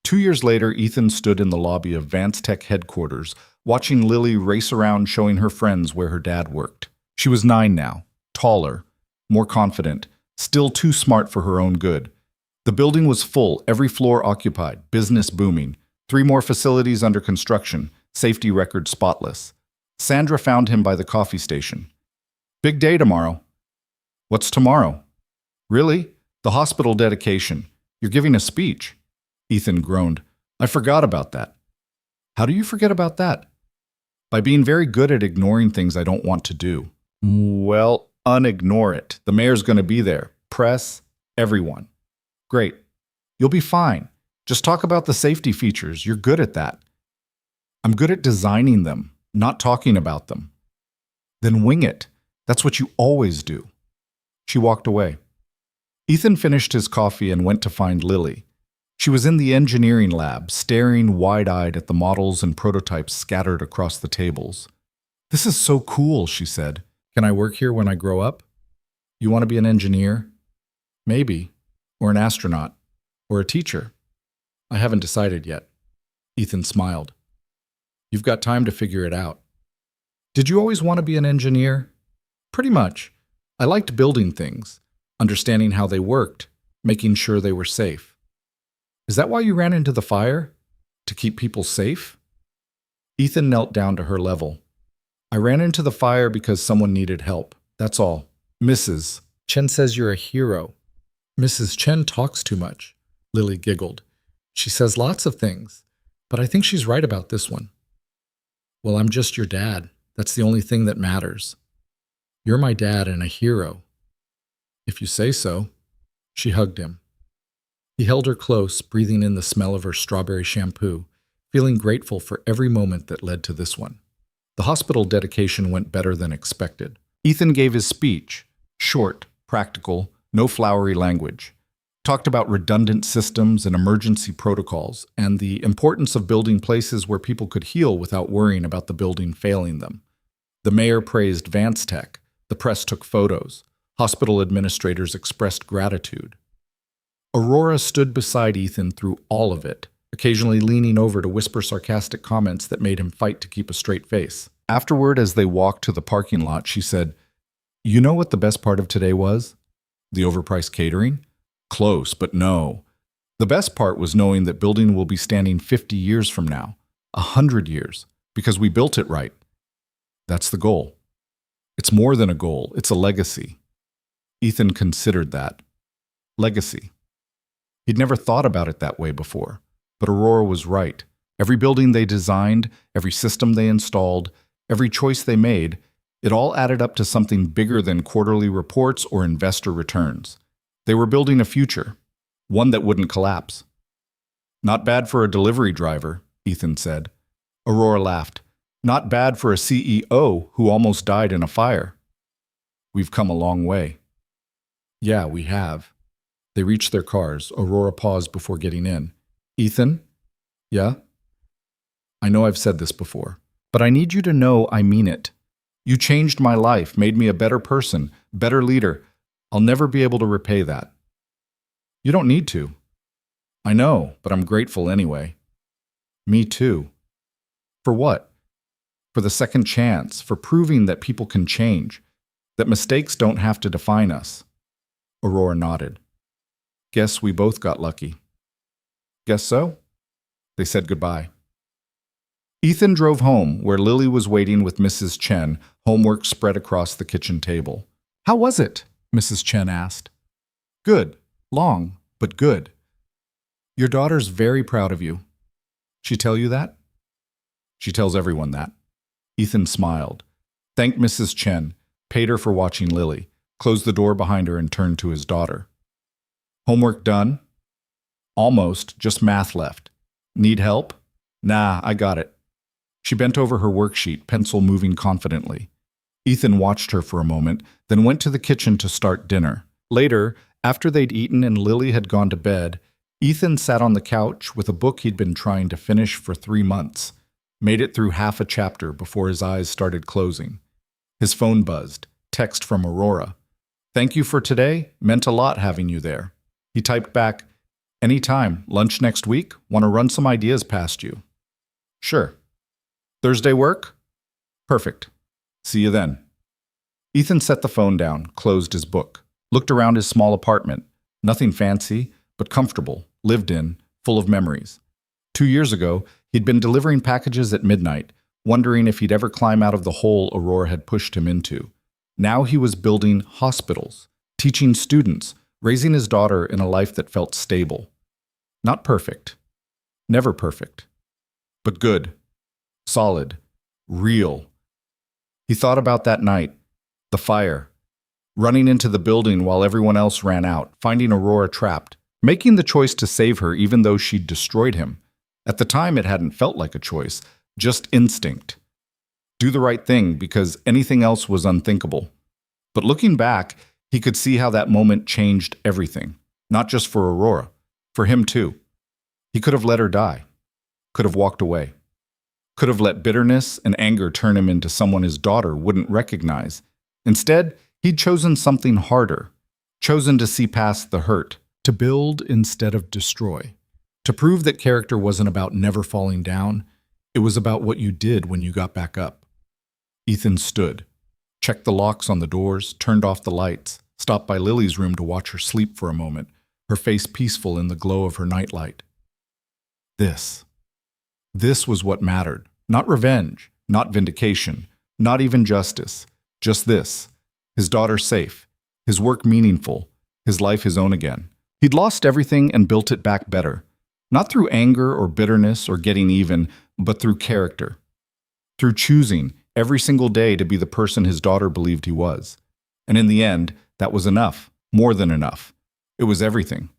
2 years later, Ethan stood in the lobby of Vance Tech headquarters, watching Lily race around showing her friends where her dad worked. She was 9 now, taller, more confident, still too smart for her own good. The building was full, every floor occupied, business booming, 3 more facilities under construction, safety record spotless. Sandra found him by the coffee station. Big day tomorrow. What's tomorrow? Really? The hospital dedication. You're giving a speech. Ethan groaned. I forgot about that. How do you forget about that? By being very good at ignoring things I don't want to do. Well, unignore it. The mayor's going to be there. Press, everyone. Great. You'll be fine. Just talk about the safety features. You're good at that. I'm good at designing them, not talking about them. Then wing it. That's what you always do. She walked away. Ethan finished his coffee and went to find Lily. She was in the engineering lab, staring wide-eyed at the models and prototypes scattered across the tables. This is so cool, she said. Can I work here when I grow up? You want to be an engineer? Maybe. Or an astronaut. Or a teacher. I haven't decided yet. Ethan smiled. You've got time to figure it out. Did you always want to be an engineer? Pretty much. I liked building things, understanding how they worked, making sure they were safe. Is that why you ran into the fire? To keep people safe? Ethan knelt down to her level. I ran into the fire because someone needed help. That's all. Mrs. Chen says you're a hero. Mrs. Chen talks too much. Lily giggled. She says lots of things, but I think she's right about this one. Well, I'm just your dad. That's the only thing that matters. You're my dad and a hero. If you say so. She hugged him. He held her close, breathing in the smell of her strawberry shampoo, feeling grateful for every moment that led to this one. The hospital dedication went better than expected. Ethan gave his speech, short, practical, no flowery language. Talked about redundant systems and emergency protocols, and the importance of building places where people could heal without worrying about the building failing them. The mayor praised Vance Tech. The press took photos. Hospital administrators expressed gratitude. Aurora stood beside Ethan through all of it, occasionally leaning over to whisper sarcastic comments that made him fight to keep a straight face. Afterward, as they walked to the parking lot, she said, You know what the best part of today was? The overpriced catering? Close, but no. The best part was knowing that building will be standing 50 years from now, 100 years, because we built it right. That's the goal. It's more than a goal, it's a legacy. Ethan considered that. Legacy. He'd never thought about it that way before, but Aurora was right. Every building they designed, every system they installed, every choice they made, it all added up to something bigger than quarterly reports or investor returns. They were building a future, one that wouldn't collapse. Not bad for a delivery driver, Ethan said. Aurora laughed. Not bad for a CEO who almost died in a fire. We've come a long way. Yeah, we have. They reached their cars. Aurora paused before getting in. Ethan? Yeah? I know I've said this before, but I need you to know I mean it. You changed my life, made me a better person, better leader. I'll never be able to repay that. You don't need to. I know, but I'm grateful anyway. Me too. For what? For the second chance, for proving that people can change, that mistakes don't have to define us. Aurora nodded. Guess we both got lucky. Guess so? They said goodbye. Ethan drove home, where Lily was waiting with Mrs. Chen, homework spread across the kitchen table. How was it? Mrs. Chen asked. Good. Long, but good. Your daughter's very proud of you. She tell you that? She tells everyone that. Ethan smiled, thanked Mrs. Chen, paid her for watching Lily, closed the door behind her and turned to his daughter. Homework done? Almost, just math left. Need help? Nah, I got it. She bent over her worksheet, pencil moving confidently. Ethan watched her for a moment, then went to the kitchen to start dinner. Later, after they'd eaten and Lily had gone to bed, Ethan sat on the couch with a book he'd been trying to finish for 3 months, made it through half a chapter before his eyes started closing. His phone buzzed, text from Aurora. Thank you for today, meant a lot having you there. He typed back, anytime, lunch next week, want to run some ideas past you. Sure. Thursday work? Perfect. See you then. Ethan set the phone down, closed his book, looked around his small apartment. Nothing fancy, but comfortable, lived in, full of memories. 2 years ago, he'd been delivering packages at midnight, wondering if he'd ever climb out of the hole Aurora had pushed him into. Now he was building hospitals, teaching students, raising his daughter in a life that felt stable. Not perfect. Never perfect. But good. Solid. Real. He thought about that night, the fire, running into the building while everyone else ran out, finding Aurora trapped, making the choice to save her even though she'd destroyed him. At the time, it hadn't felt like a choice, just instinct. Do the right thing because anything else was unthinkable. But looking back, he could see how that moment changed everything, not just for Aurora, for him too. He could have let her die, could have walked away, could have let bitterness and anger turn him into someone his daughter wouldn't recognize. Instead, he'd chosen something harder, chosen to see past the hurt, to build instead of destroy, to prove that character wasn't about never falling down, it was about what you did when you got back up. Ethan stood, checked the locks on the doors, turned off the lights, stopped by Lily's room to watch her sleep for a moment, her face peaceful in the glow of her nightlight. This was what mattered. Not revenge, not vindication, not even justice. Just this. His daughter safe, his work meaningful, his life his own again. He'd lost everything and built it back better. Not through anger or bitterness or getting even, but through character. Through choosing every single day to be the person his daughter believed he was. And in the end, that was enough, more than enough. It was everything.